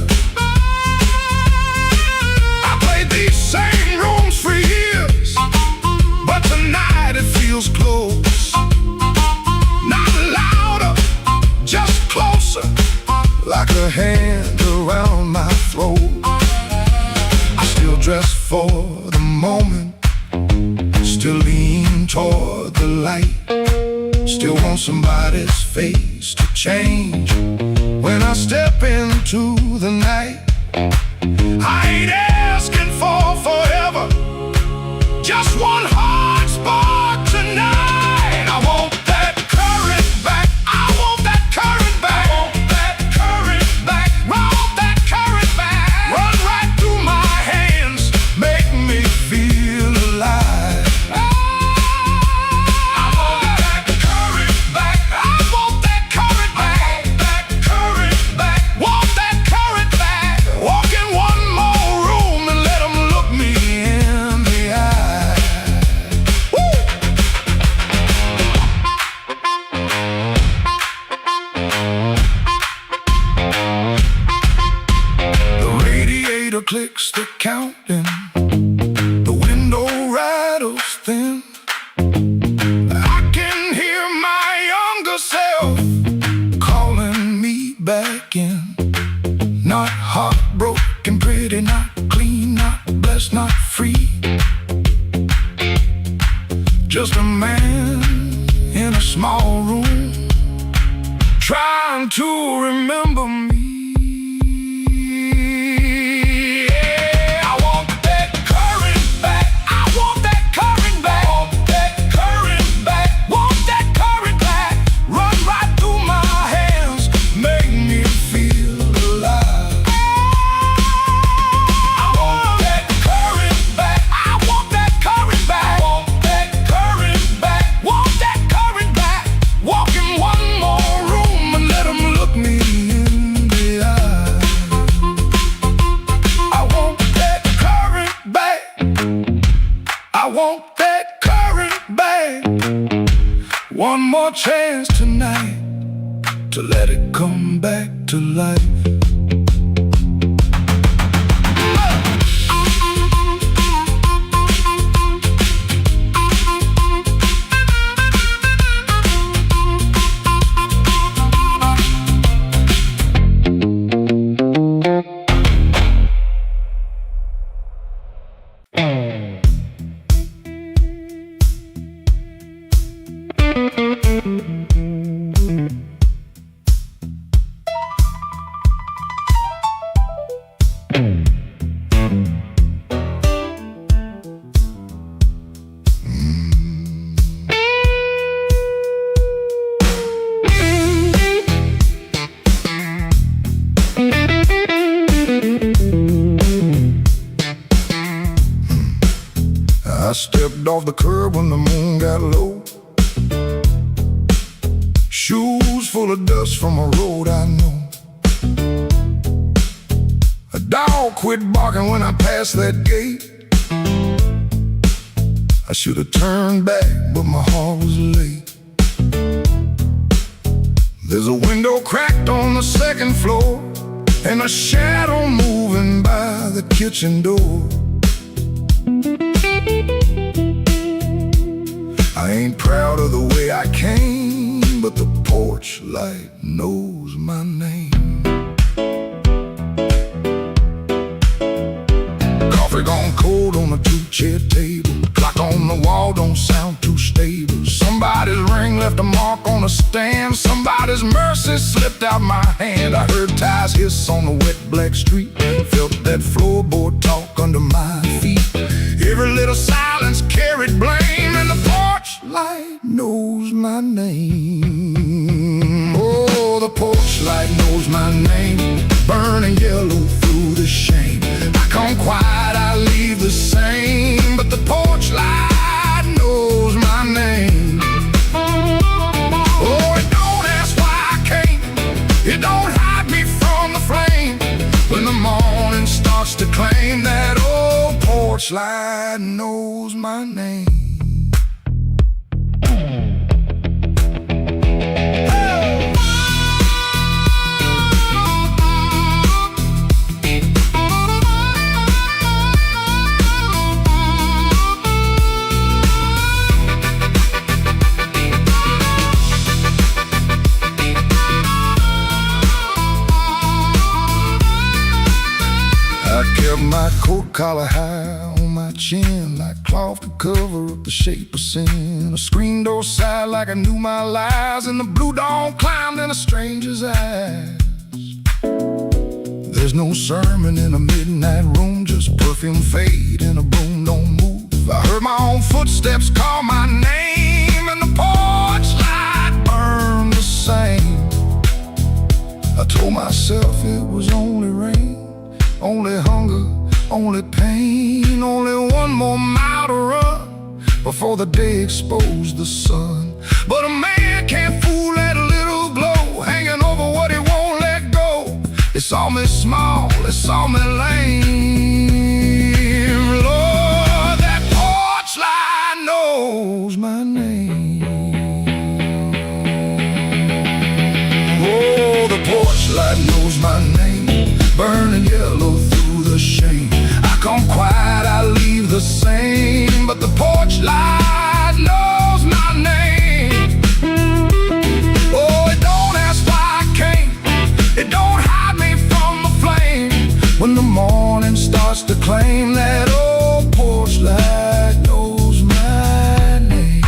I played these same rooms for years, but tonight it feels close. Not louder, just closer, like a hand around my throat. I still dress for the moment, still lean toward the light, still want somebody's face to change when I step into the night. I ain't asking for forever, just one hard spark tonight. I want that current back, I want that current back, I want that current back, I want that current back. Run right through my hands, make me feel alive. I want that current back, I want that current back, that current back, want that current back. Walk in one more room and let them look me in the eye. Woo! The radiator clicks the counting, the window rattles thin. I can hear my younger self calling me back in. Not heartbroken, pretty, not clean, not blessed, not free. Just a man in a small room, trying to remember me. Yeah, I want that current back, I want that current back, want that current back, want that current back. Run right through my hands, make me feel alive. I want that current back, I want that current back, want that current back, want that current back. Walk in one more room and let them look me in the eye. I want that current back, I want that current back. One more chance tonight to let it come back to life. stepped off the curb when the moon got low. Shoes full of dust from a road I know. A dog quit barking when I passed that gate. I should have turned back, but my heart was late. There's a window cracked on the second floor, and a shadow moving by the kitchen door. I ain't proud of the way I came, but the porch light knows my name. Coffee gone cold on a two-chair table. Clock on the wall don't sound too stable. Somebody's ring left a mark on a stand. Somebody's mercy slipped out my hand. I heard tires hiss on the wet black street. Felt that floorboard talk under my feet. Every little silence carried blame, and the porch light knows my name. Oh, the porch light knows my name. Burning yellow through the shame. I come quiet, I leave the same, but the porch light knows my name. Oh, it don't ask why I came. It don't hide me from the flame. When the morning starts to claim, that old porch light knows my name. I kept my coat collar high on my chin, like cloth to cover up the shape of sin. A screen door side like I knew my lies, and the blue dawn climbed in a stranger's eyes. There's no sermon in a midnight room, just perfume fade and a broom don't move. I heard my own footsteps call my name, and the porch light burned the same. I told myself it was only rain, only hunger, only pain, only one more mile to run before the day exposed the sun. But a man can't fool that little glow hanging over what he won't let go. They saw me small, they saw me lame. Lord, that porch light knows my name. Oh, the porch light knows my name. Burning yellow through the shame. I come quiet, I leave the same, but the porch light knows my name. Oh, it don't ask why I came. It don't hide me from the flame. When the morning starts to claim, that old porch light knows my name.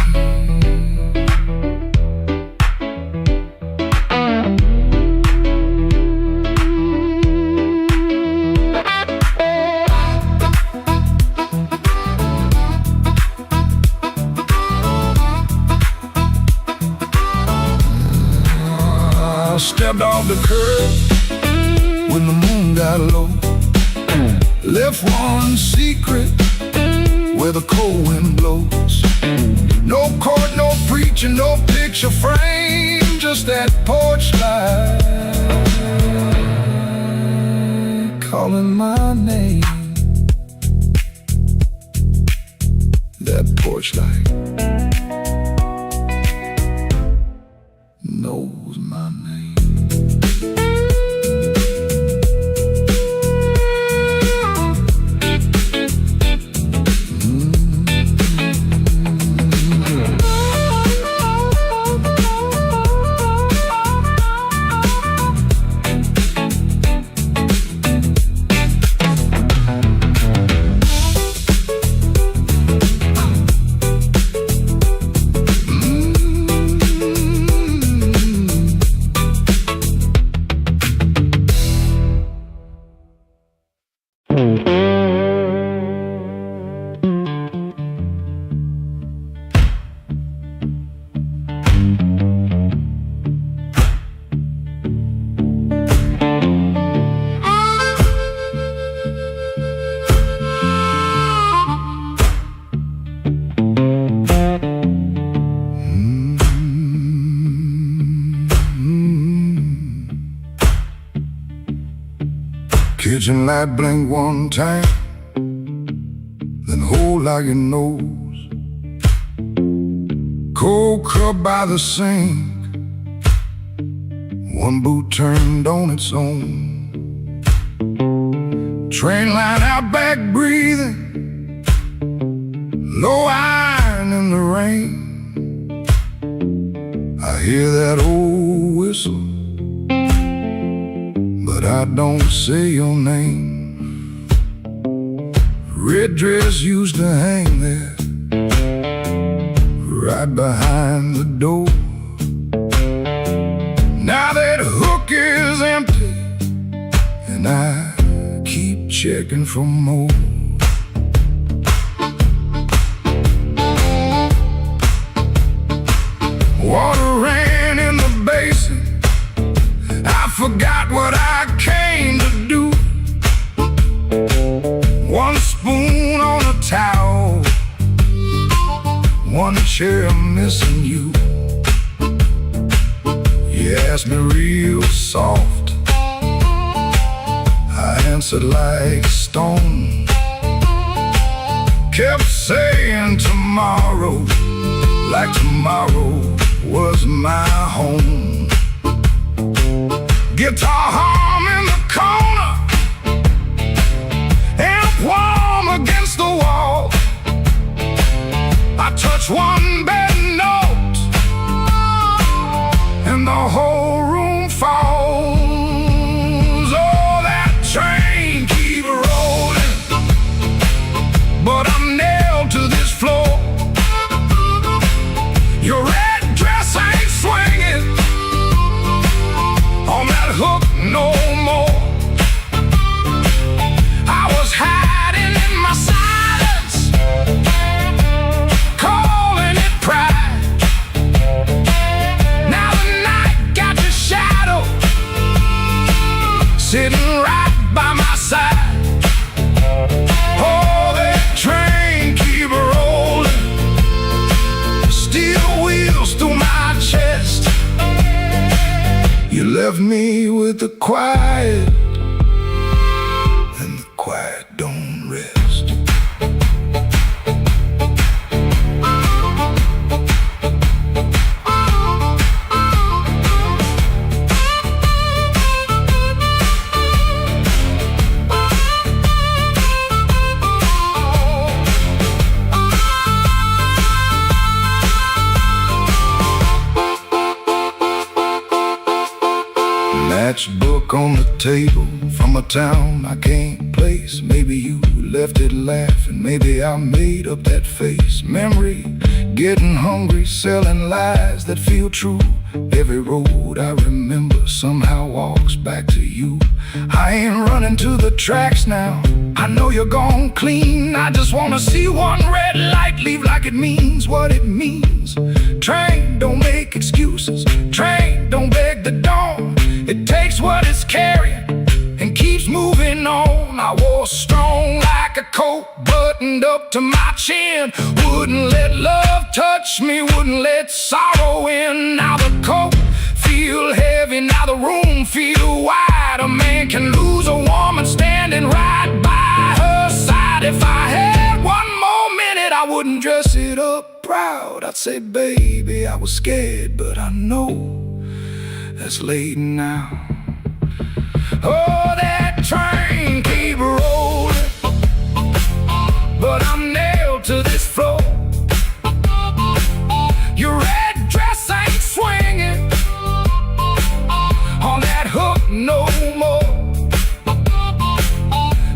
I stepped off the curb when the moon got low. Left one secret where the cold wind blows. No court, no preacher, no picture frame, just that porch light calling my name. That porch light knows my name. Kitchen light blink one time, then hold like your nose. Cold cup by the sink, one boot turned on its own. Train line out back breathing, low iron in the rain. I hear that old whistle, but I don't say your name. Red dress used to hang there, right behind the door. Now that hook is empty, and I keep checking for more. Water ran in the basin, I forgot what I came to do. One spoon on a towel, one chair missing you. You asked me real soft, I answered like stone. Kept saying tomorrow, like tomorrow was my home. Guitar hum in the corner, amp warm against the wall. I touch one bad note, and the whole room falls. Oh, that train keep rolling, but I'm nailed to this floor. Your red dress ain't swinging on that hook no more. I was hiding in my silence, calling it pride. Now the night got your shadow sitting right by my side. Oh, that train keep rolling, steel wheels through my chest. You left me with the quiet, and the quiet don't rest. Matchbook on the table from a town I can't place. Maybe you left it laughing, maybe I made up that face. Memory, getting hungry, selling lies that feel true. Every road I remember somehow walks back to you. I ain't running to the tracks now, I know you're gone clean. I just wanna see one red light, leave like it means what it means. Train, don't make excuses. Train, don't beg the dawn. It takes what it's carrying and keeps moving on. I was strong like a coat, buttoned up to my chin. Wouldn't let love touch me, wouldn't let sorrow in. Now the coat feel heavy, now the room feel wide. A man can lose a woman standing right by her side. If I had one more minute, I wouldn't dress it up proud. I'd say, baby, I was scared, but I know that's late now. Oh, that train keep rolling, but I'm nailed to this floor. Your red dress ain't swinging on that hook no more.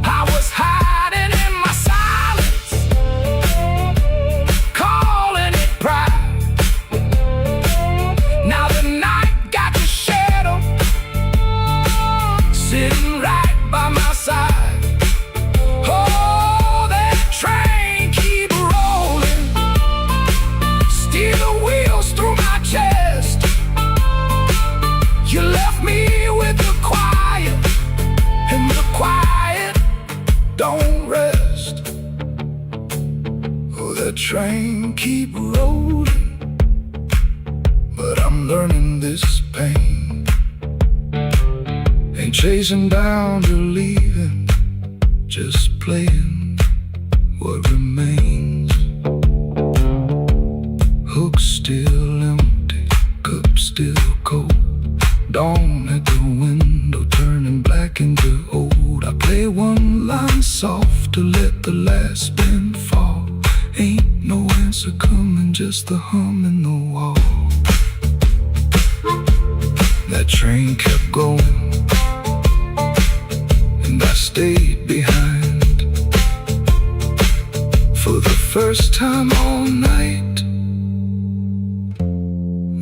I was hiding in my silence, calling it pride. Now the night got your shadow sitting right by my side. Oh, that train keep rolling, steel wheels through my chest. You left me with the quiet, and the quiet don't rest. Oh, that train keep rolling, but I'm learning this pain. Ain't chasing down your leaving, just playing what remains. Hook still empty, cup still cold. Dawn at the window turning black into old. I play one line soft to let the last spin fall. Ain't no answer coming, just the hum in the wall. That train kept going, and I stayed behind. For the first time all night,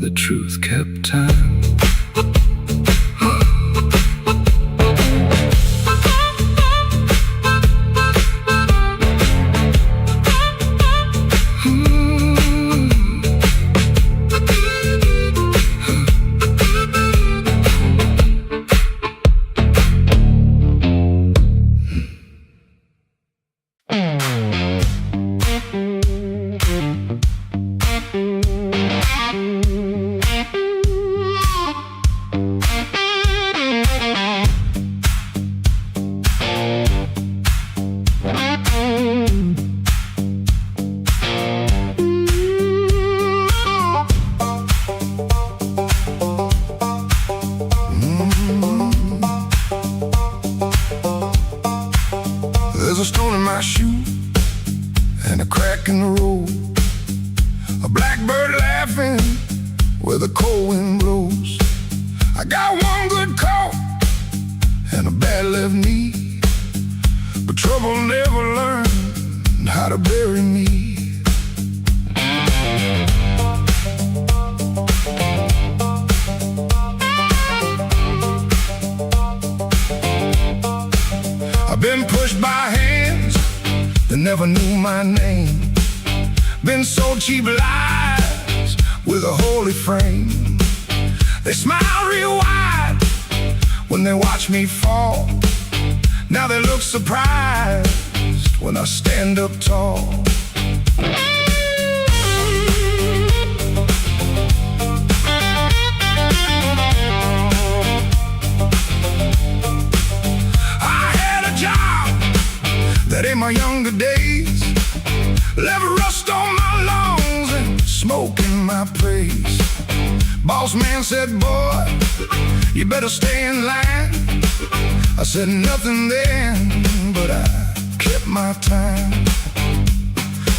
the truth kept time. There's a stone in my shoe and a crack in the road. A blackbird laughing where the cold wind blows. I got one good coat and a bad left knee, but trouble never learned how to bury me. I've been pushed by hands that never knew my name. Been sold cheap lies with a holy frame. They smile real wide when they watch me fall. Now they look surprised when I stand up tall. That in my younger days left rust on my lungs and smoke in my praise. Boss man said, boy, you better stay in line. I said nothing then, but I kept my time.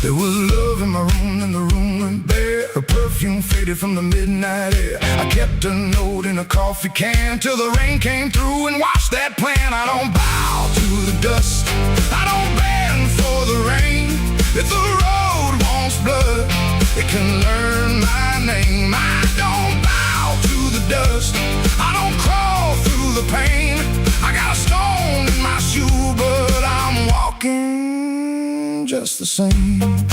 There was love in my room and the room went bare. Her perfume faded from the midnight air. I kept a note in a coffee can till the rain came through and washed that plan. I don't bow to the dust, I don't bend for the rain. If the road wants blood, it can learn my name. I don't bow to the dust, I don't crawl through the pain. I got a stone in my shoe, but I'm walking just the same.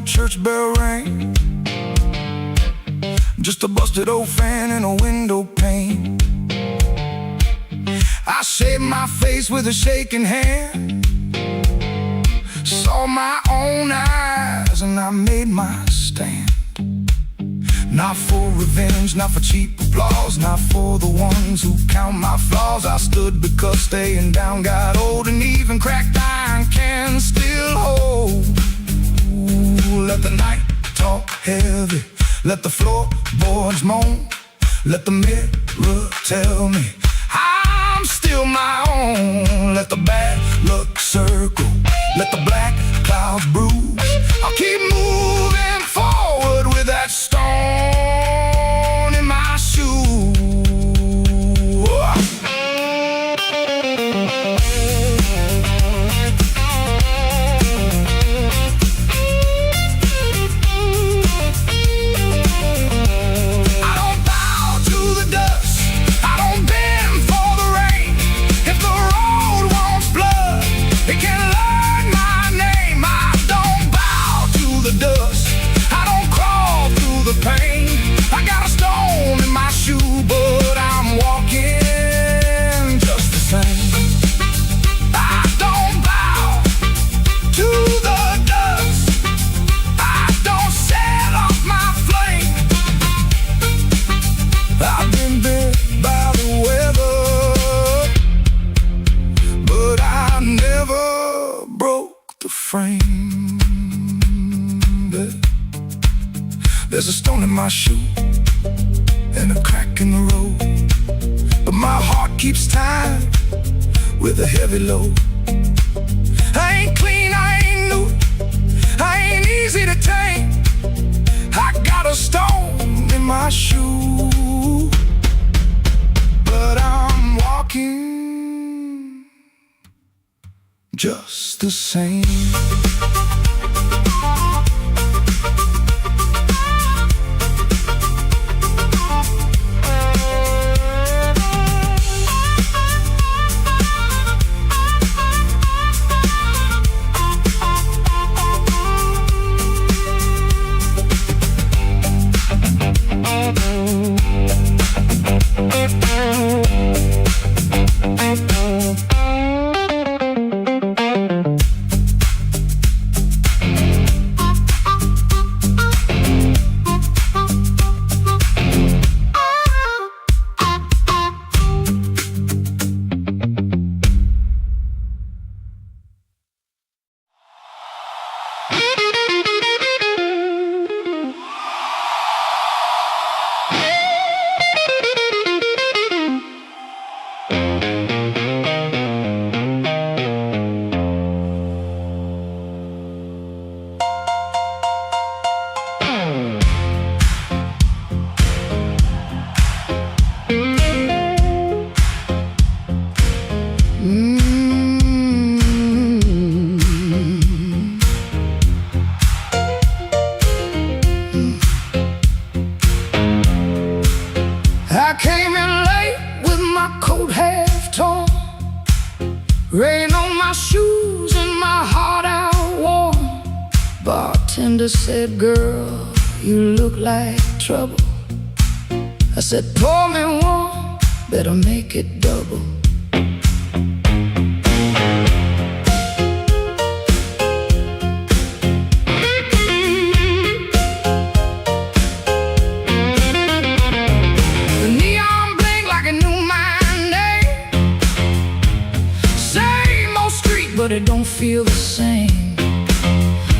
Church bell rang, just a busted old fan in a window pane. I shaved my face with a shaking hand, saw my own eyes and I made my stand. Not for revenge, not for cheap applause, not for the ones who count my flaws. I stood because staying down got old, and even cracked iron can still hold. Let the night talk heavy, let the floorboards moan, let the mirror tell me I'm still my own. Let the bad luck circle, let the black clouds bruise. I'll keep moving forward with that stone in my shoe. I don't bow to the dust, I don't bend for There's a stone in my shoe and a crack in the road, but my heart keeps time with a heavy load. I ain't clean, I ain't new, I ain't easy to tame. I got a stone in my shoe, but I'm walking just the same. I came in late with my coat half torn, rain on my shoes and my heart out warm. Bartender said, "Girl, you look like trouble." I said, "Pour me one, better make it double." But it don't feel the same.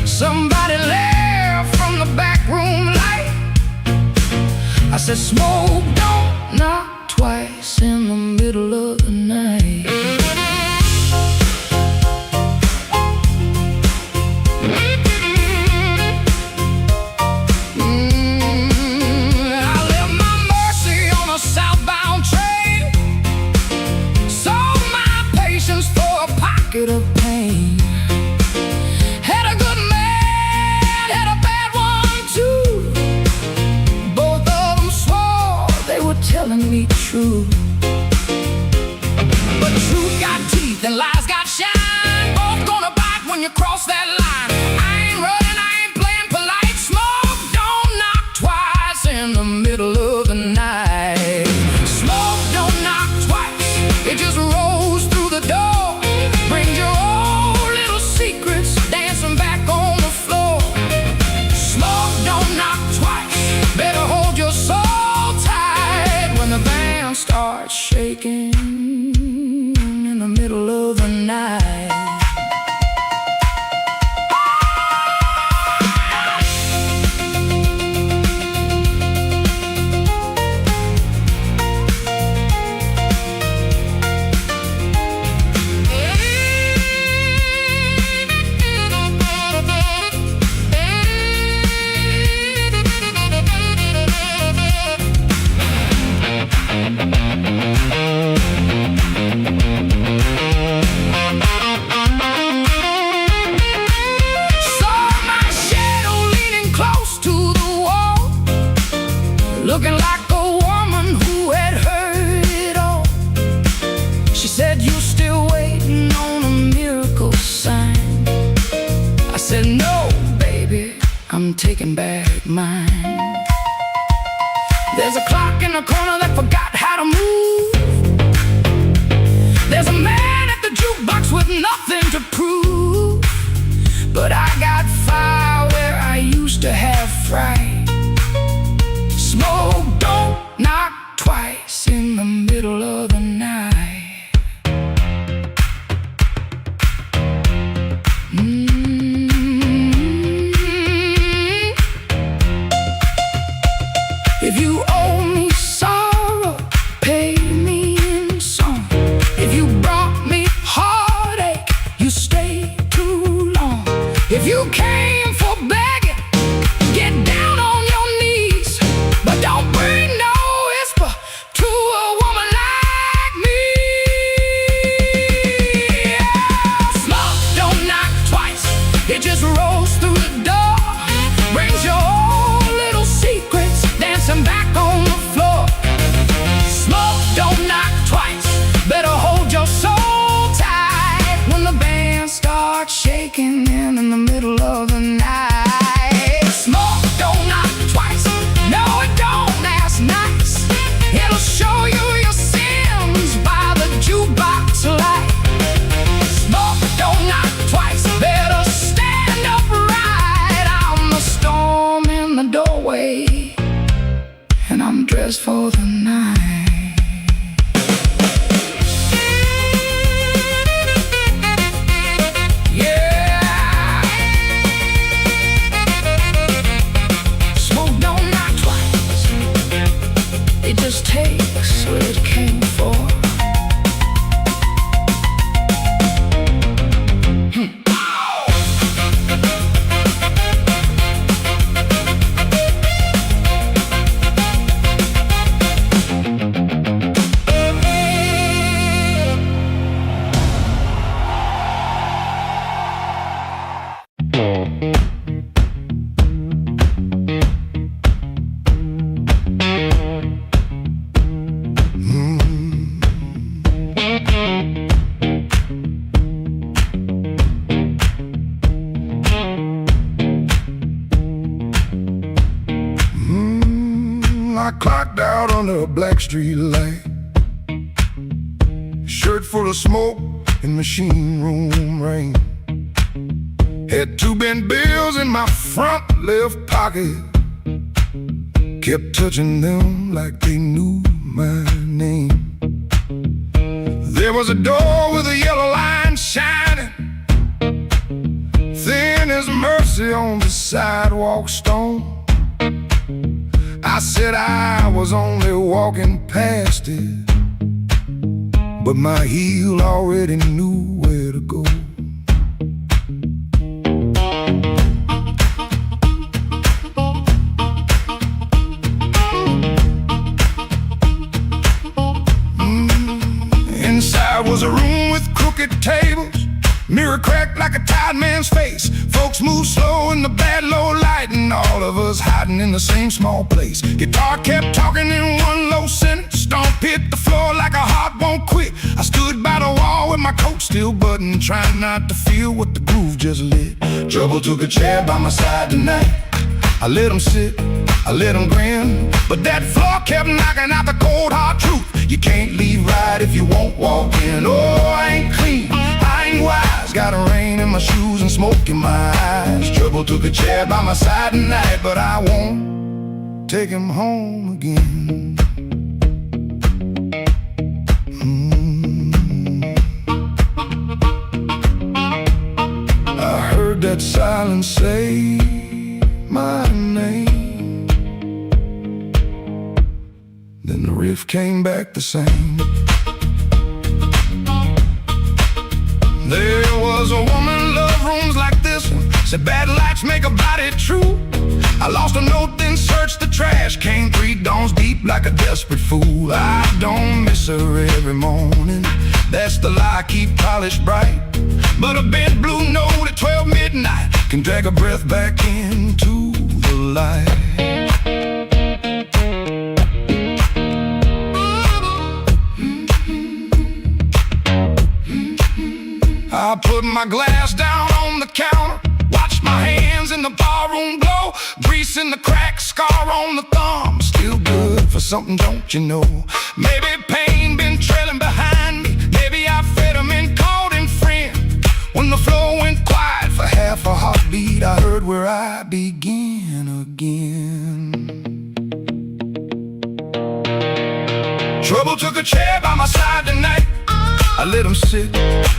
Somebody left from the back room light. I said, "Smoke don't knock twice in the middle of the night." I left my Mercy on a southbound train, sold my patience for a pocket of pain. Had a good man, had a bad one too. Both of them swore they were telling me true. But truth got teeth and lies got shine. Both gonna bite when you cross that line. I ain't running, I ain't playing polite. Smoke don't knock twice in the middle of the night. Smoke don't knock twice, it just rolls through the door. Brings your old little secrets dancing back on the floor. Smoke don't knock twice, better hold your soul tight when the band starts shaking in the middle of the night. Looking like a woman who had heard it all. She said, "You still waiting on a miracle sign?" I said, "No, baby, I'm taking back mine." There's a clock in the corner that forgot how to move. There's a man at the jukebox with nothing to prove. But I got fire where I used to have fright. Smoke don't knock twice in the middle of the night. If you owe me sorrow, pay me in song. If you brought me heartache, you stayed too long. If you came for begging, get down on your knees. But don't bring no whisper to a woman like me. Smoke don't knock twice, it just rolls through the door. Brings your old little secrets dancing back on the floor. Smoke don't knock twice, better hold your soul tight when the band starts shaking in the middle of the night. Smoke don't knock twice, no it don't, that's nice. It'll show you your sins by the jukebox light. Smoke don't knock twice, better stand upright. I'm the storm in the doorway, and I'm dressed for the night. Yeah. Smoke don't knock twice, it just takes what it came for. I clocked out under a black street light, shirt full of smoke and machine room rain. Had 2 bent bills in my front left pocket, kept touching them like they knew my name. There was a door with a yellow line shining, thin as mercy on the sidewalk stone. I said I was only walking past it, but my heel already knew where to go. Inside was a room with crooked tables, mirror cracked like a tired man's face. Folks move slow in the bad low light, and all of us hiding in the same small place. Guitar kept talking in one low sentence, stomp hit the floor like a heart won't quit. I stood by the wall with my coat still buttoned, trying not to feel what the groove just lit. Trouble took a chair by my side tonight. I let him sit, I let him grin, but that floor kept knocking out the cold hard truth. You can't leave right if you won't walk in. Oh, I ain't clean, I ain't wise, got a rain in my shoes and smoke in my eyes. Trouble took a chair by my side tonight, but I won't take him home again. I heard that silence say my name, then the riff came back the same. There was a woman, love rooms like this one, said bad lights make a body true. I lost a note, then searched the trash, came 3 dawns deep like a desperate fool. I don't miss her every morning, that's the lie I keep polished bright. But a bent blue note at 12 midnight can drag a breath back into the light. I put my glass down on the counter, watched my hands in the barroom glow, grease in the crack, scar on the thumb, still good for something, don't you know? Maybe pain been trailing behind me, maybe I fed him and called him friend. When the floor went quiet for half a heartbeat, I heard where I begin again. Trouble took a chair by my side tonight. I let him sit,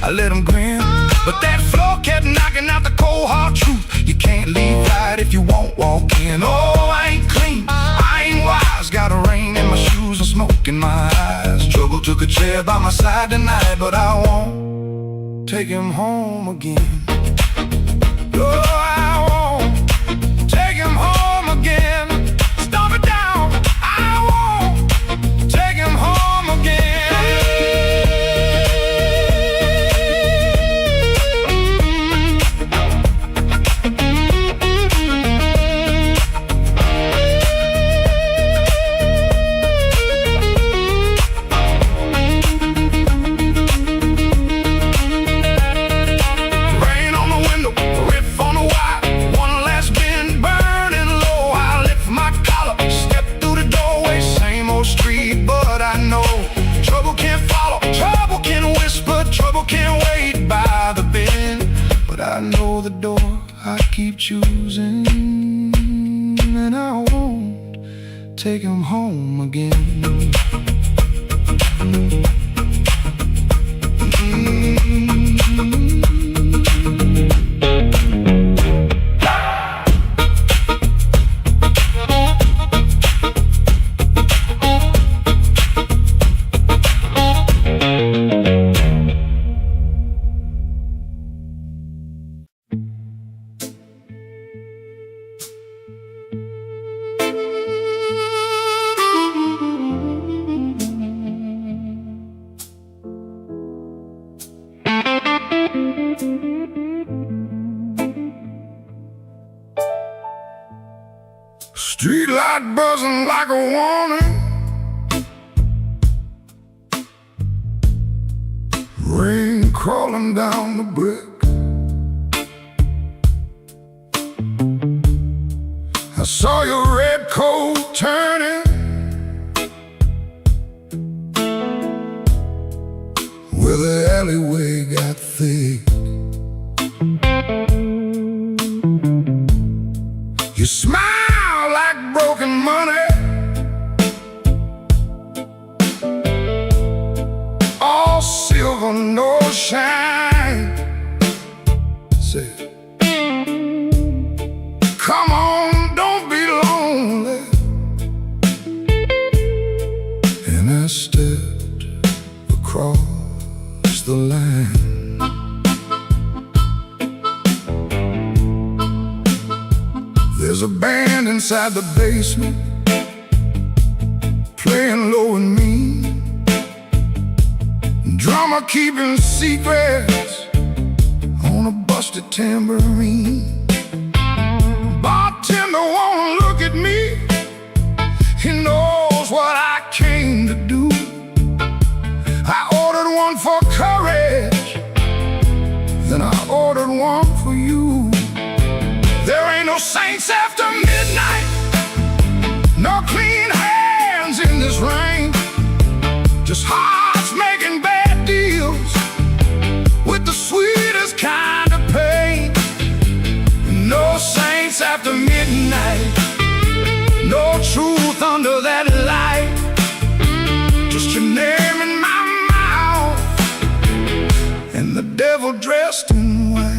I let him grin, but that floor kept knocking out the cold hard truth. You can't leave right if you won't walk in. Oh, I ain't clean, I ain't wise, in my eyes. Trouble took a chair by my side tonight, but I won't take him home again. Oh, I won't take him home again. Stomp it down. I won't take him home again. I know the door I keep choosing, and I won't take him home again. Street light buzzing like a warning, rain crawling down the brick. I saw your red coat turning where the alleyway got thick. You smile like broken money, all silver, no shine. Say, come on, don't be lonely. And I stepped across the line. There's a band inside the basement playing low and mean, drummer keeping secrets on a busted tambourine. Bartender won't look at me, he knows what I came to do. I ordered one for courage, then I ordered one for you. There ain't no saints after midnight, no clean hands in this rain, just hearts making bad deals with the sweetest kind of pain. No saints after midnight, no truth under that light, just your name in my mouth and the devil dressed in white.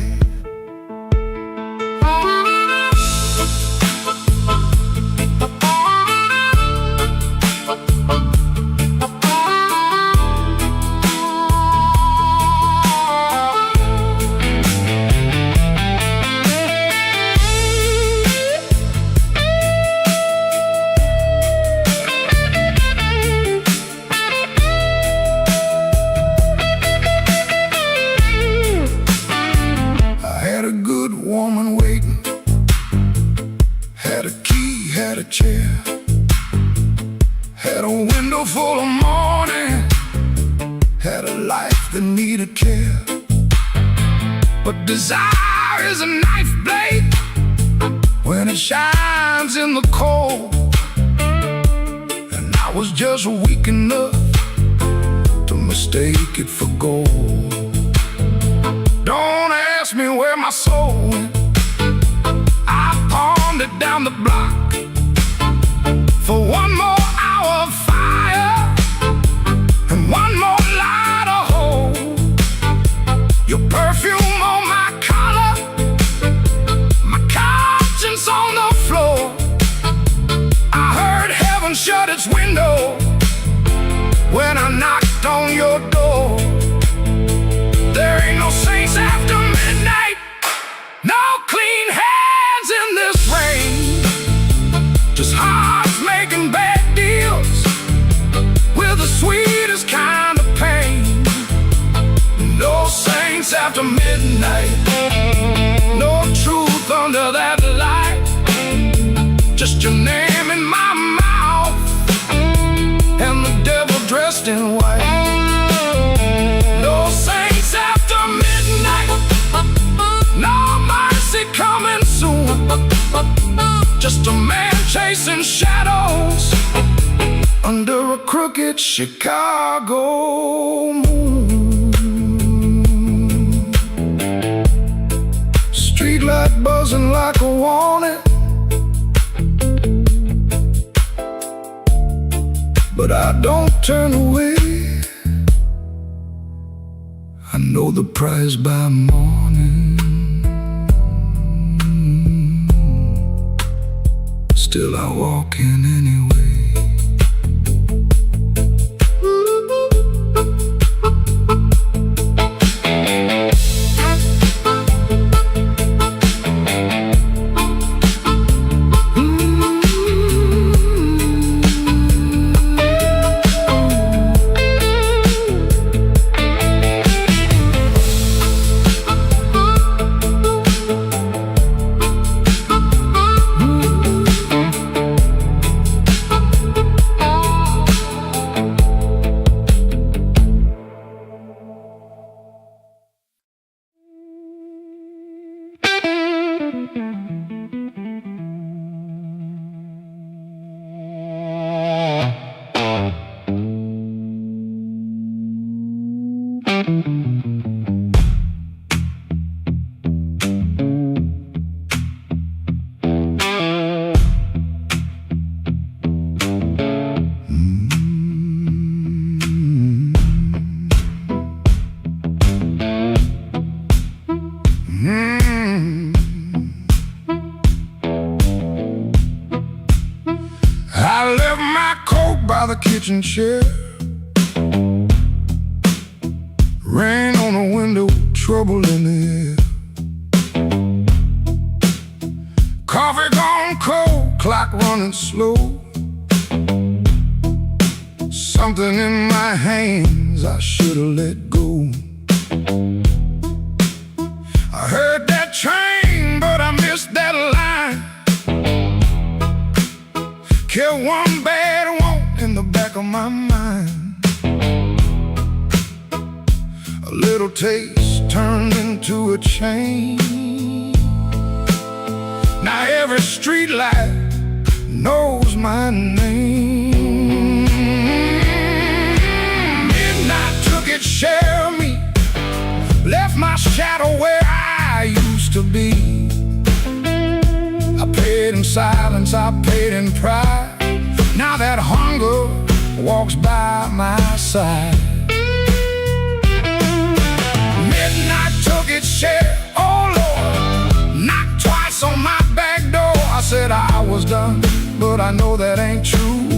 Woman waiting, had a key, had a chair, had a window full of morning, had a life that needed care. But desire is a knife blade when it shines in the cold, and I was just weak enough to mistake it for gold. Don't ask me where my soul went, I pawned it down the block for one more hour of fire and one more light of hope. Your perfume on my collar, my conscience on the floor. I heard heaven shut its window when I knocked on your door. There ain't no saints after midnight, no clean hands in this rain. Just hearts making bad deals with the sweetest kind of pain. No saints after midnight, no truth under that light. Just your name in my mouth and the devil dressed in white. No saints after midnight, no mercy coming soon. Just a man chasing shadows under a crooked Chicago moon. Streetlight buzzing like a warning, but I don't turn away. I know the prize by morning. Still I walk in anyway. I left my coat by the kitchen chair. Rain on the window, trouble in the air. Coffee gone cold, clock running slow. Something in my hands I should've let go. I heard that train, but I missed that line. Killed one bad want in the back of my mind. A little taste turned into a chain. Now every street light knows my name. Midnight took its share of me, left my shadow where I used to be. I paid in silence, I paid in pride. Now that hunger walks by my side. Midnight took its share, oh Lord, knocked twice on my back door. I said I was done, but I know that ain't true.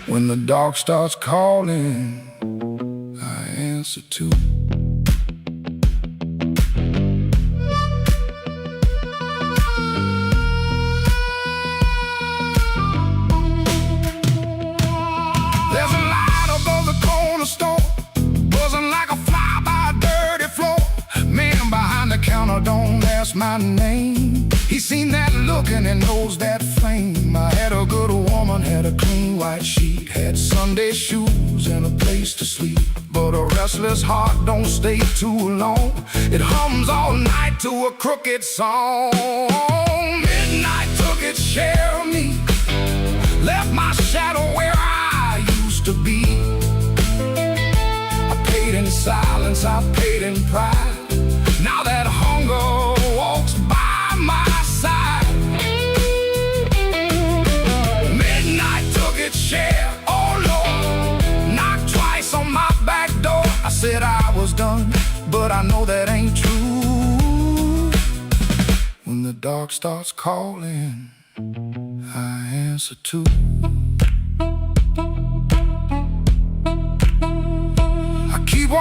When the dark starts calling, I answer too. There's a light above the corner store, buzzing like a fly by a dirty floor. Man behind the counter don't ask my name. He seen that look and he knows that flame. I had a good woman, had a clean white sheet, had Sunday shoes and a place to sleep. But a restless heart don't stay too long. It hums all night to a crooked song. Midnight took its share of me, left my shadow where I used to be. I paid in silence, I paid in pride. Now that hunger walks by my side. Midnight took its share, oh Lord, knocked twice on my back door. I said I was done, but I know that ain't true. When the dark starts calling, I answer too.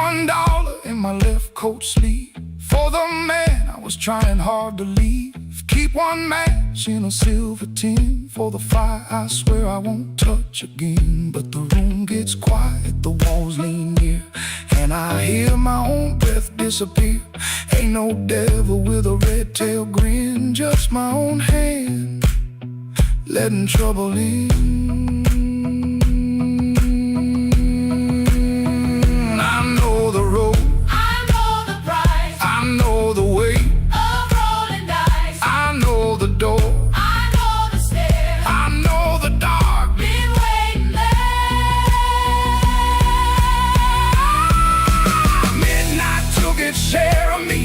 $1 in my left coat sleeve for the man I was trying hard to leave. Keep one match in a silver tin for the fire I swear I won't touch again. But the room gets quiet, the walls lean near, and I hear my own breath disappear. Ain't no devil with a red tail grin, just my own hand letting trouble in. I know the road, I know the price I know the way, of rolling dice. I know the door, I know the stairs, I know the dark. been waiting there. Midnight took its share of me,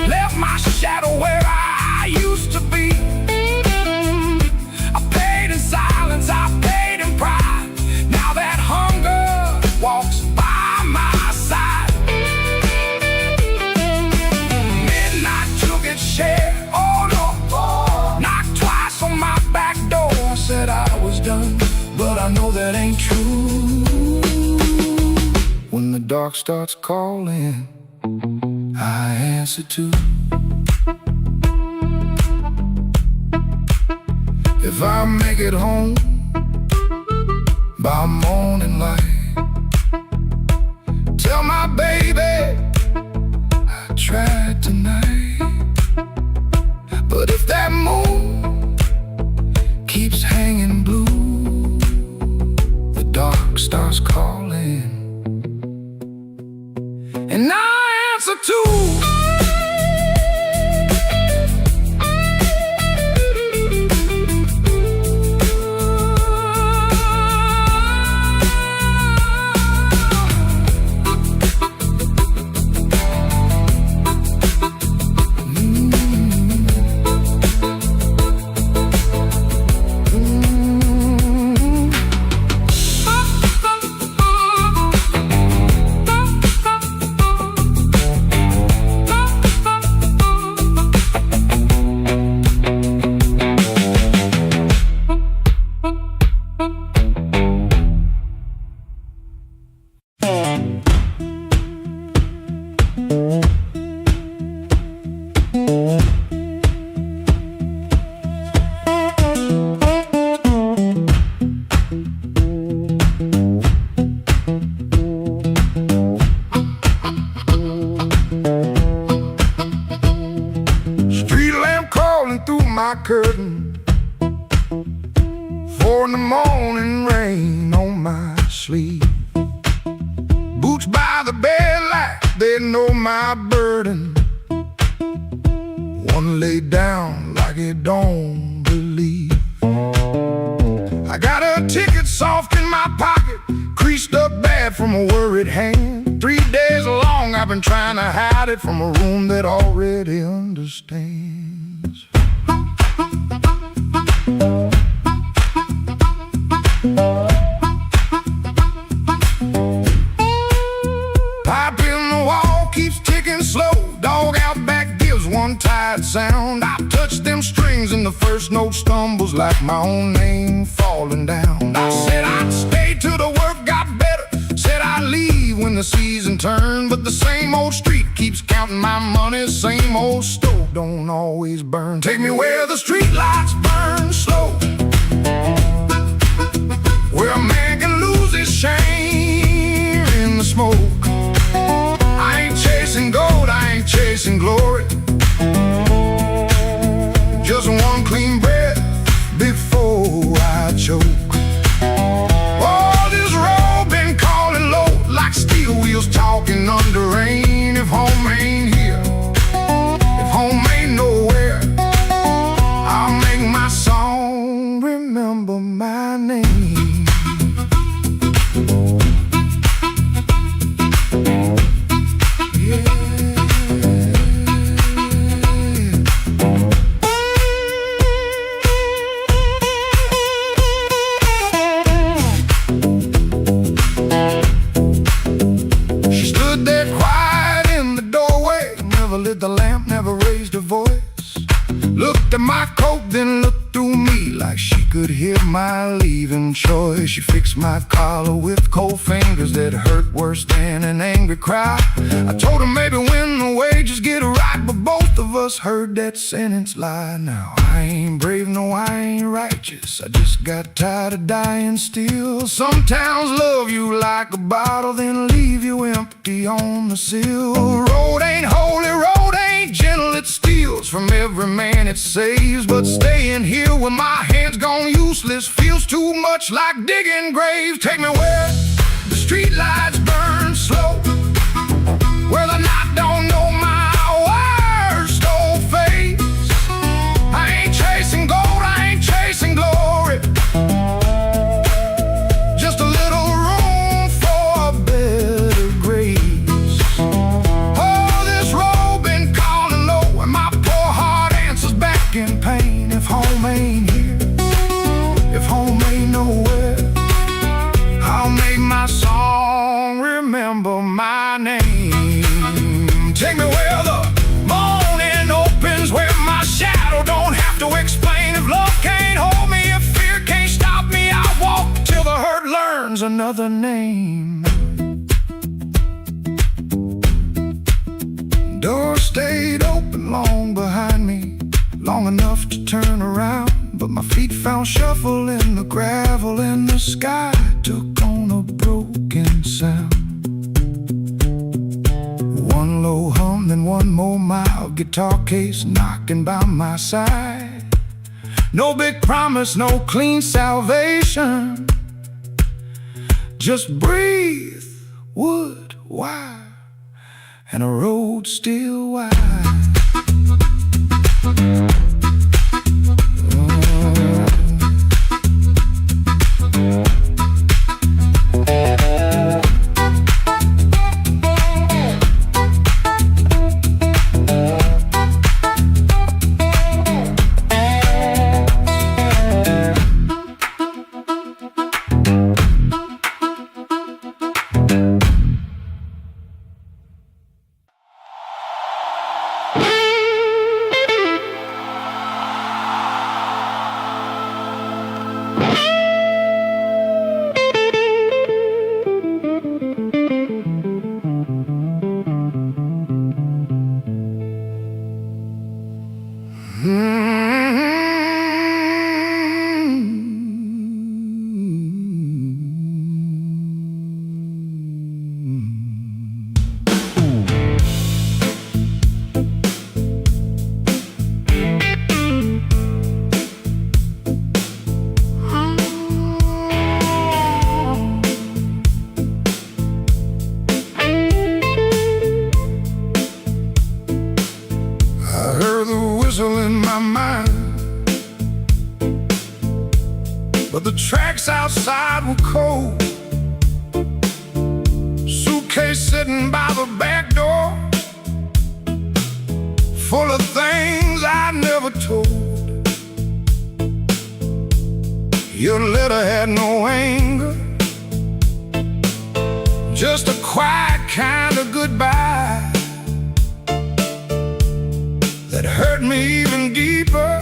left my shadow where I used to be. I paid in silence, I paid in pride. Now that hunger walks by my side. Midnight took its share, oh no. Knocked twice on my back door. I said I was done, but I know that ain't true. When the dark starts calling, I answer too. If I make it home by morning light, tell my baby I tried tonight. But if that moon keeps hanging blue, the dark starts calling, and I answer too. My curtain, 4 in the morning, rain on my sleeve. Boots by the bed like they know my burden. One laid down like it don't believe. I got a ticket soft in my pocket, creased up bad from a worried hand. 3 days long I've been trying to hide it from a room that already understands. Pipe in the wall keeps ticking slow. Dog out back gives one tired sound. I touch them strings and the first note stumbles like my own name falling down. I said I'd stay till the work got better, said I'd leave when the season turned. But the same old street keeps counting my money, same old stove don't always burn. Take me where the street lights burn slow, where a man can lose his shame in the smoke. I ain't chasing gold, I ain't chasing glory, just one clean breath before I choke. Oh, this road been calling low like steel wheels talking under rain. If home ain't here, if home ain't nowhere, I'll make my song remember my name. she could hear my leaving choice. She fixed my collar with cold fingers that hurt worse than an angry cry. I told her maybe when the wages get right, but both of us heard that sentence lie. Now I ain't brave, no I ain't righteous, I just got tired of dying still. Some towns love you like a bottle, then leave you empty on the sill. Road ain't holy, road ain't gentle, it steals from every man it saves. But staying here with my hands gone useless feels too much like digging graves. Take me where the street lights burn slow, where the night don't know my worst old face. I ain't chasing gold, I ain't chasing glory, just a little room for a better grace. Oh, this road been calling low, and my poor heart answers back in pain. If home ain't here, if home ain't nowhere, I'll make my song remember my name. Take me where the morning opens, where my shadow don't have to explain. If love can't hold me, if fear can't stop me, I'll walk till the hurt learns another name. Door stayed open long behind me, long enough to turn around, but my feet found shuffle in the gravel, and the sky took on a broken sound. One low hum, then one more mild guitar case knocking by my side. No big promise, no clean salvation, just breathe, wood, wire, and a road still wide. In my mind, but the tracks outside were cold. Suitcase sitting by the back door, full of things I never told. Your letter had no anger, just a quiet kind of goodbye that hurt me even deeper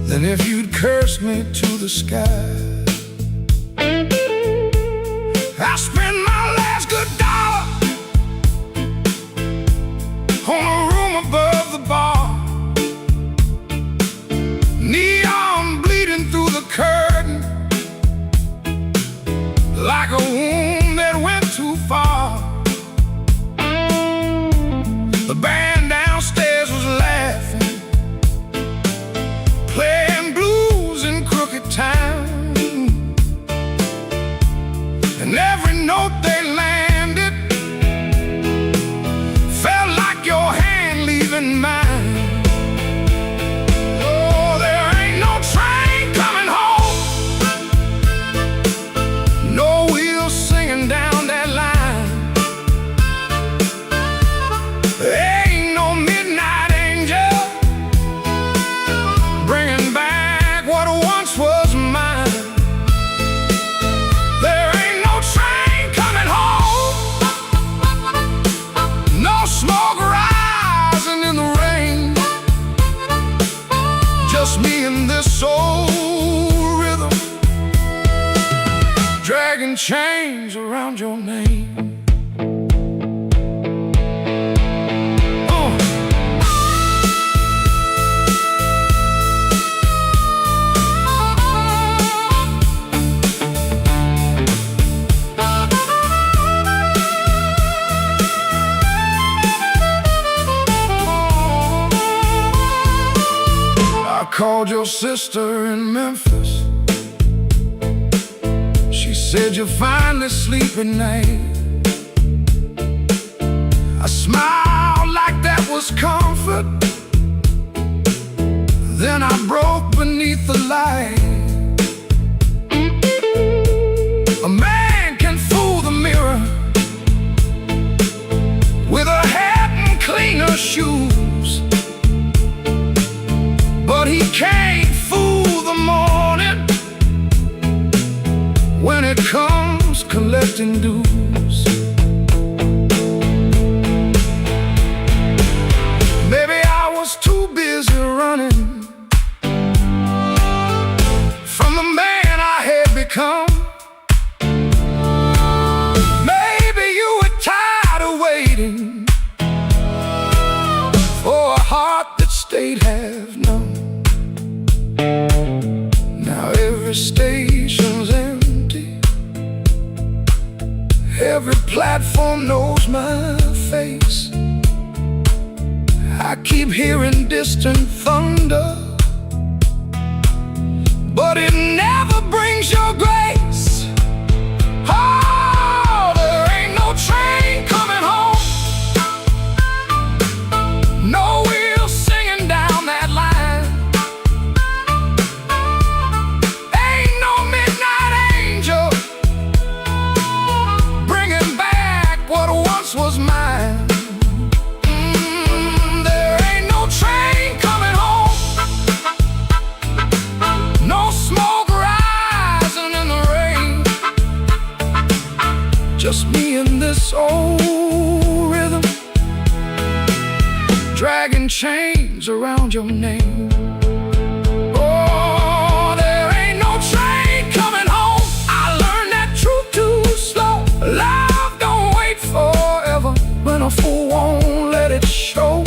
than if you'd cursed me to the sky. I spent my last good dollar on a room above the bar, neon bleeding through the curtain like a wound that went too far. The band downstairs was laughing, playing blues in crooked time, and every note they this soul rhythm, dragging chains around your name. Called your sister in Memphis. She said you finally sleep at night. I smiled like that was comfort. Then I broke beneath the light. A man can fool the mirror with a hat and cleaner shoes, but he can't fool the morning when it comes collecting dues. Maybe I was too busy running from the man I had become. Maybe you were tired of waiting for a heart that stayed half numb. Now every station's empty, every platform knows my face. I keep hearing distant thunder, but it never brings your grace. Oh, there ain't no train coming home, no wheels singing down that line. Ain't no midnight angel bringing back what once was mine. There ain't no train coming home, no smoke rising in the rain. Just me and this old rhythm, dragging chains around your name. Oh, there ain't no train coming home. I learned that truth too slow. Love don't wait forever when a fool won't let it show.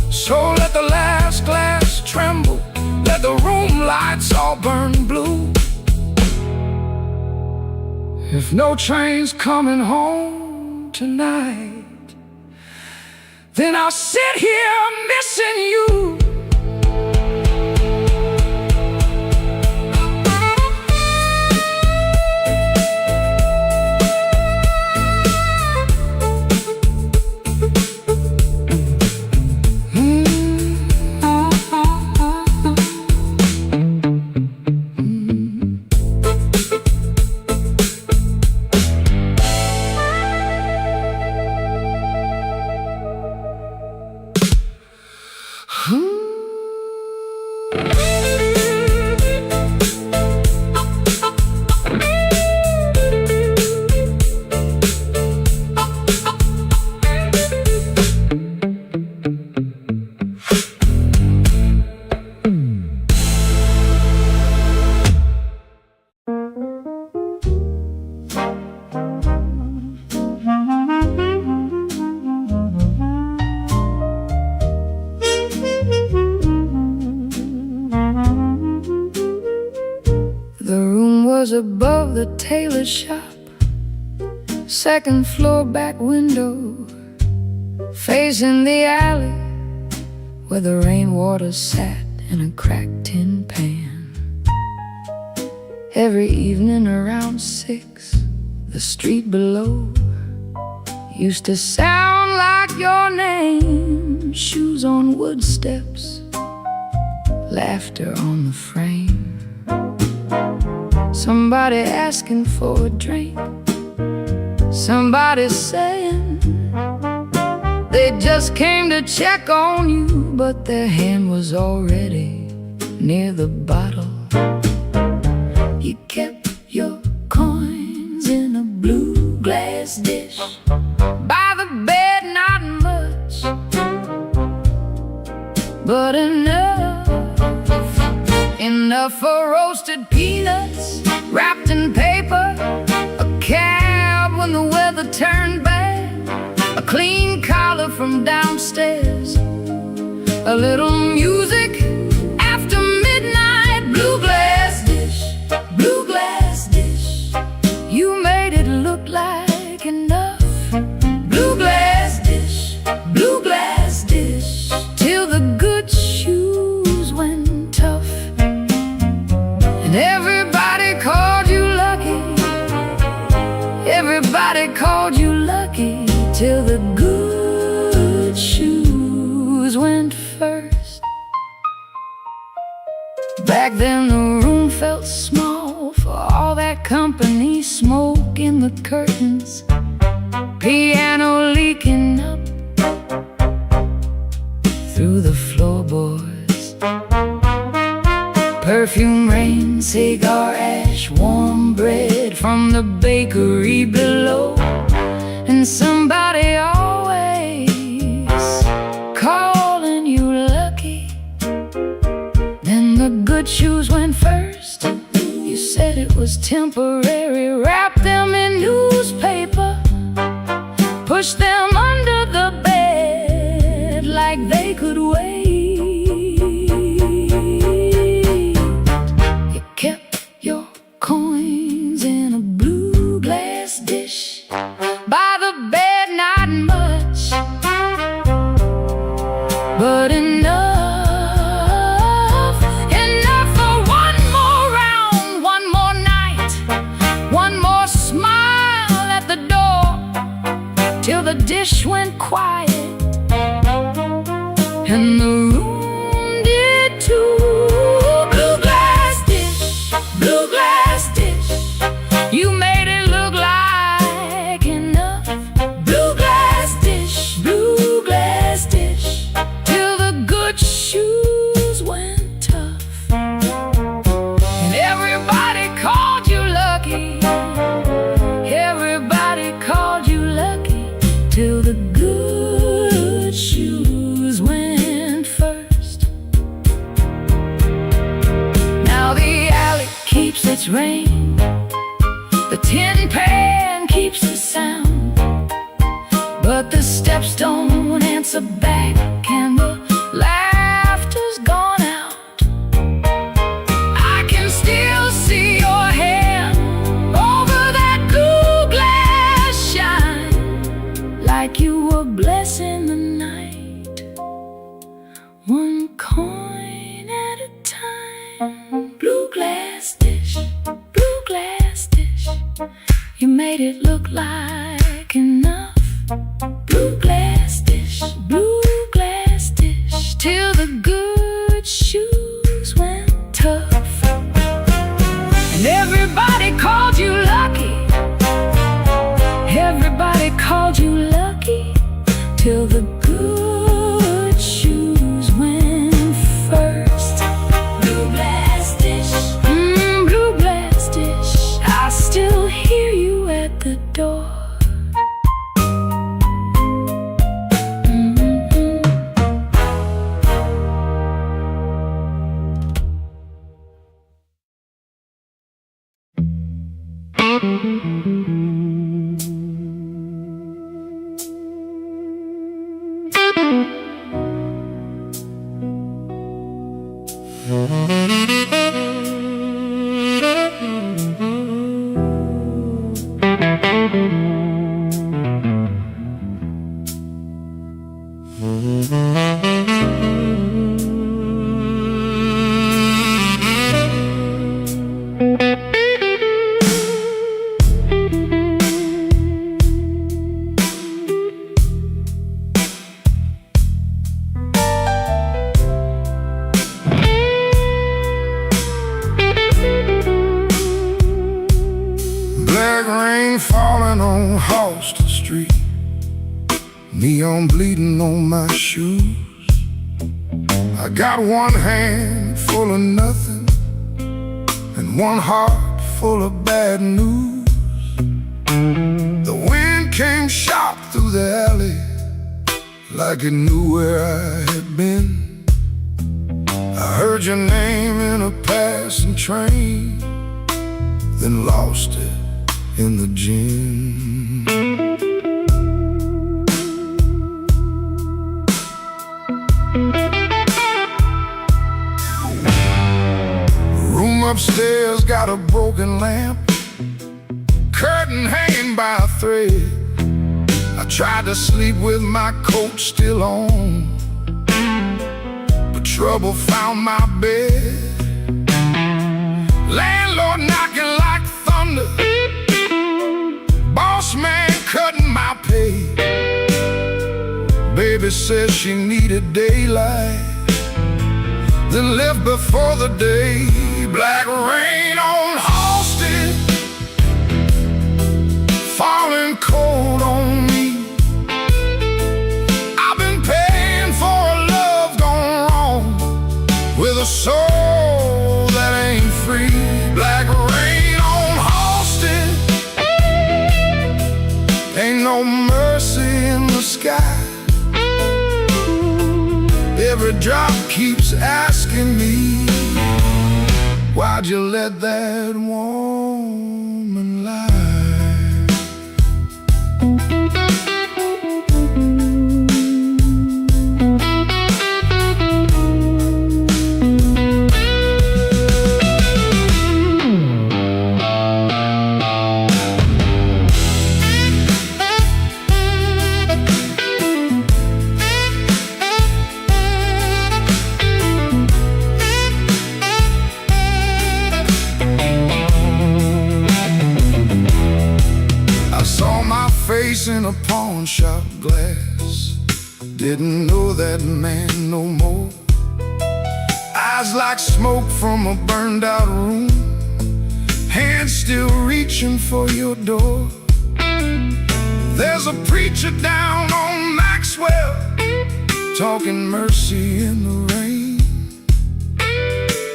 So let the last glass tremble, let the room lights all burn blue. If no train's coming home tonight, then I'll sit here missing you. Above the tailor shop, second floor back window, facing the alley where the rainwater sat in a cracked tin pan. Every evening around 6, the street below used to sound like your name. Shoes on wood steps, laughter on the frame. Somebody asking for a drink, somebody saying they just came to check on you, but their hand was already near the bottle. You kept your coins in a blue glass dish by the bed, not much, but enough enough for roasted peanuts wrapped in paper, a cab when the weather turned bad, a clean collar from downstairs, a little music after midnight, blue glass dish, blue glass dish. You made it look like enough. Blue glass dish, blue glass dish, till the good shoes went tough. And everybody called you lucky, everybody called you lucky, till the good shoes went first. Back then the room felt small for all that company, smoke in the curtains, piano leaking up through the floorboards, perfume rain, cigar ash, warm bread from the bakery below, and somebody always calling you lucky. Then the good shoes went first. You said it was temporary, wrap them in newspaper, push them under the bed like they could wait. You kept your coins in a blue glass dish by the bed, not much, but enough. Enough for one more round, one more night, one more smile at the door, till the dish went quiet and the room did too. Blue glass dish, blue glass dish, you made it look like enough. Blue glass dish, blue glass dish, till the good shoes went tough. And everybody called you lucky, everybody called you lucky, till the good shoes went first. Now the alley keeps its rain, the tin pan keeps the sound, but the steps don't answer back and the laughter's gone out. I can still see your hand over that blue glass shine, like you were blessing the night, one coin at a time. Blue glass dish, blue glass dish, you made it look like enough. Blue glass dish, blue glass dish, till the good shoes went tough. And everybody called you lucky, everybody called you lucky, till the good shoes went first. Blue glass dish, blue glass dish, I still hear you at the door. Black rain falling on Halston Street, neon bleeding on my shoes. I got one hand full of nothing and one heart full of bad news. The wind came sharp through the alley like it knew where I had been. I heard your name in a passing train, then lost it in the gym. Room upstairs got a broken lamp, curtain hanging by a thread. I tried to sleep with my coat still on, but trouble found my bed. Landlord knocking like thunder, boss man cutting my pay. Baby says she needed daylight, then left before the day. Black rain on Halsted, falling cold on me. I've been paying for a love gone wrong, with a soul that ain't free. Black rain on Halsted, ain't no mercy in the sky. Every drop keeps asking me, why'd you let that woman lie? Face in a pawn shop glass, didn't know that man no more. Eyes like smoke from a burned out room, hands still reaching for your door. There's a preacher down on Maxwell, talking mercy in the rain,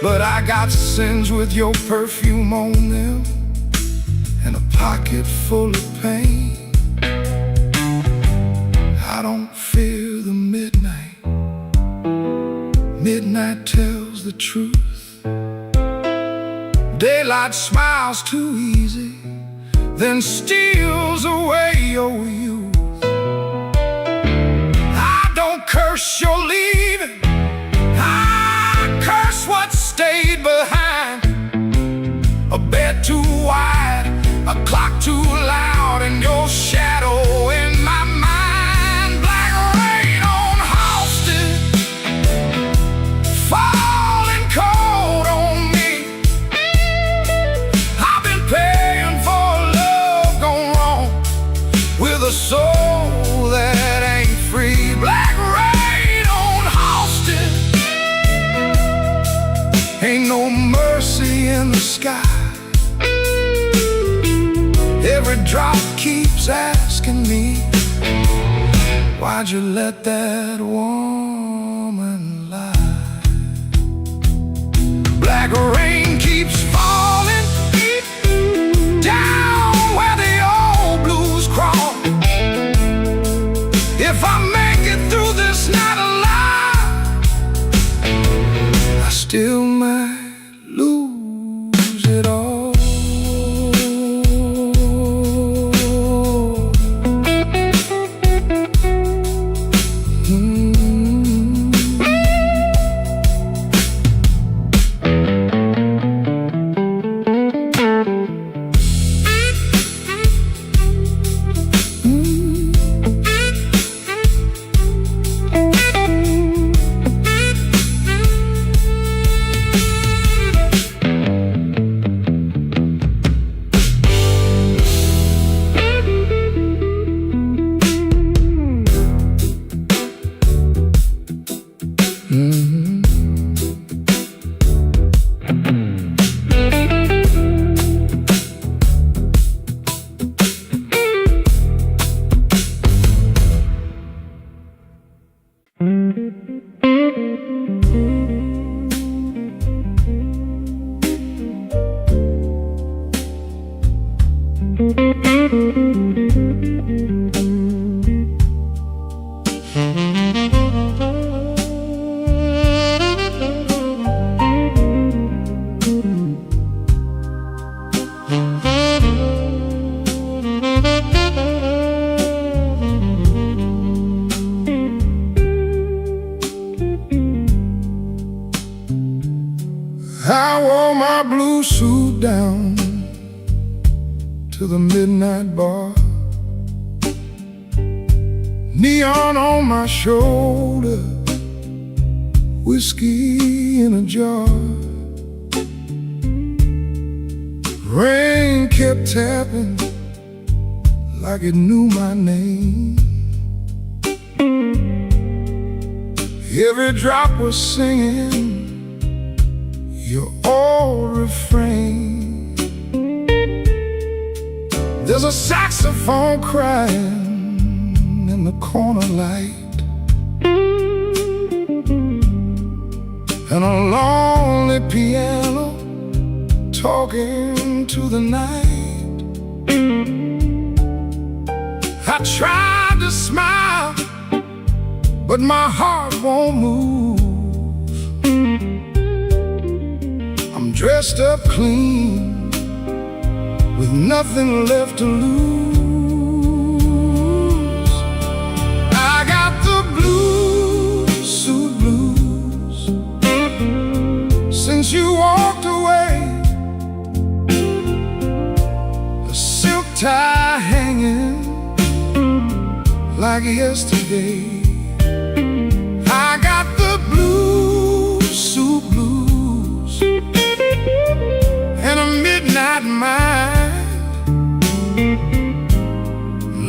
but I got sins with your perfume on them, and a pocket full of pain. I don't fear the midnight. Midnight tells the truth. Daylight smiles too easy, then steals away your youth. I don't curse your leaving, I curse what stayed behind. A bed too wide, a clock too loud, and your shadow in my mind. A soul that ain't free. Black rain on Halsted, ain't no mercy in the sky. Every drop keeps asking me, why'd you let that woman lie? Black rain keeps falling down where the old blues crawl. If I make it through this night alive, I still might lose it all. I wore my blue suit down to the midnight bar, neon on my shoulder, whiskey in a jar. Rain kept tapping like it knew my name. Every drop was singing your old refrain. There's a saxophone crying in the corner light, and a lonely piano talking to the night. I tried to smile, but my heart won't move. I'm dressed up clean, with nothing left to lose. I got the blues, suit blues, since you walked away. A silk tie hanging like yesterday. I got the blues, suit blues, and a midnight mind,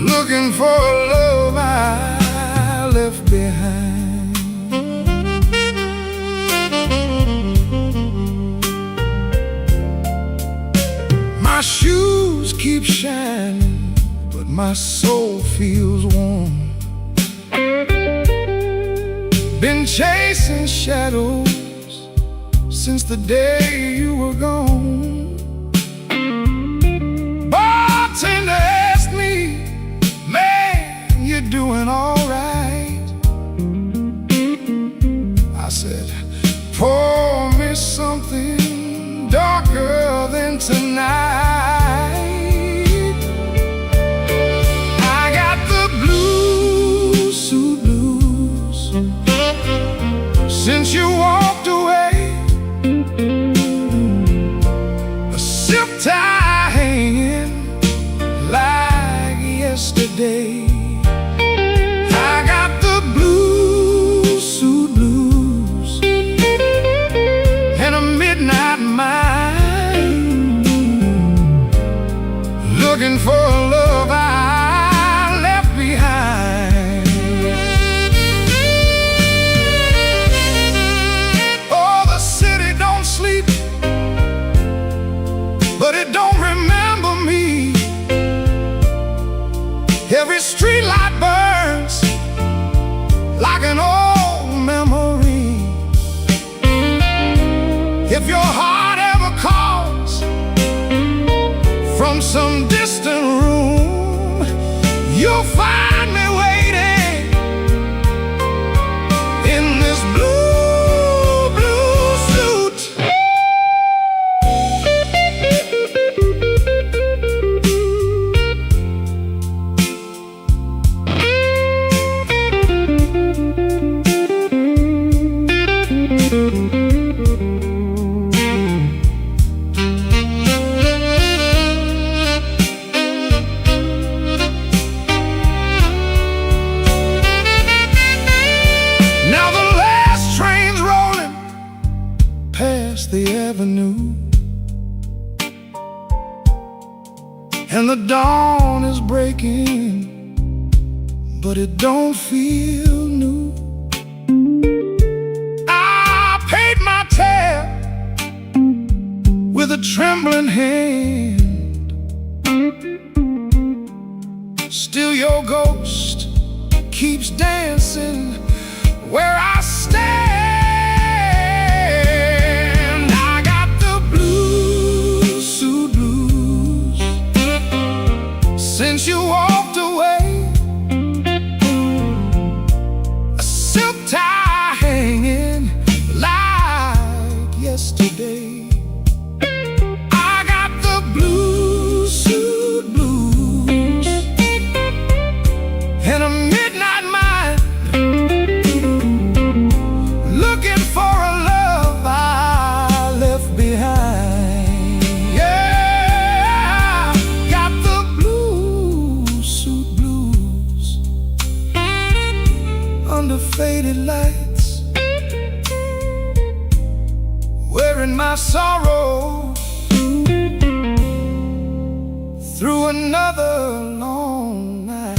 looking for a love I left behind. My shoes keep shining, but my soul feels warm. Been chasing shadows since the day you were gone. Bartender asked me, man, you doing all right? I said, pour me something darker than tonight. I got the blues, suit blues, since you walked away. A silk tie hanging like yesterday. I got the blues, suit blues, and a midnight mind, looking for a love I left behind. Oh, the city don't sleep, but it don't remember me. Every street light burns like an old memory. If your heart ever calls from some distant room, you'll find me waiting in this blue, blue suit. Now the last train's rolling past the avenue, and the dawn is breaking, but it don't feel new. I paid my tab with a trembling hand. Still your ghost keeps dancing where I stand. I got the blues, suit blues, since you walked away. A silk tie hanging like yesterday. I got the blues, suit blues, and a midnight mind, my sorrow through another long night.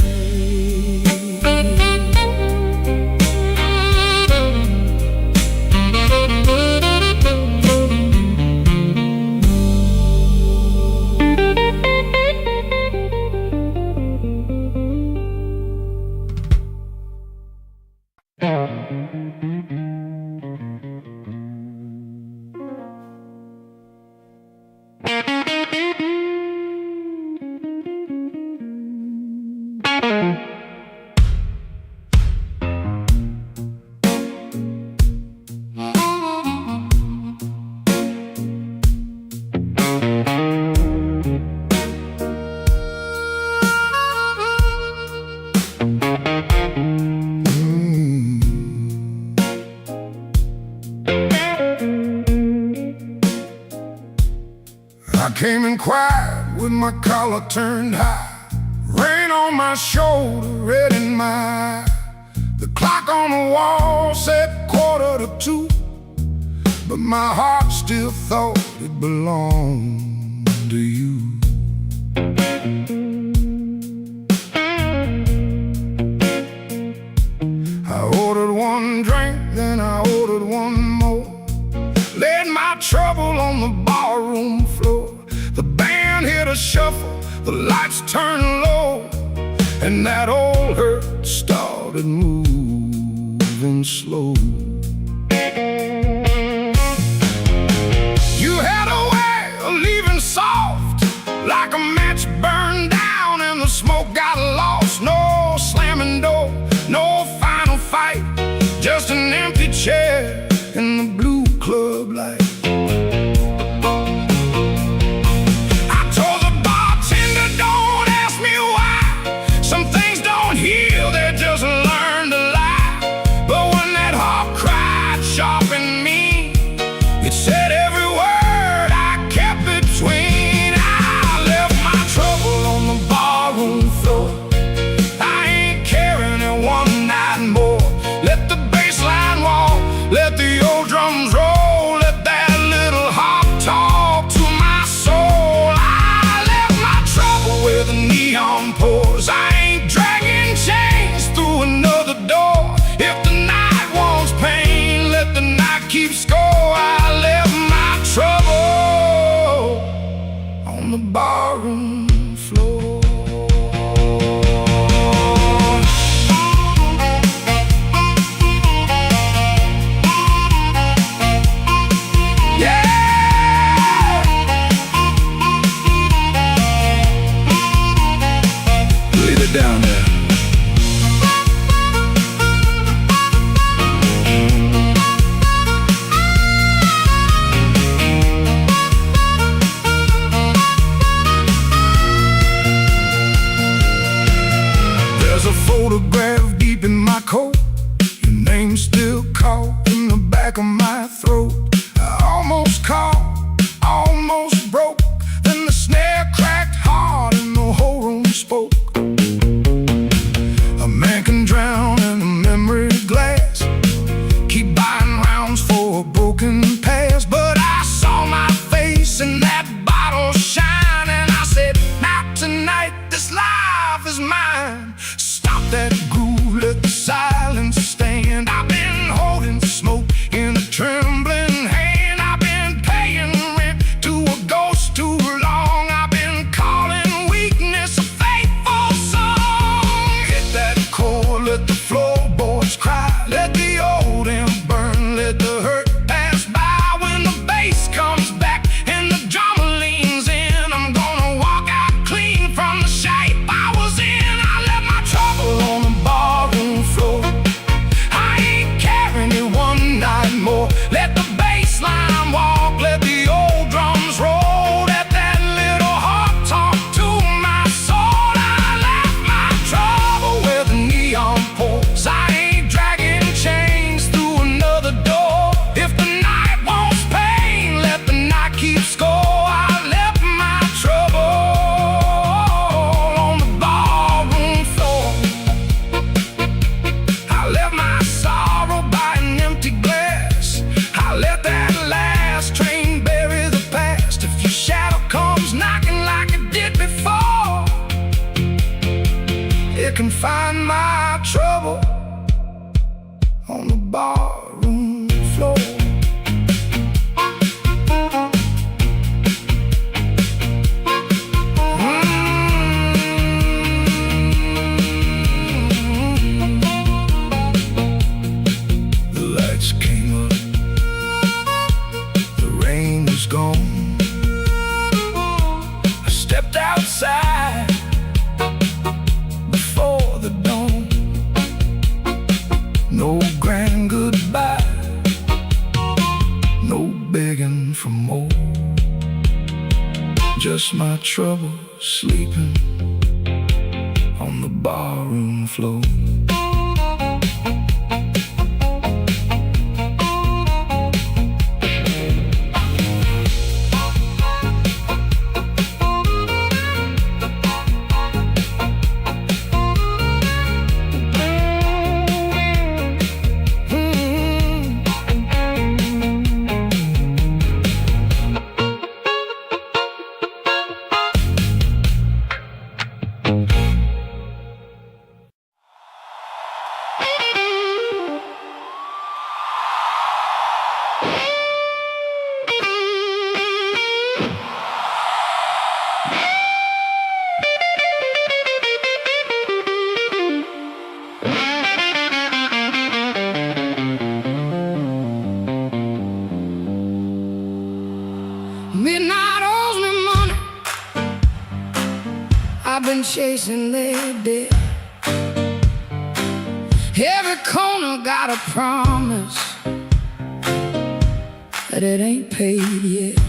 I came in quiet with my collar turned high, rain on my shoulder, red in my eye. The clock on the wall said 1:45, but my heart still thought it belonged to you. I ordered one drink, then I ordered one more, laid my trouble on the barroom floor. The band hit a shuffle, the lights turned low, and that old hurt started moving slow. You had a way of leaving soft, like a match burned down and the smoke got lost. No slamming door, no final fight, just an empty chair in the blue club light. Some things don't heal, they just learn to lie. But when that heart cries find my trouble on the barroom floor. The lights came up, the rain was gone. I stepped outside before the dawn. No grand goodbye, no begging for more. Just my trouble sleeping on the barroom floor. Midnight owes me money, I've been chasing lately. Every corner got a promise that it ain't paid yet.